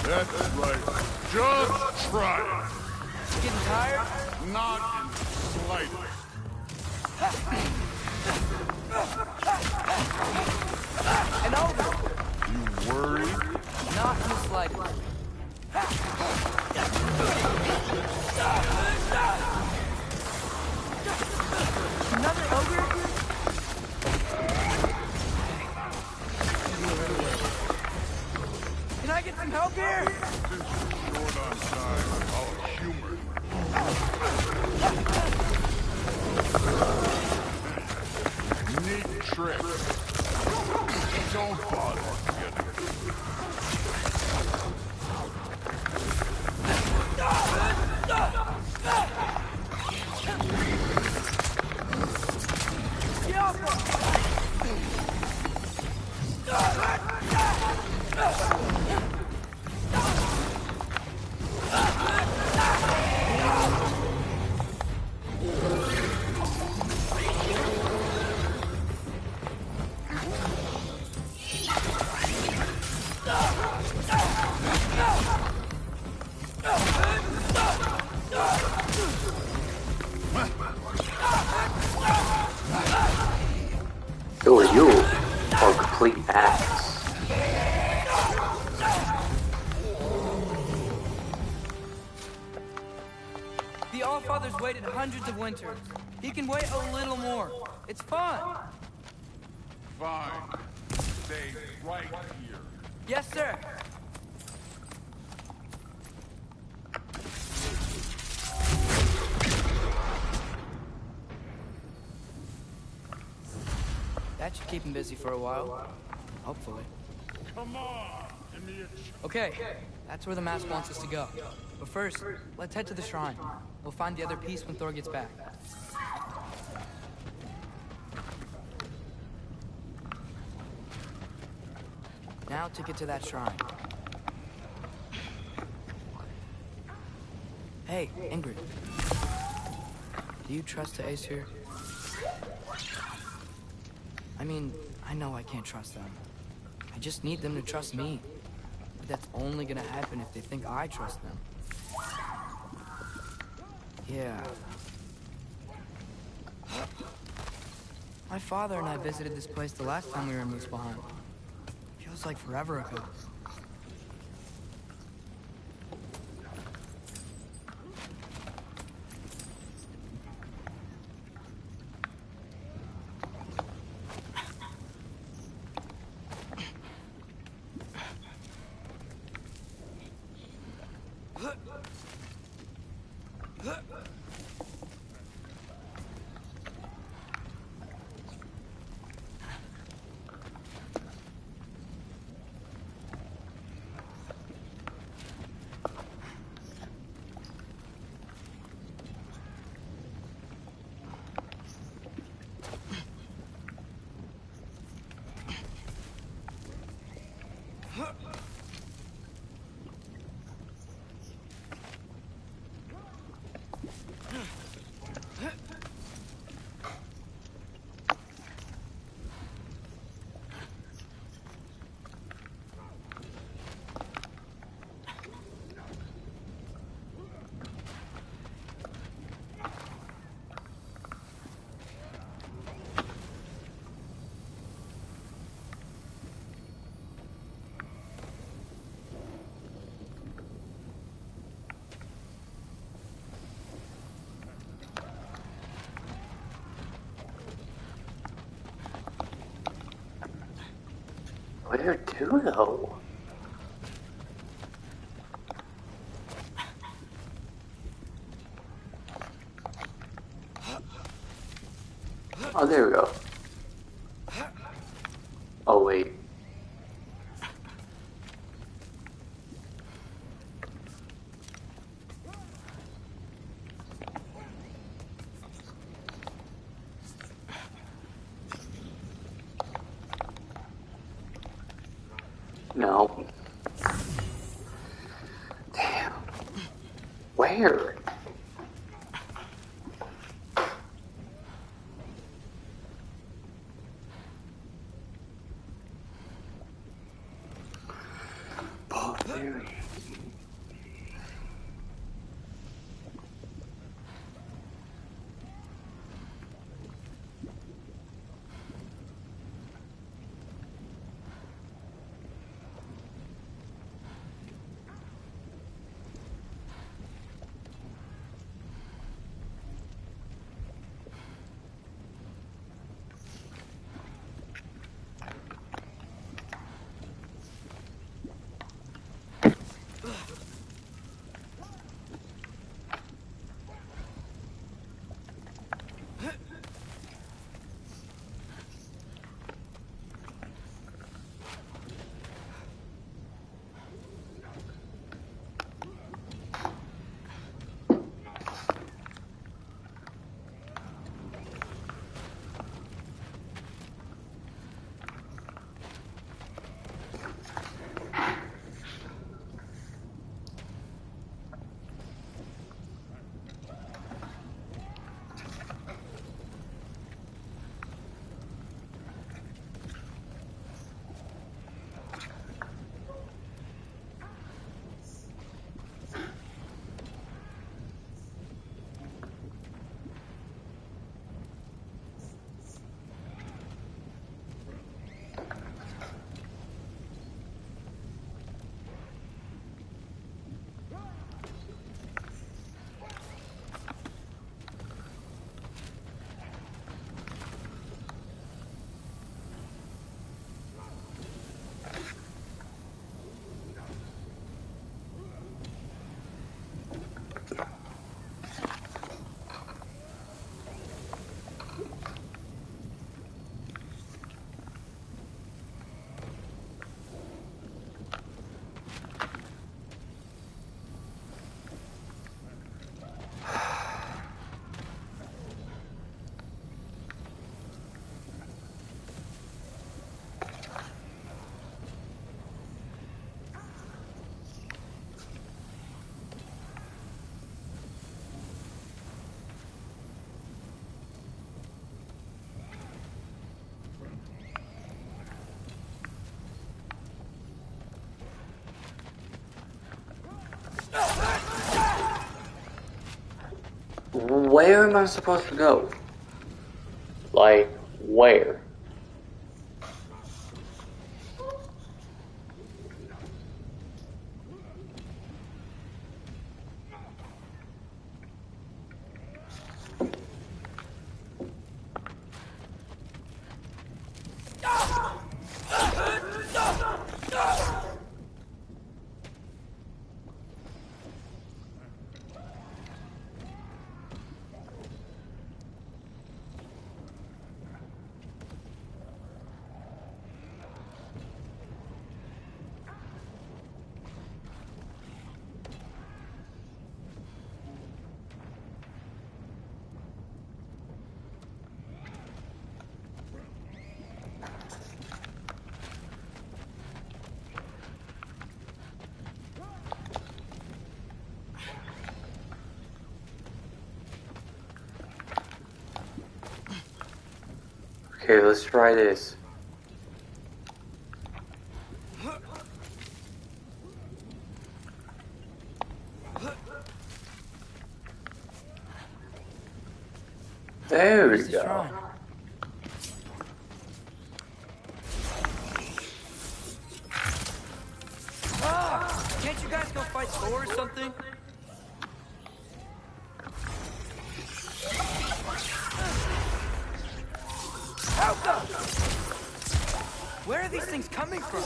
That's right. Just try it. Getting tired? Not in the slightest. And over! You worried? Not in the slightest. Another ogre? Can I get some help here? Since you're short on time, I'll humor you. Neat trick. Don't bother getting it. Who are you? Oh, complete ass. The Allfather's waited hundreds of winters. He can wait a little more. It's fun. Fine. Stay right here. Yes, sir. That should keep him busy for a while. Hopefully. Come on. Give me a Okay, that's where the mask wants us to go. But first, let's head to the shrine. We'll find the other piece when Thor gets back. Now to get to that shrine. Hey, Ingrid. Do you trust the Aesir? I mean, I know I can't trust them. I just need them to trust me. But that's only gonna happen if they think I trust them. Yeah. My father and I visited this place the last time we were in Muspelheim. Feels like forever ago. Where to, though? Oh, there we go. Oh, wait. No. Damn. Where? Barbarian. Where am I supposed to go? Like, where? Okay, let's try this. There we go. Can't you guys go fight Thor or something? Where are these things coming from?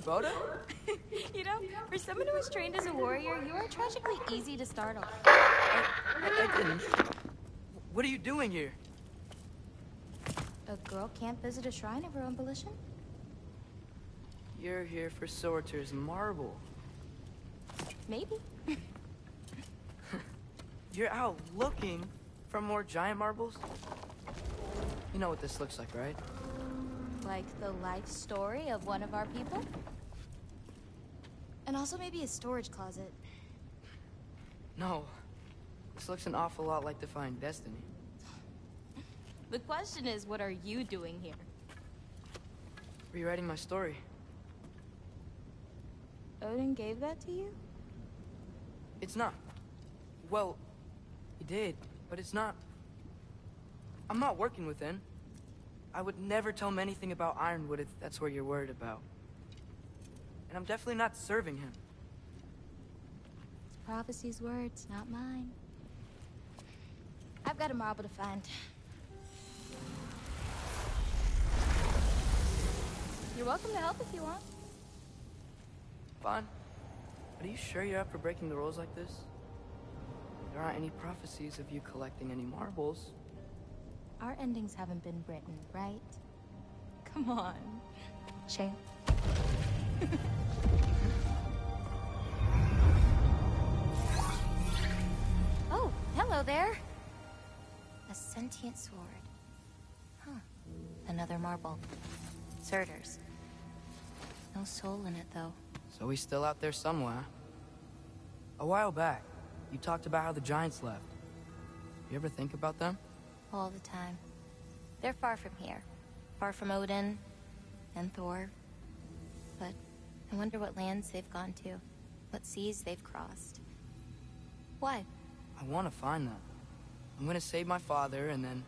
Boda? You know, for someone who was trained as a warrior, you are tragically easy to startle. I didn't. What are you doing here? A girl can't visit a shrine of her own volition? You're here for Sorter's marble. Maybe. You're out looking for more giant marbles? You know what this looks like, right? Like the life story of one of our people? And also maybe a storage closet. No. This looks an awful lot like Defying Destiny. The question is, what are you doing here? Rewriting my story. Odin gave that to you? It's not. Well, he did, but it's not. I'm not working with him. I would never tell him anything about Ironwood if that's what you're worried about. And I'm definitely not serving him. It's prophecy's words, not mine. I've got a marble to find. You're welcome to help if you want. Fine. But are you sure you're up for breaking the rules like this? There aren't any prophecies of you collecting any marbles. Our endings haven't been written, right? Come on. Shame. Oh, hello there. A sentient sword. Huh. Another marble. Surtur's. No soul in it, though. So he's still out there somewhere. A while back, you talked about how the giants left. You ever think about them? All the time. They're far from here. Far from Odin and Thor. But I wonder what lands they've gone to. What seas they've crossed. Why? I want to find them. I'm gonna save my father, and then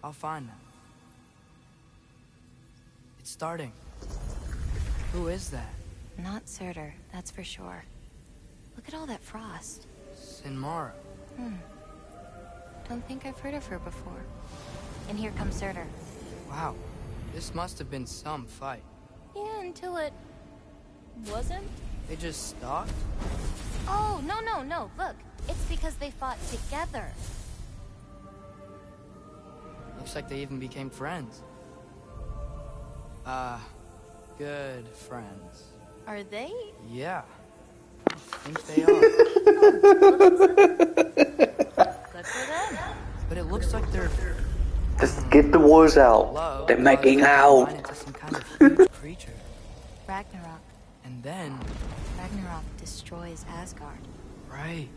I'll find them. It's starting. Who is that? Not Surtur, that's for sure. Look at all that frost. Sinmara. Don't think I've heard of her before. And here comes Surtur. Wow. This must have been some fight. Yeah, until it... wasn't? They just stopped? Oh, no. Look, it's because they fought together. Looks like they even became friends. Good friends. Are they? Yeah. I think they are. Good for them. But it looks like they're... Just get the words out. They're making out. into some kind of huge creature. Ragnarok. And then... Ragnarok destroys Asgard. Right.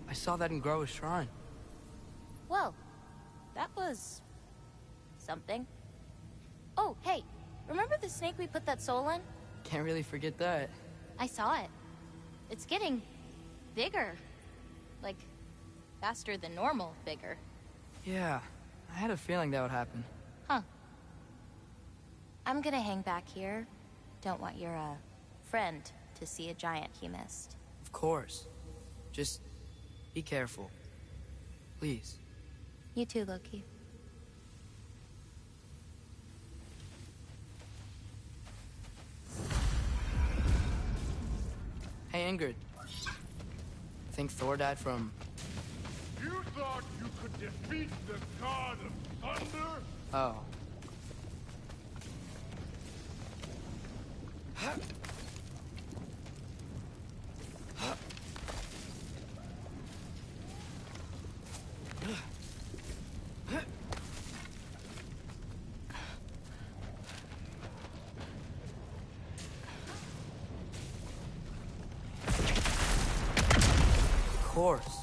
I saw that in Groa's shrine. Well, that was... something. Oh, hey, remember the snake we put that soul in? Can't really forget that. I saw it. It's getting... bigger. Like, faster than normal bigger. Yeah, I had a feeling that would happen. Huh. I'm gonna hang back here. Don't want your, friend to see a giant he missed. Of course. Just be careful. Please. You too, Loki. Hey, Ingrid. Think Thor died from... You thought you could defeat the god of thunder? Oh. Of course.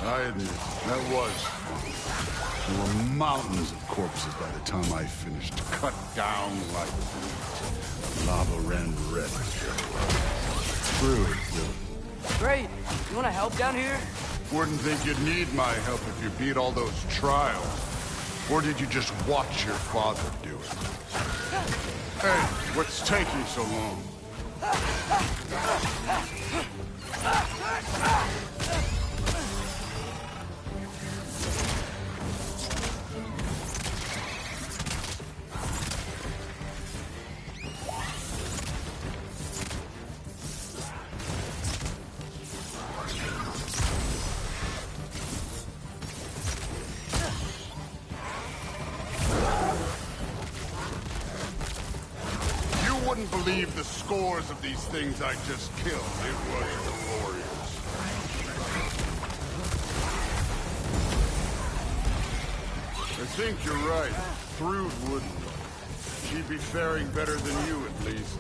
I admit, that was fun. There were mountains of corpses by the time I finished, cut down like wheat. Lava ran red. True, really. Great. You want to help down here? Wouldn't think you'd need my help if you beat all those trials. Or did you just watch your father do it? Hey, what's taking so long? Wouldn't believe the scores of these things I just killed. It was glorious. I think you're right. Thrud wouldn't. She'd be faring better than you, at least.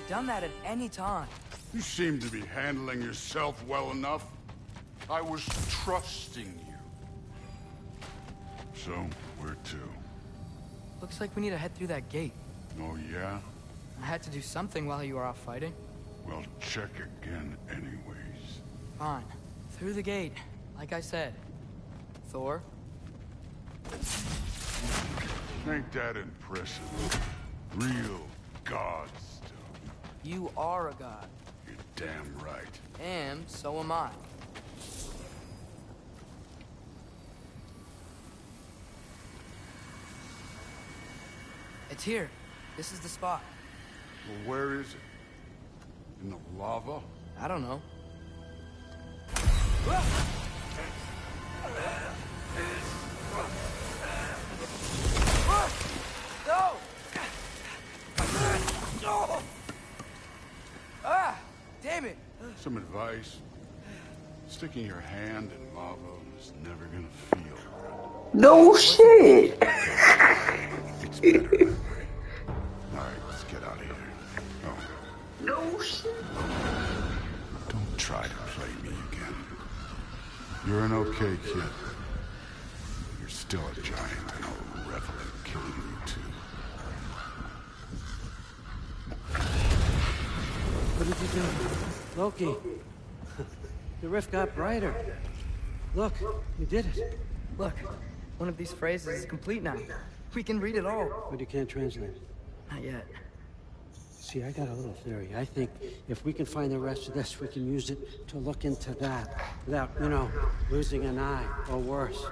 Done that at any time. You seem to be handling yourself well enough. I was trusting you. So, where to? Looks like we need to head through that gate. Oh, yeah? I had to do something while you were off fighting. Well, check again anyways. Fine. Through the gate, like I said. Thor? Ain't that impressive? Real god stuff. You are a god. You're damn right. And so am I. It's here. This is the spot. Well, where is it? In the lava? I don't know. No! No! Ah! Damn it! Some advice. Sticking your hand in lava is never gonna feel good. No shit! It's better that way. Alright, let's get out of here. Oh. No shit. Don't try to play me again. You're an okay kid. You're still a giant, and I'll revel in killing you too. What did you do? Loki. The rift got brighter. Look, you did it. Look, one of these phrases is complete now. We can read it all. But you can't translate it. Not yet. See, I got a little theory. I think if we can find the rest of this, we can use it to look into that without, you know, losing an eye or worse.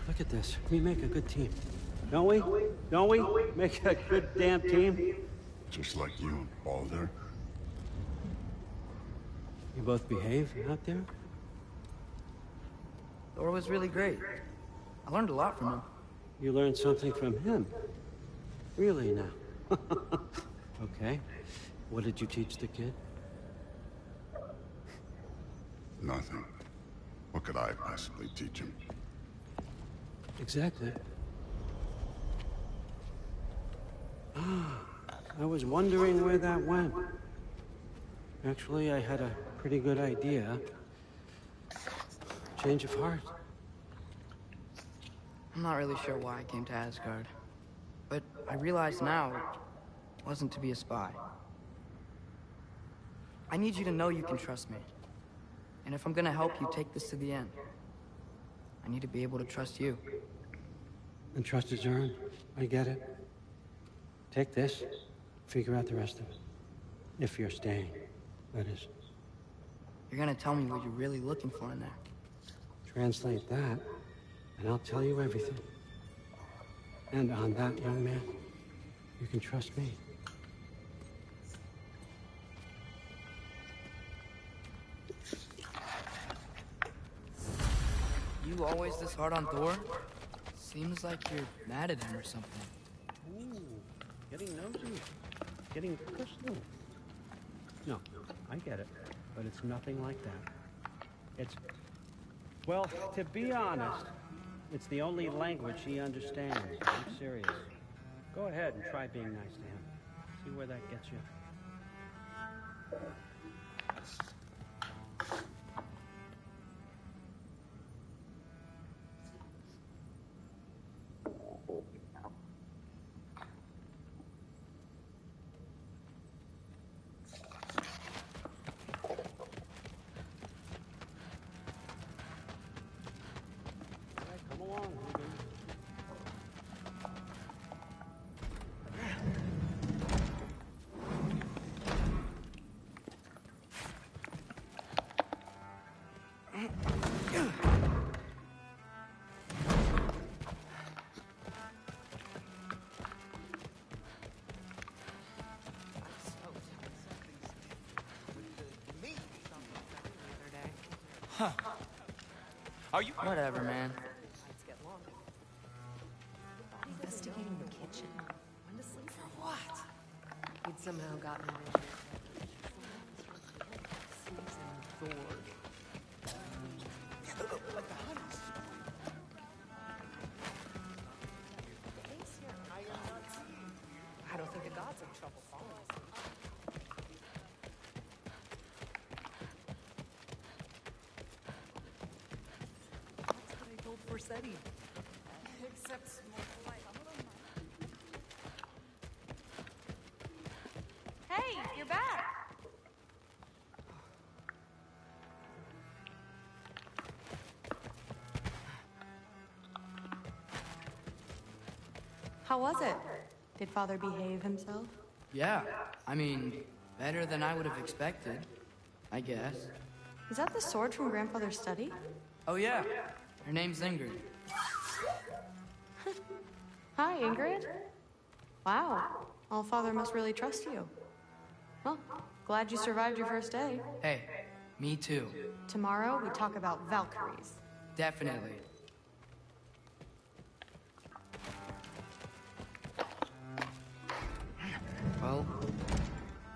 Look at this. We make a good team. Don't we? Don't we? Make a good damn team? Just like you and Balder. You both behave out there? Thor was really great. I learned a lot from him. You learned something from him? Really now? Okay. What did you teach the kid? Nothing. What could I possibly teach him? Exactly. Ah, I was wondering where that went. Actually, I had a pretty good idea. Change of heart. I'm not really sure why I came to Asgard. But I realize now it wasn't to be a spy. I need you to know you can trust me. And if I'm gonna help you take this to the end, I need to be able to trust you. And trust is earned. I get it. Take this, figure out the rest of it. If you're staying, that is. You're gonna tell me what you're really looking for in there. Translate that, and I'll tell you everything. And on that, young man, you can trust me. You always this hard on Thor? Seems like you're mad at him or something. Ooh, getting nosy. Getting personal. No, I get it. But it's nothing like that. It's... Well, to be honest, it's the only language he understands. I'm serious. Go ahead and try being nice to him. See where that gets you. Come along, Hogan. Huh. Are you... Whatever, man. Investigating the kitchen. When to sleep for what? He'd somehow gotten it in. Thor. Like the hunters. I don't think the gods are in trouble following us. That's what I told Forsetti. Except more polite. Hey, you're back. How was it? Did Father behave himself? Yeah, I mean, better than I would have expected, I guess. Is that the sword from Grandfather's study? Oh yeah, her name's Ingrid. Hi, Ingrid. Wow. Allfather must really trust you. Well, glad you survived your first day. Hey, me too. Tomorrow, we talk about Valkyries. Definitely. Well,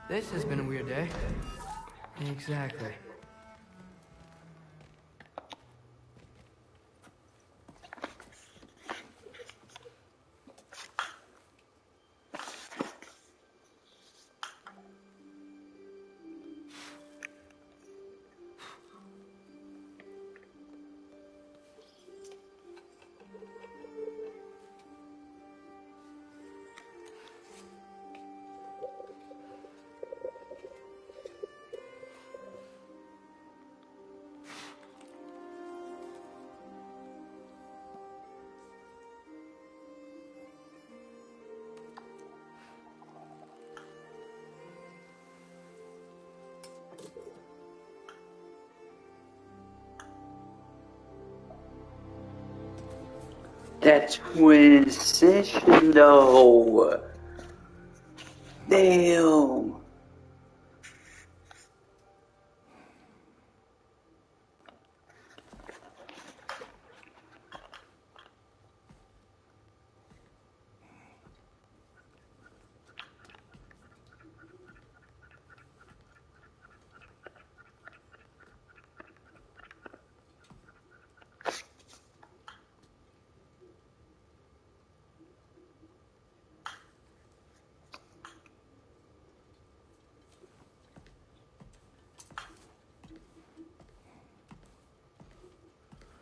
this has been a weird day. Exactly. That transition though. Damn.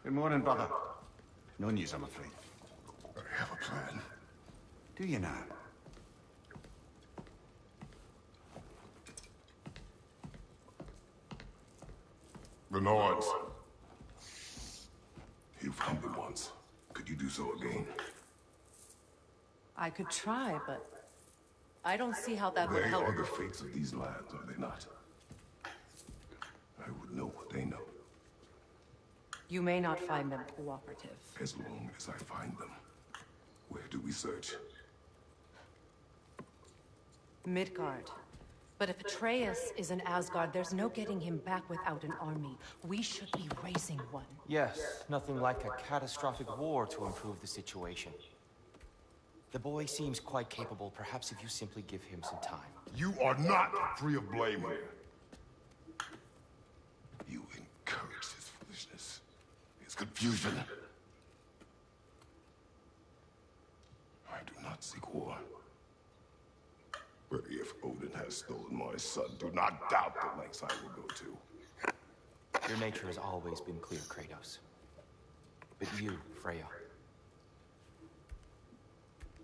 Good morning, brother. No news, I'm afraid. I have a plan. Do you now? The Nords. You found them once. Could you do so again? I could try, but I don't see how that would They help. are the fates of these lands, are they not? I would know what they know. You may not find them cooperative. As long as I find them. Where do we search? Midgard. But if Atreus is in Asgard, there's no getting him back without an army. We should be raising one. Yes, nothing like a catastrophic war to improve the situation. The boy seems quite capable. Perhaps if you simply give him some time. You are not free of blame here. You encourage his foolishness, his confusion. I do not seek war. But if Odin has stolen my son, do not doubt the lengths I will go to. Your nature has always been clear, Kratos. But you, Freya.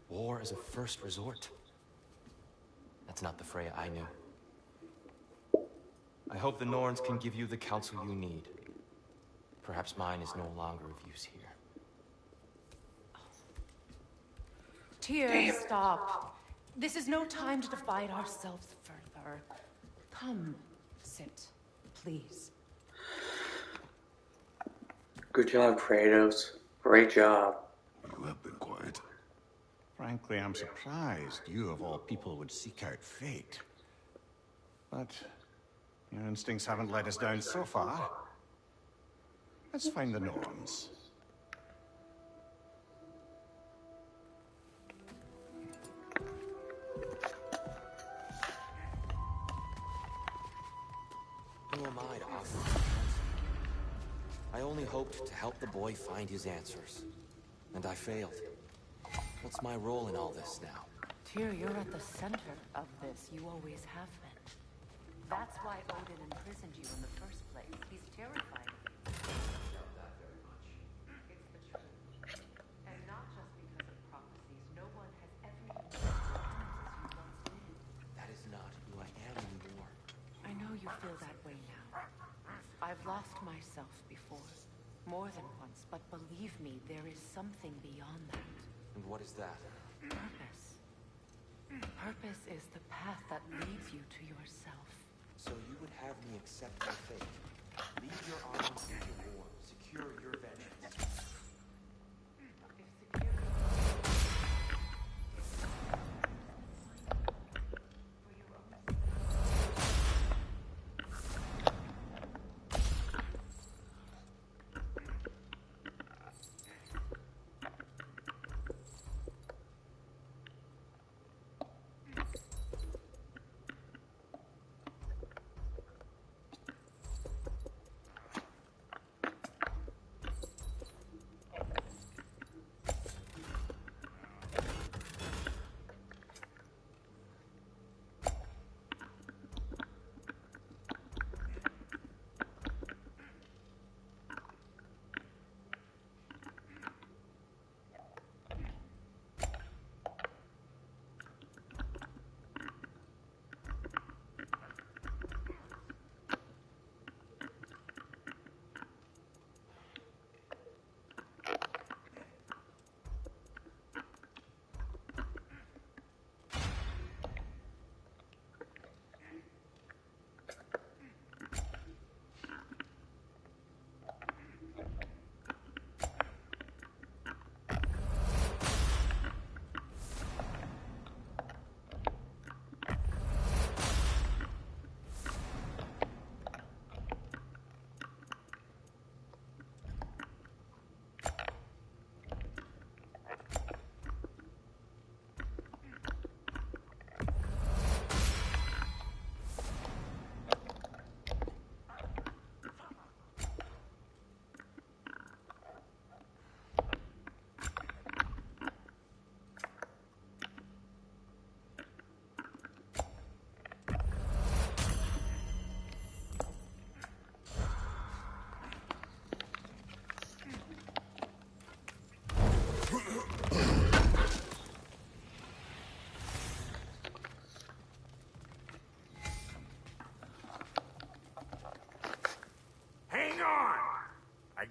War is a first resort. That's not the Freya I knew. I hope the Norns can give you the counsel you need. Perhaps mine is no longer of use here. Tyr, stop. This is no time to divide ourselves further. Come, sit, please. Good job, Kratos. Great job. You have been quiet. Frankly, I'm surprised you, of all people, would seek out fate. But your instincts haven't let us down so far. Let's find the Norns. Who am I to offer you counsel? I only hoped to help the boy find his answers. And I failed. What's my role in all this now? Tyr, you're at the center of this. You always have been. That's why Odin imprisoned you in the first place. He's terrified of you. It's the truth. And not just because of prophecies. No one has ever used the as you once did. That is not who I am anymore. I know you feel that way now. I've lost myself before. More than once, but believe me, there is something beyond that. And what is that? Purpose. Purpose is the path that leads you to yourself. So you would have me accept my fate. Leave your arms into war. Secure your vengeance.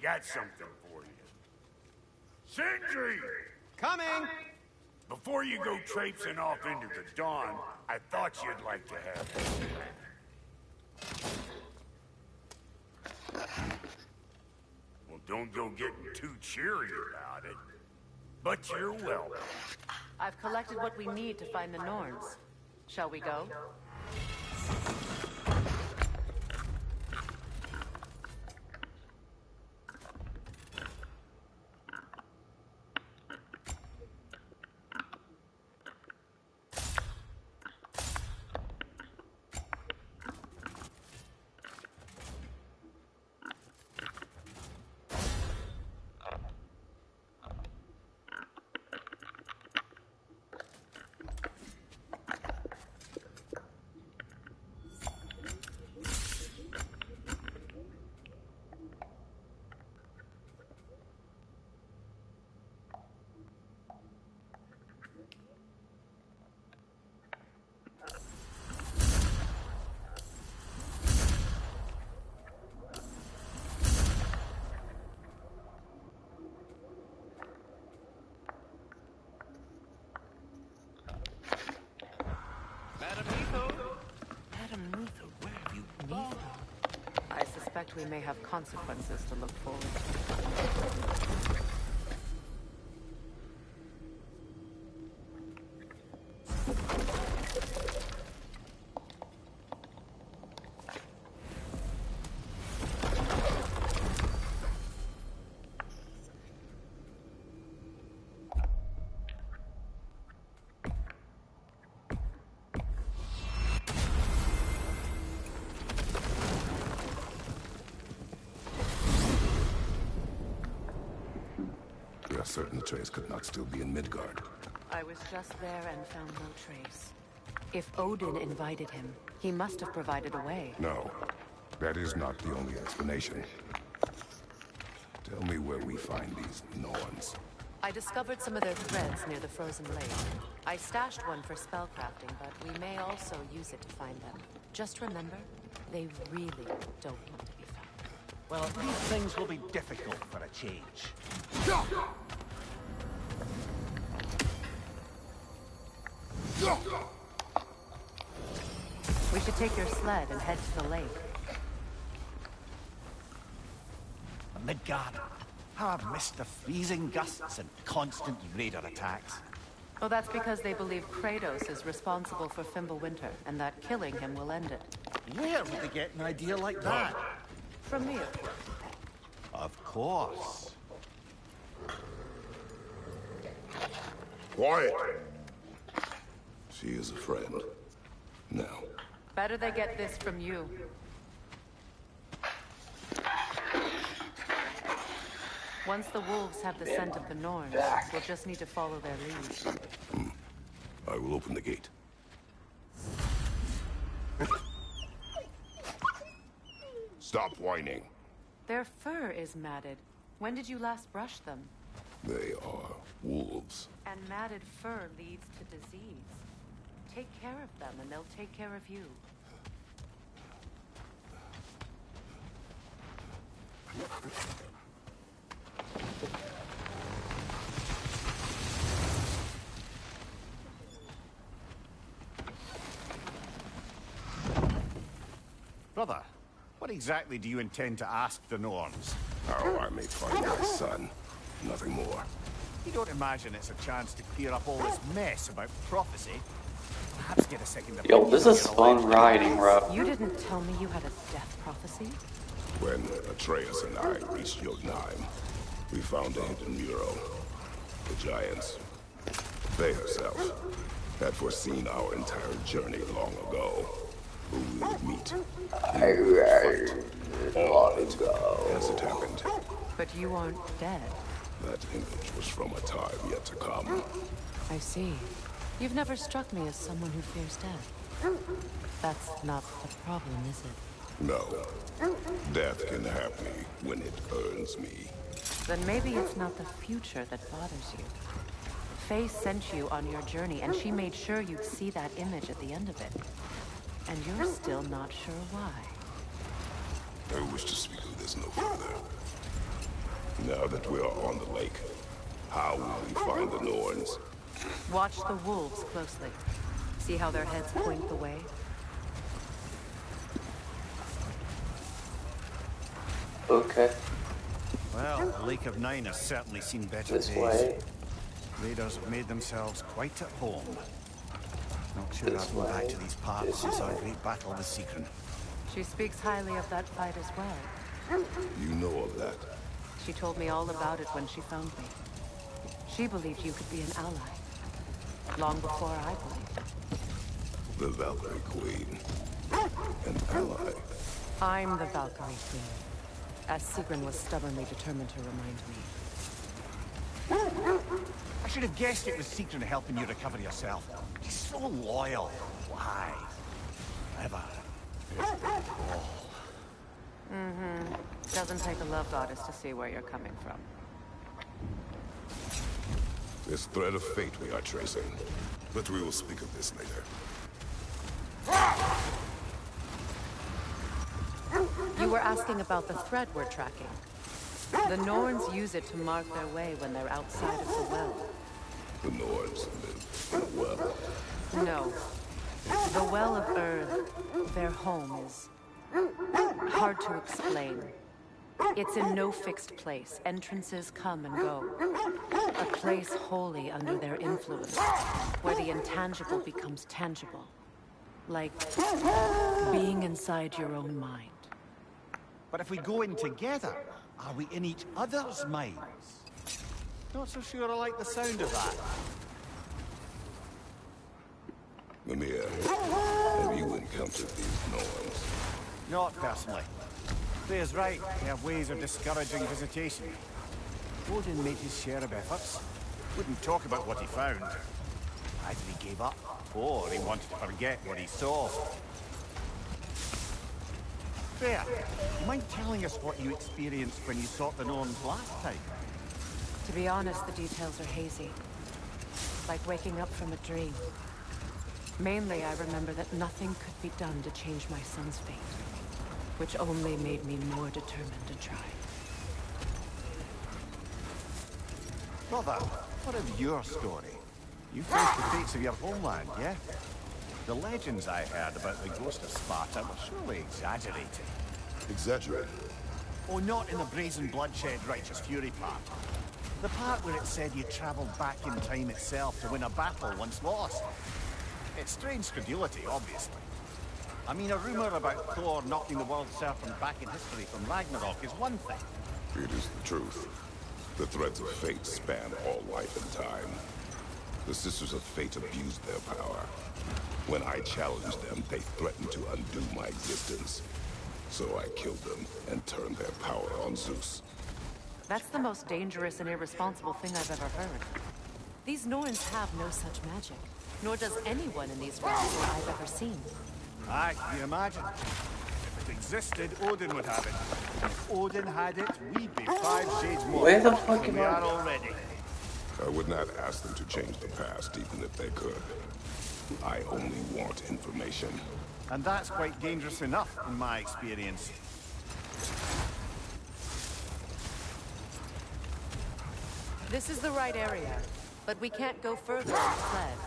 got something for you. Sindri! Coming! Before you go traipsing off into the dawn, I thought you'd like to have it. Well, don't go getting too cheery about it. But you're welcome. I've collected what we need to find the Norns. Shall we go? I suspect we may have consequences to look forward to. We are certain the trace could not still be in Midgard. I was just there and found no trace. If Odin invited him, he must have provided a way. No, that is not the only explanation. Tell me where we find these Norns. I discovered some of their threads near the frozen lake. I stashed one for spellcrafting, but we may also use it to find them. Just remember, they really don't want to be found. Well, these things will be difficult for a change. We should take your sled and head to the lake. Midgard. How I've missed the freezing gusts and constant raider attacks. Well, that's because they believe Kratos is responsible for Fimbulwinter, and that killing him will end it. Where would they get an idea like that? From me, of course. Of course. Quiet! She is a friend. Now. Better they get this from you. Once the wolves have the scent of the Norns, we'll just need to follow their lead. I will open the gate. Stop whining. Their fur is matted. When did you last brush them? They are wolves. And matted fur leads to disease. Take care of them, and they'll take care of you. Brother, what exactly do you intend to ask the Norns? How I may find my son. Nothing more. You don't imagine it's a chance to clear up all this mess about prophecy? Perhaps get a second opinion. Yo, this is fun riding, bro. You didn't tell me you had a death prophecy? When Atreus and I reached Jotunheim, we found a hidden mural. The giants, they herself, had foreseen our entire journey long ago. Who we would meet. All of it, as it happened. But you aren't dead. That image was from a time yet to come. I see. You've never struck me as someone who fears death. That's not the problem, is it? No. Death can have me when it earns me. Then maybe it's not the future that bothers you. Faye sent you on your journey, and she made sure you'd see that image at the end of it. And you're still not sure why. I wish to speak of this no further. Now that we are on the lake, how will we find the Norns? Watch the wolves closely. See how their heads point the way? Okay. Well, the Lake of Nine has certainly seen better This days. way. Raiders have made themselves quite at home. Not sure I've been back to these parts since our great battle with Secret. She speaks highly of that fight as well. You know of that? She told me all about it when she found me. She believed you could be an ally. Long before I believed. The Valkyrie Queen. An ally. I'm the Valkyrie Queen. As Sigrun was stubbornly determined to remind me. I should have guessed it was Secret helping you recover yourself. She's so loyal. Why? Ever. Mm-hmm. Doesn't take a love goddess to see where you're coming from. This thread of fate we are tracing. But we will speak of this later. You were asking about the thread we're tracking. The Norns use it to mark their way when they're outside of the well. The Norns live in a well. No. The Well of Earth, their home, is hard to explain. It's in no fixed place. Entrances come and go. A place wholly under their influence, where the intangible becomes tangible. Like being inside your own mind. But if we go in together, are we in each other's minds? Not so sure I like the sound of that. Mimir, have you encountered these Norns? Not personally. Freya's right. They have ways of discouraging visitation. Odin made his share of efforts. Wouldn't talk about what he found. Either he gave up, or he wanted to forget what he saw. Freya, you mind telling us what you experienced when you sought the Norns last time? To be honest, the details are hazy. Like waking up from a dream. Mainly, I remember that nothing could be done to change my son's fate. Which only made me more determined to try. Brother, what of your story? You faced the fates of your homeland, yeah? The legends I heard about the ghost of Sparta were surely exaggerated. Exaggerated? Oh, not in the brazen bloodshed righteous fury part. The part where it said you traveled back in time itself to win a battle once lost. It's strange credulity, obviously. I mean, a rumor about Thor knocking the world serpent back in history from Ragnarok is one thing. It is the truth. The threads of fate span all life and time. The Sisters of Fate abused their power. When I challenged them, they threatened to undo my existence. So I killed them and turned their power on Zeus. That's the most dangerous and irresponsible thing I've ever heard. These Norns have no such magic. Nor does anyone in these realms that I've ever seen. Aye, can you imagine? If it existed, Odin would have it. If Odin had it, we'd be 5 shades more Where the fuck than we are already. I would not ask them to change the past, even if they could. I only want information. And that's quite dangerous enough, in my experience. This is the right area, but we can't go further on the sled.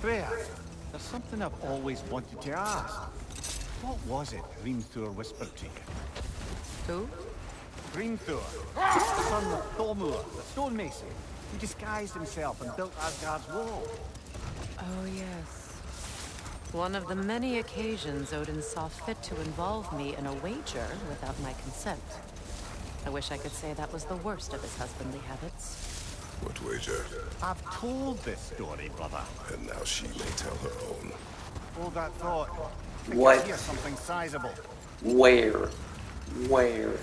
Freya, there's something I've always wanted to ask. What was it Hrimthur whispered to you? Who? Hrimthur, the son of Thormur, the stonemason. He disguised himself and built Asgard's wall. Oh, yes. One of the many occasions Odin saw fit to involve me in a wager without my consent. I wish I could say that was the worst of his husbandly habits. What wager? I've told this story, brother. And now she may tell her own. Hold that thought. What? Here's something sizable. Where? Where?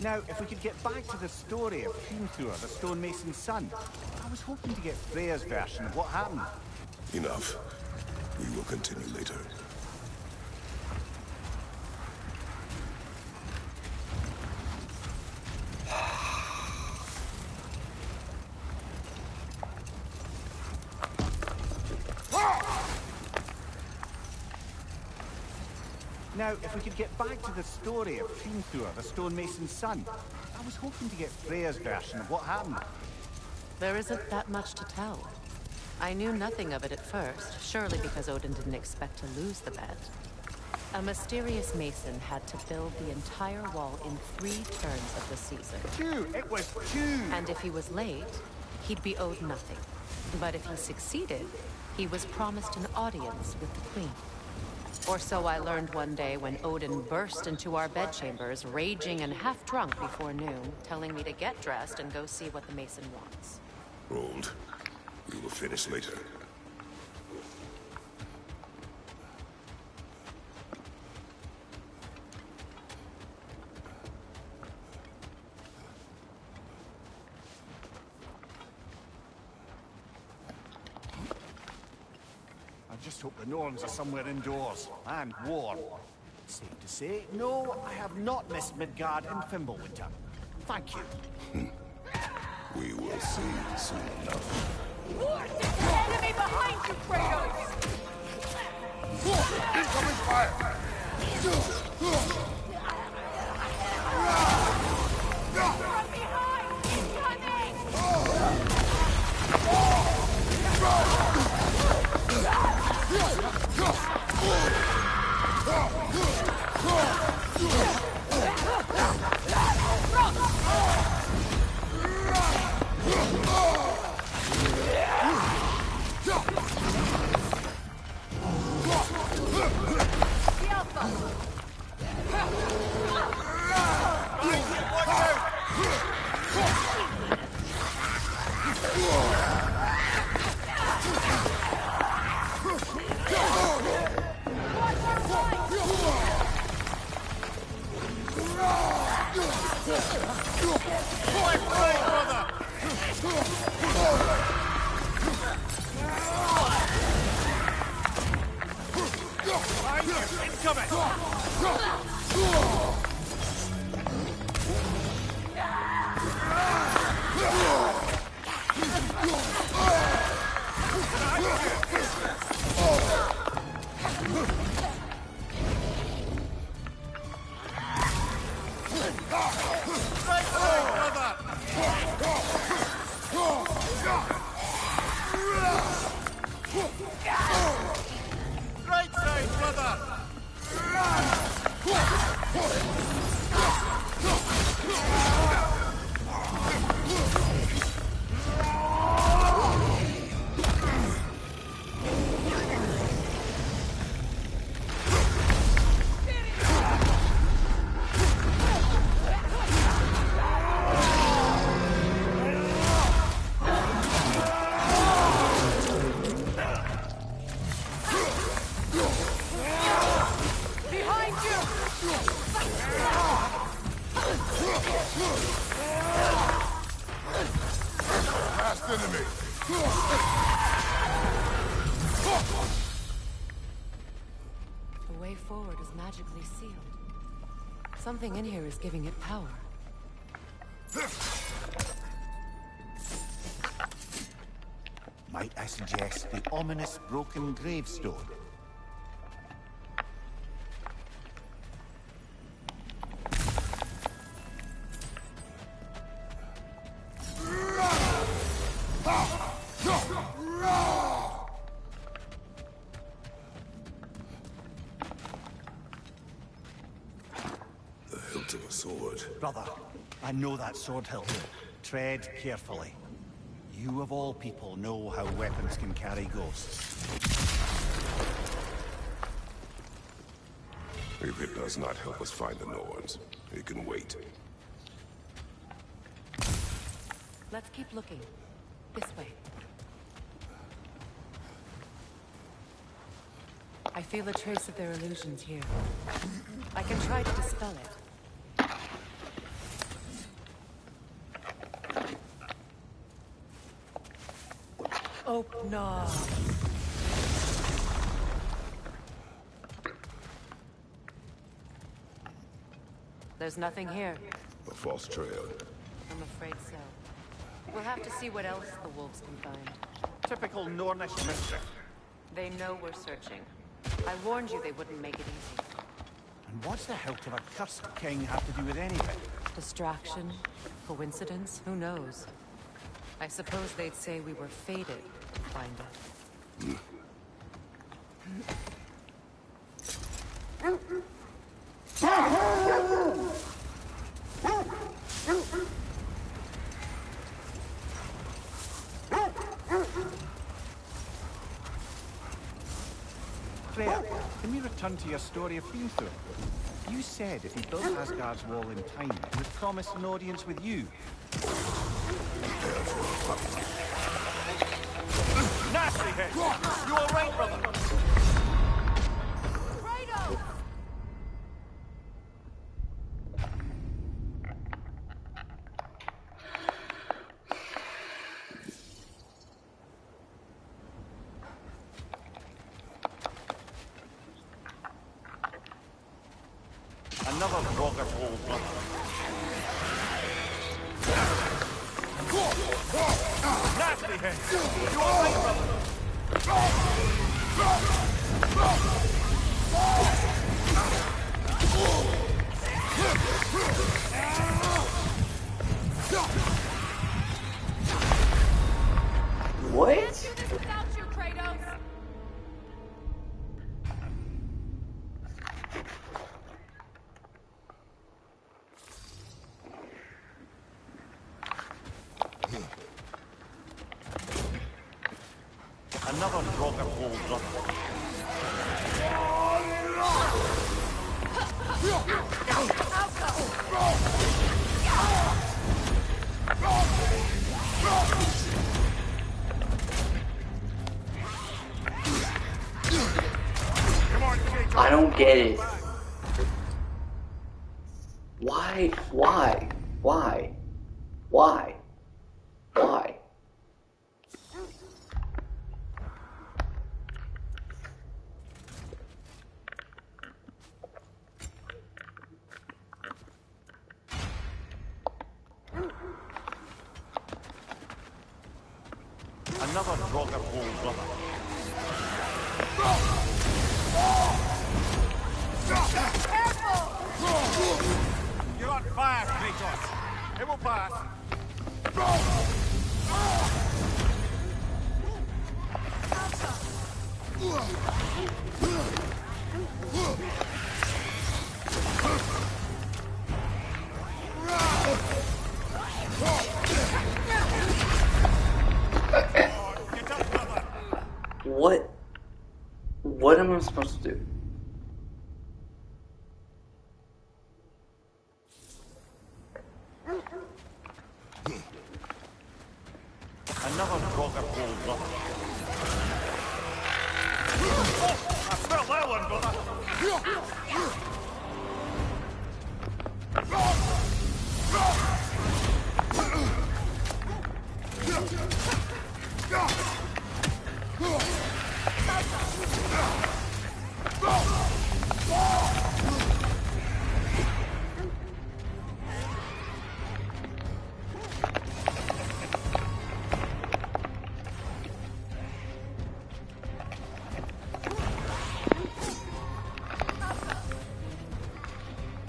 Now, if we could get back to the story of Finnthor, the stonemason's son, I was hoping to get Freya's version of what happened. Enough. We will continue later. Now, if we could get back to the story of Finnthor, the stonemason's son, I was hoping to get Freya's version of what happened. There isn't that much to tell. I knew nothing of it at first, surely because Odin didn't expect to lose the bet. A mysterious mason had to build the entire wall in 3 turns of the season. It was 2! And if he was late, he'd be owed nothing. But if he succeeded, he was promised an audience with the queen. Or so I learned one day when Odin burst into our bedchambers, raging and half drunk before noon, telling me to get dressed and go see what the mason wants. Hold. We will finish later. I just hope the Norns are somewhere indoors, and warm. Safe to say, no, I have not missed Midgard in Fimbulwinter. Thank you. We will see soon enough. There's an enemy behind you, Kratos! Incoming fire! From behind! He's coming! The way forward is magically sealed. Something in here is giving it power. Might I suggest the ominous broken gravestone? The hilt of a sword. Brother, I know that sword hilt. Tread carefully. You of all people know how weapons can carry ghosts. If it does not help us find the Norns, it can wait. Let's keep looking. This way. I feel a trace of their illusions here. I can try to dispel it. opener. There's nothing here. A false trail. I'm afraid so. We'll have to see what else the wolves can find. Typical Nornish mischief. They know we're searching. I warned you they wouldn't make it easy. And what's the hilt of a cursed king have to do with anything? Distraction? Coincidence? Who knows? I suppose they'd say we were fated to find it. Freya, can we return to your story of being through? You said if he built Asgard's wall in time, he would promise an audience with you. Nasty head! You all right, brother? Another rocket hole, brother. Nasty head! You all right, brother? What? Another rocket hole, brother. I don't get it. Why? Why? Why? Why? Why? Another rocket hole, brother. You're on fire, Kratos. It will pass. What am I supposed to do? Another rocket hole, brother. I smell that one, brother.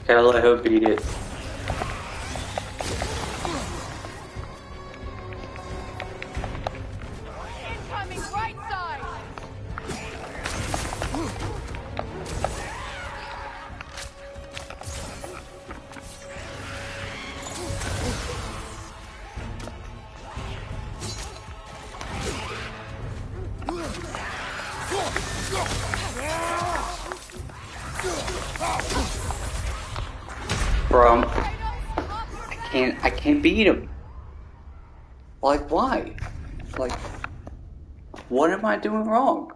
Gotta let her beat it. Incoming right side! Bro, I can't beat him. Like, why? Like, what am I doing wrong?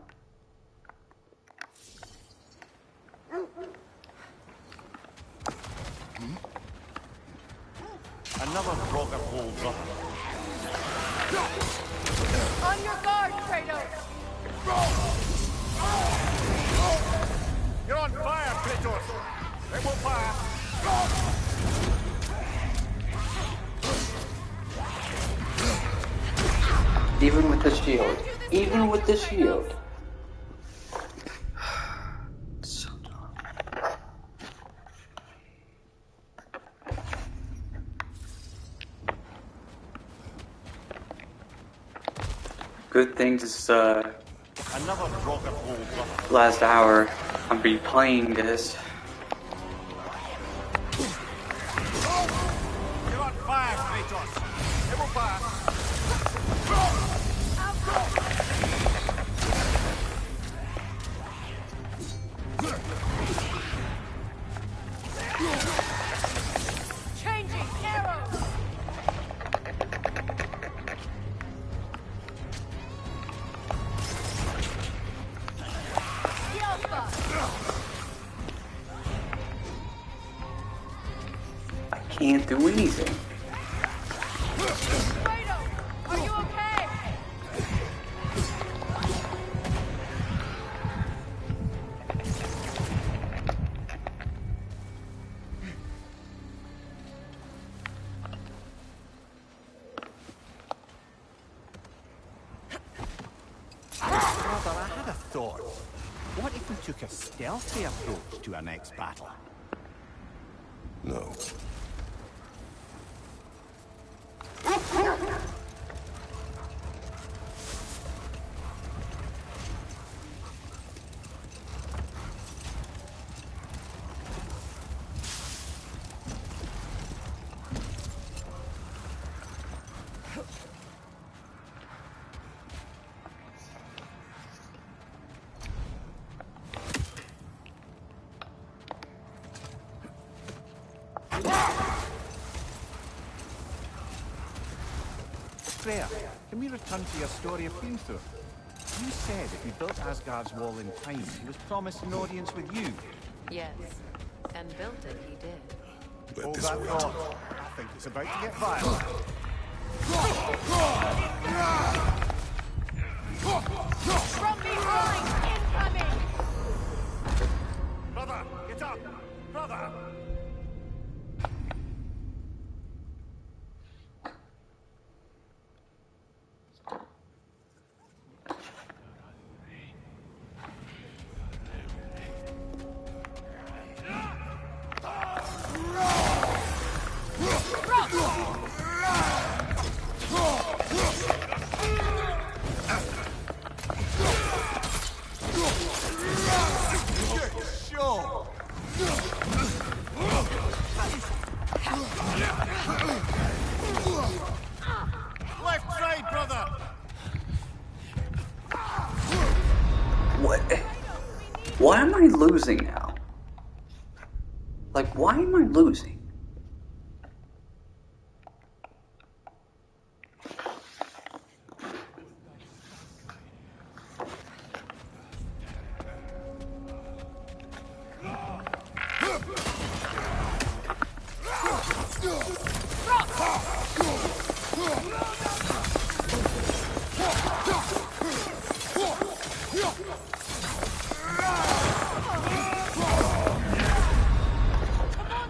Another rocket hole, brother. On your guard, Kratos! You're on fire, Kratos! They will fire! Even with the shield. Even with the shield. So dumb. Good thing this is Another rocket hole. last hour I'll be playing this. You're on fire, Kratos! They will fire! Changing arrows! I can't do anything. Kratos, are you okay? Brother, I had a thought. What if we took a stealthy approach to our next battle? No. Freya, can we return to your story of been through? You said if he built Asgard's wall in time, he was promised an audience with you. Yes, and built it he did. Let this that wait. thought. I think it's about to get violent. From behind, incoming! Brother, get up! Brother! Left side, brother! What? Why am I losing now? Like, why am I losing?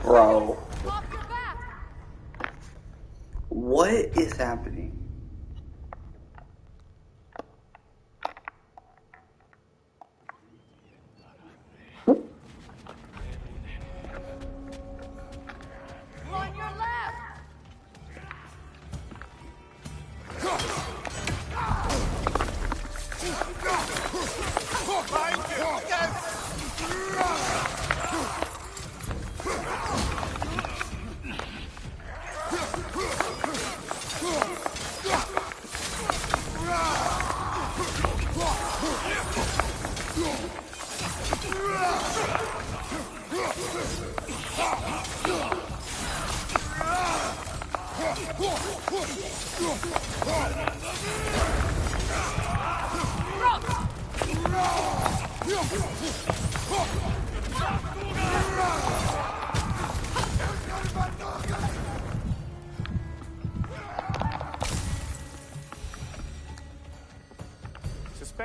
Bro. What is happening? On your left!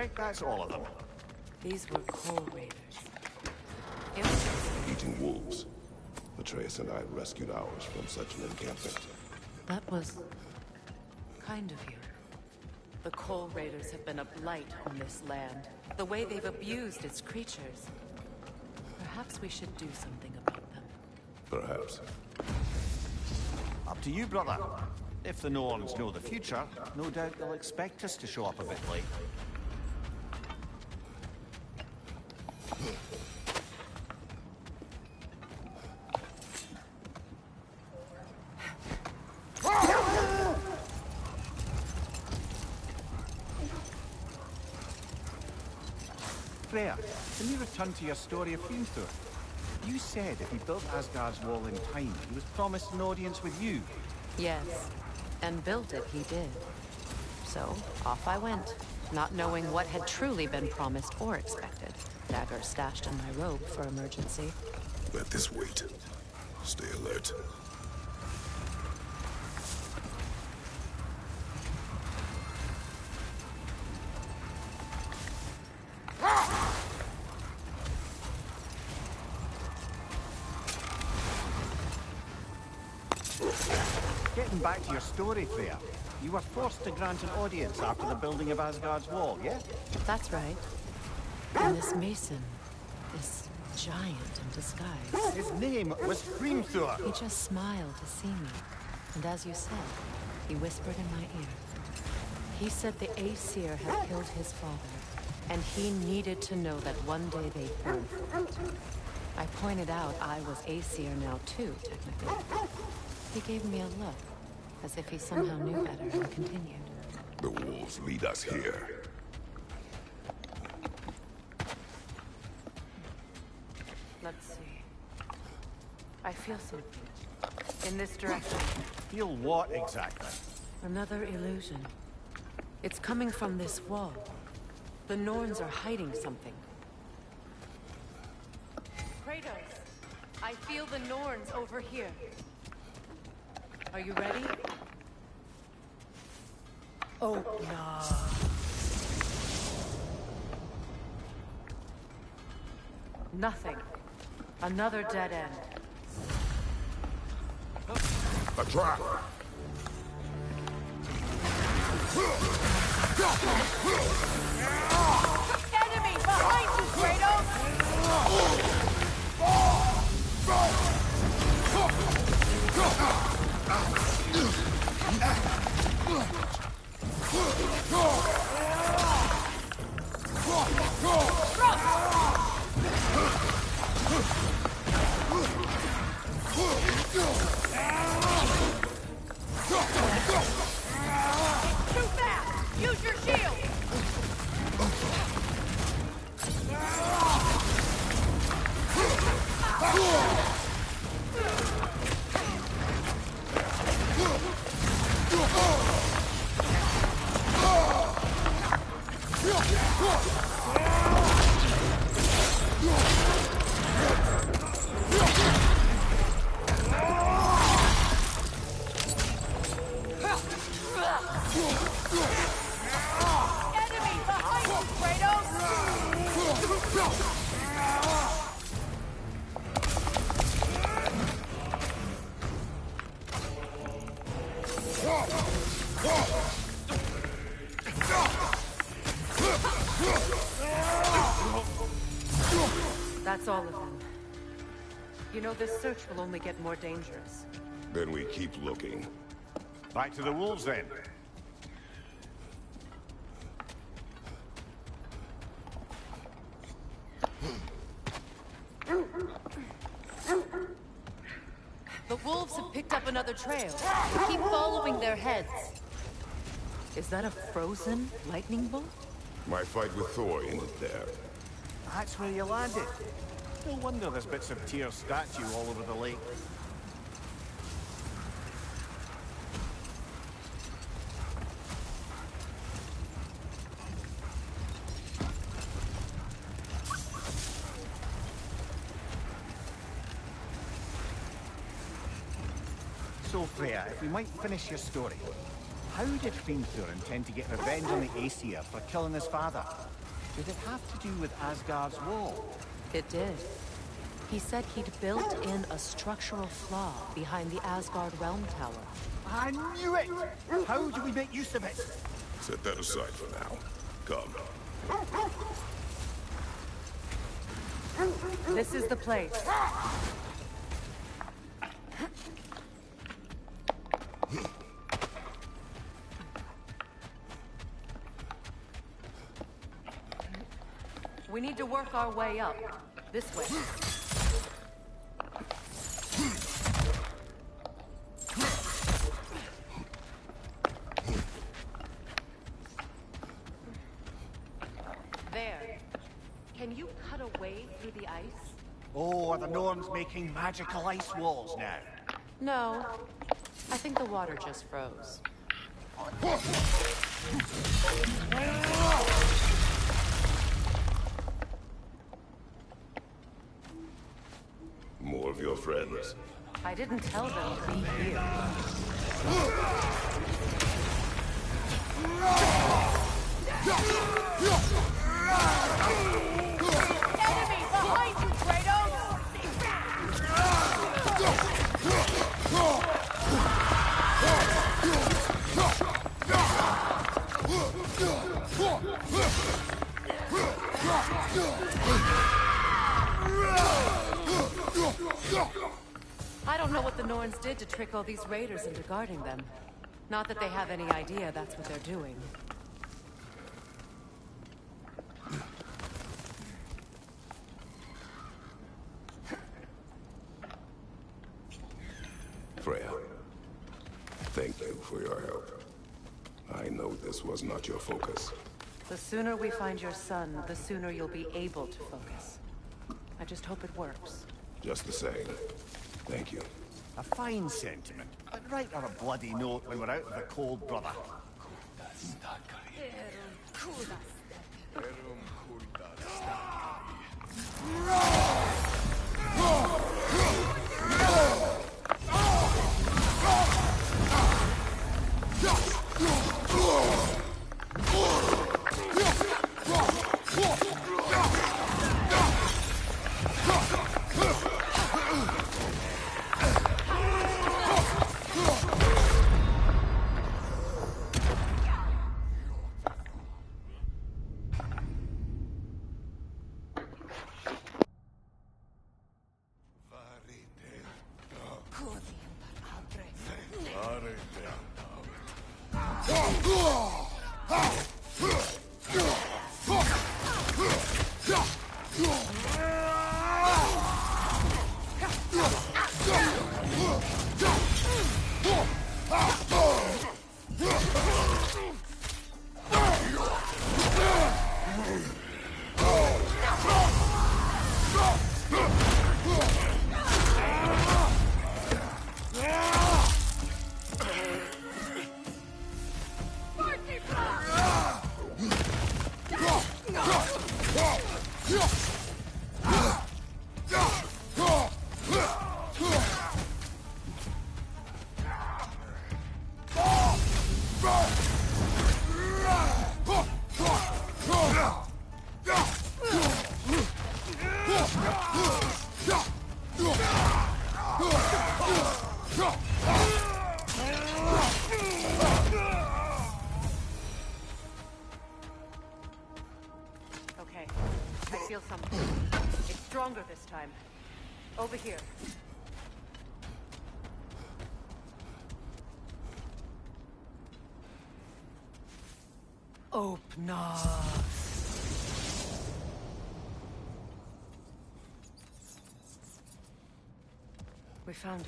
correct? That's all of them. These were coal raiders. Eating wolves. Atreus and I rescued ours from such an encampment. That was kind of you. The coal raiders have been a blight on this land. The way they've abused its creatures. Perhaps we should do something about them. Perhaps. Up to you, brother. If the Norns know the future, no doubt they'll expect us to show up a bit late. Freya, can you return to your story of Fiendthor? You said if he built Asgard's wall in time, he was promised an audience with you. Yes, and built it he did. So, off I went, not knowing what had truly been promised or expected. Dagger stashed in my robe for emergency. Let this wait. Stay alert. Getting back to your story, Freya, you were forced to grant an audience after the building of Asgard's wall, yeah? That's right. And this mason, this giant in disguise. His name was Hrimthur. He just smiled to see me. And as you said, he whispered in my ear. He said the Aesir had killed his father, and he needed to know that one day they'd birth. I pointed out I was Aesir now too, technically. He gave me a look, as if he somehow knew better, and continued. The wolves lead us here. Let's see. I feel something. In this direction. Feel what exactly? Another illusion. It's coming from this wall. The Norns are hiding something. Kratos, I feel the Norns over here. Are you ready? Oh, no. Nothing. Another dead end. A trap! Enemy behind you, Kratos! Too fast! Use your shield! Enemy behind you, That's all of them. You know, this search will only get more dangerous. Then we keep looking. Back to the wolves, then. The wolves have picked up another trail. Keep following their heads. Is that a frozen lightning bolt? My fight with Thor ended there. That's where you landed. No wonder there's bits of Tyr's statue all over the lake. So, Freya, if we might finish your story. How did Hrimthur intend to get revenge on the Aesir for killing his father? Did it have to do with Asgard's wall? It did. He said he'd built in a structural flaw behind the Asgard Realm Tower. I knew it! How do we make use of it? Set that aside for now. Come. This is the place. We need to work our way up. This way. There. Can you cut a way through the ice? Oh, are the Norns making magical ice walls now? No. I think the water just froze. More of your friends. I didn't tell them to be here. Enemy behind you, Kratos! I don't know what the Norns did to trick all these raiders into guarding them. Not that they have any idea that's what they're doing. Freya, thank you for your help. I know this was not your focus. The sooner we find your son, the sooner you'll be able to focus. I just hope it works. Just the same, thank you. A fine sentiment. But write her a bloody note when we're out of the cold, brother. Okay, I feel something. It's stronger this time. Over here. Open up. We found it.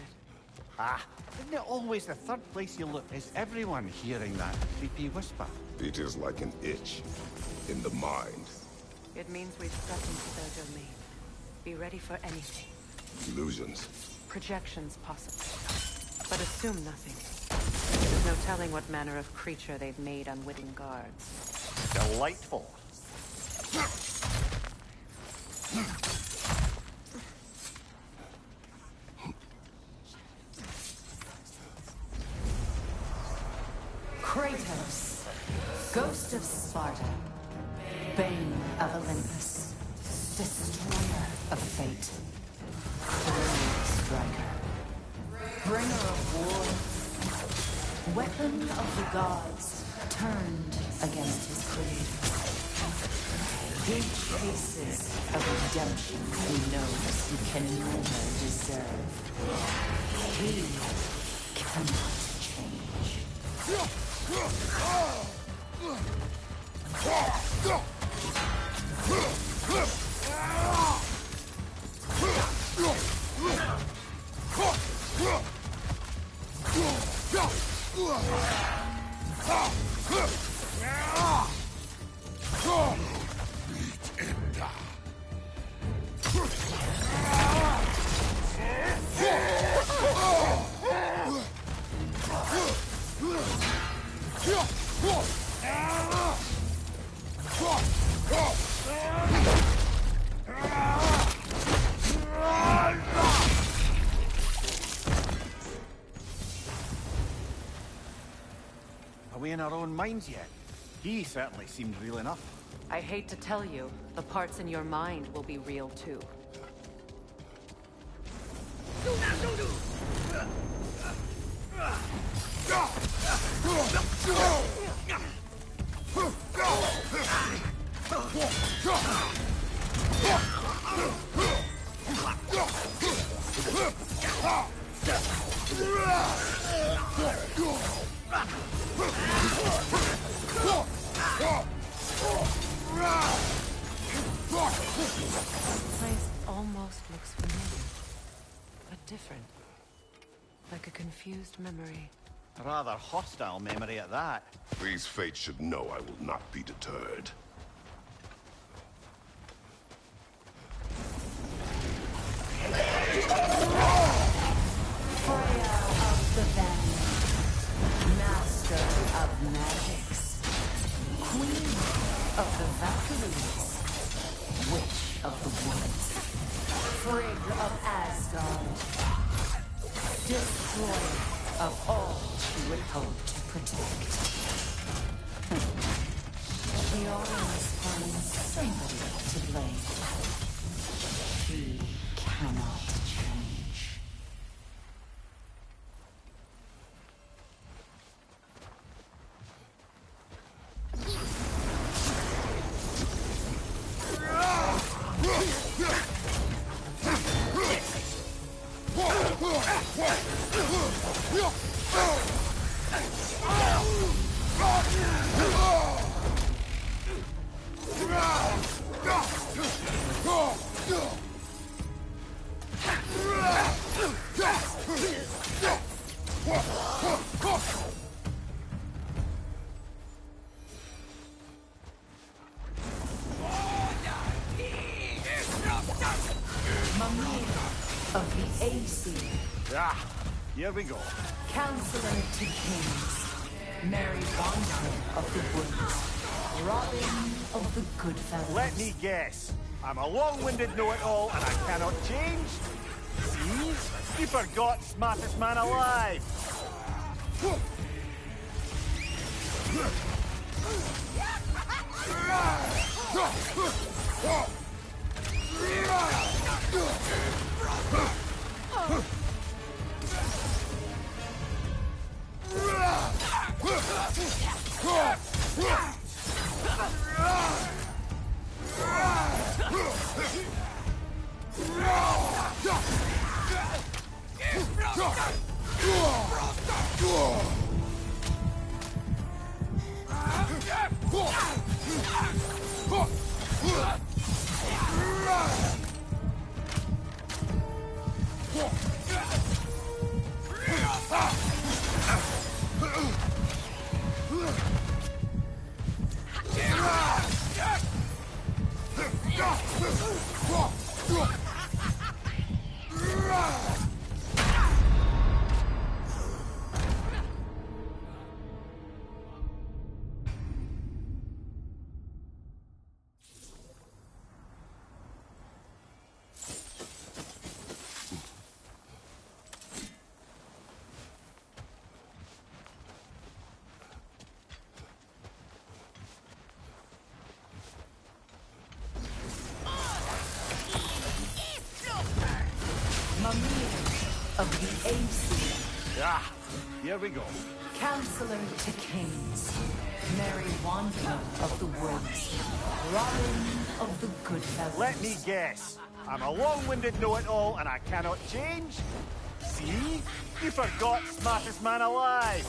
Ah, isn't it always the third place you look? Is everyone hearing that creepy whisper? It is like an itch in the mind. It means we've stepped into their domain. Be ready for anything. Illusions. Projections, possibly. But assume nothing. There's no telling what manner of creature they've made unwitting guards. Delightful. Ghost of Sparta, Bane of Olympus, Destroyer of Fate, Thrill Striker, Bringer of War, Weapon of the Gods, turned against his creators. He chases a redemption he knows he can never deserve. He cannot change. Are we in our own minds yet? He certainly seemed real enough. I hate to tell you, the parts in your mind will be real too. This place almost looks familiar, but different. Like a confused memory. A rather hostile memory at that. These fates should know I will not be deterred. Freya of the Vanguard, Master of Magics, Queen of the Valkyries, Witch of the Woods, Frigg of Asgard, Destroyer of all she would hope to protect. She always finds somebody to blame. She cannot change. Of the AC. Ah, here we go. Counselor to Kings. Mary Wanderer of the Woods. Robin of the Goodfellas. Let me guess. I'm a long-winded know-it-all and I cannot change? See? You forgot smartest man alive. Ramir of the AC. Ah, here we go. Counselor to Kings. Merry Wanderer of the Woods. Robin of the Goodfellas. Let me guess. I'm a long-winded know-it-all and I cannot change? See? You forgot smartest man alive.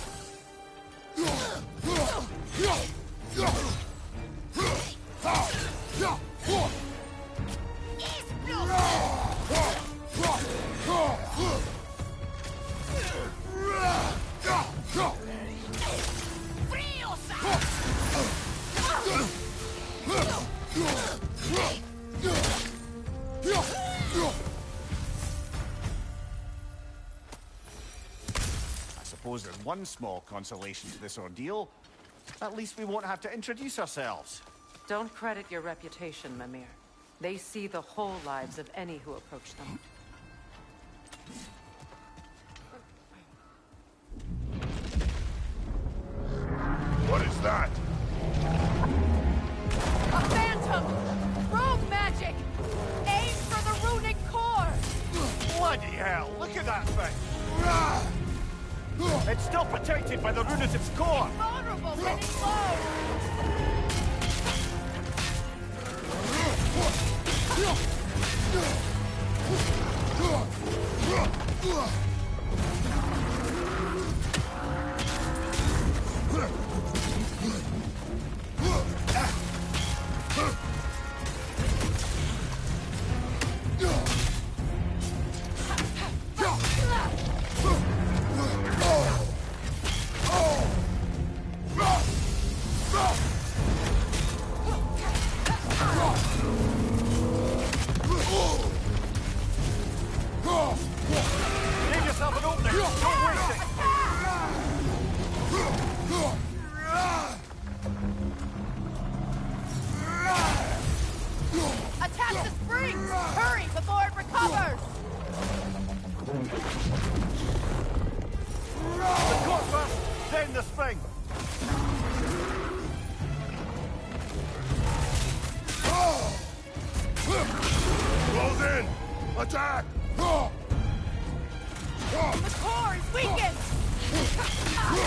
I suppose there's one small consolation to this ordeal. At least we won't have to introduce ourselves. Don't credit your reputation, Mimir. They see the whole lives of any who approach them. What is that? A phantom! Rogue magic! Aim for the runic core! Bloody hell, look at that thing! It's still protected by the rune at its core! Vulnerable when it's low! Give yourself an opening! Don't waste it! Attack the springs! Hurry before it recovers! The core first, then the spring! Close in! Attack! The core is weakened! Now!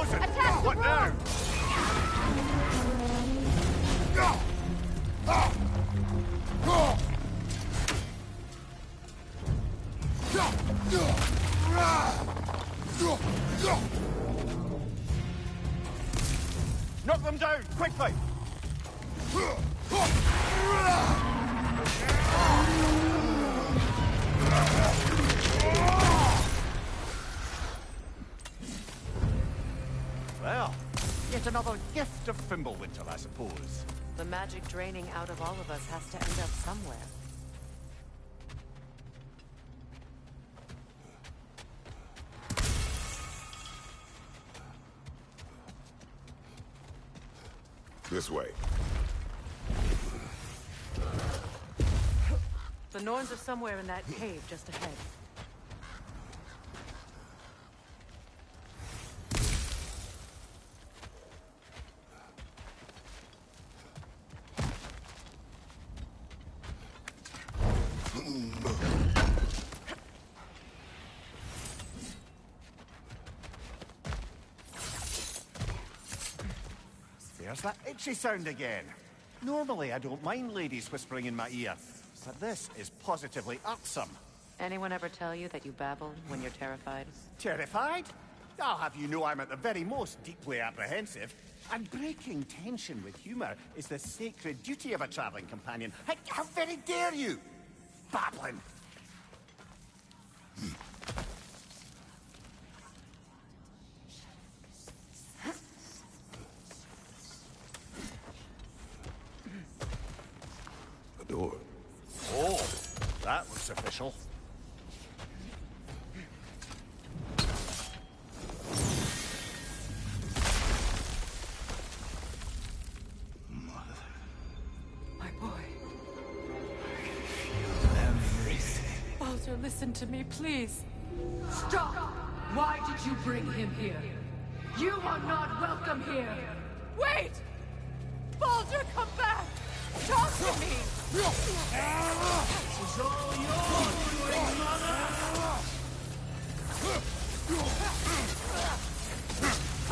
Attack the What now? room! Knock them down, quickly! Well, yet another gift of Fimbulwinter, I suppose. The magic draining out of all of us has to end up somewhere. This way. The Norns are somewhere in that cave just ahead. There's that itchy sound again. Normally I don't mind ladies whispering in my ear, but this is positively irksome. Anyone ever tell you that you babble when you're terrified? Terrified? I'll have you know I'm at the very most deeply apprehensive. And breaking tension with humour is the sacred duty of a travelling companion. How very dare you? Babbling! A door. Oh, that looks official. listen to me, please. Stop! Why did you bring him here? You are not welcome here! Wait! Baldur, come back! Talk to me! This is all yours, doing, mother!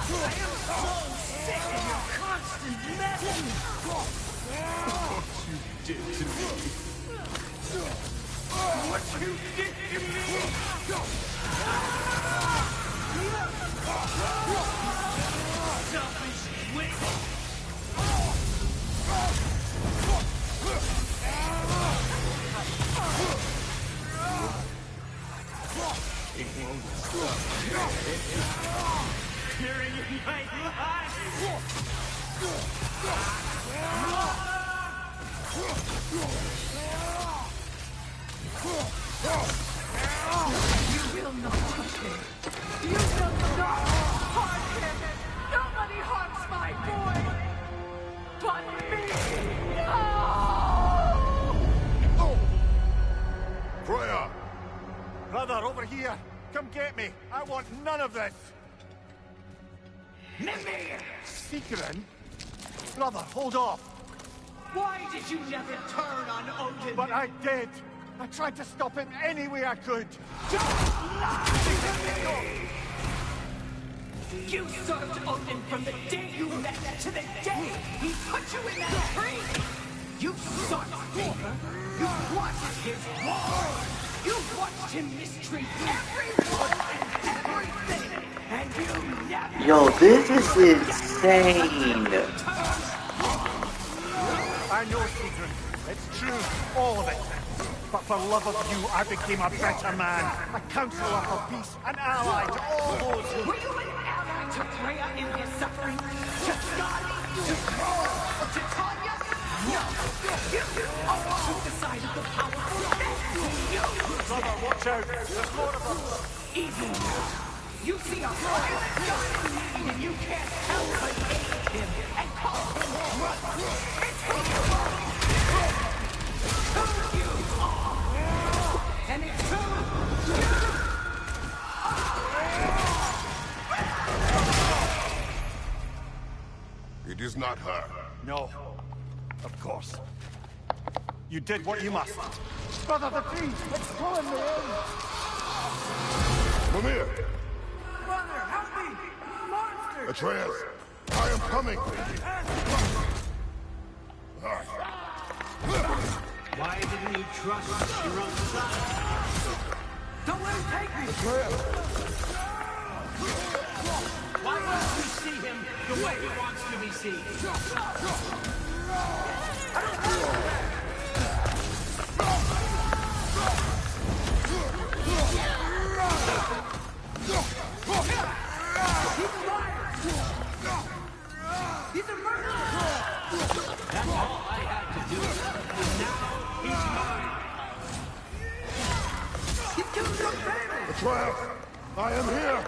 I am so sick of your constant messing! What you did to me. What you did to me! Selfish witch! It won't stop. Tearing in my eyes! You will not touch him! You will not harm him! Nobody harms my boy! But me! No! Freya! Brother, over here! Come get me! I want none of this! Mimir! Secret? Brother, hold off! Why did you never turn on Odin? But I did! I tried to stop him any way I could! Don't lie to me! You served Odin from the day you met to the day he put you in that tree! You sought favor! You wanted his war! You watched him mistreat everyone and everything! And you never... Yo, this is insane! I know, Secret. It's true, all of it. But for love of you, I became a better man. A counselor for peace, an ally to all those who... Were you an ally to Freya in his suffering? To Skadi? To Kroll? To Tanya? No! You always took the side of the powerful men! You! Brother, watch out! There's more of them! Even now, you see a violent guy in need and you can't help but hate him and call him brother! It's who you are! It's who you are! And it's who you are! It is not her. No. Of course. You did what you must. Brother, the tree! It's pulling me in! Mimir! Brother, help me! Monster! Atreus! I am coming! Why didn't you trust your own son? Don't let him take me! Why won't you see him the way he wants to be seen? He's a liar! He's a murderer! That's all I had to do. Now he's mine! He killed your family! Atreus! I am here!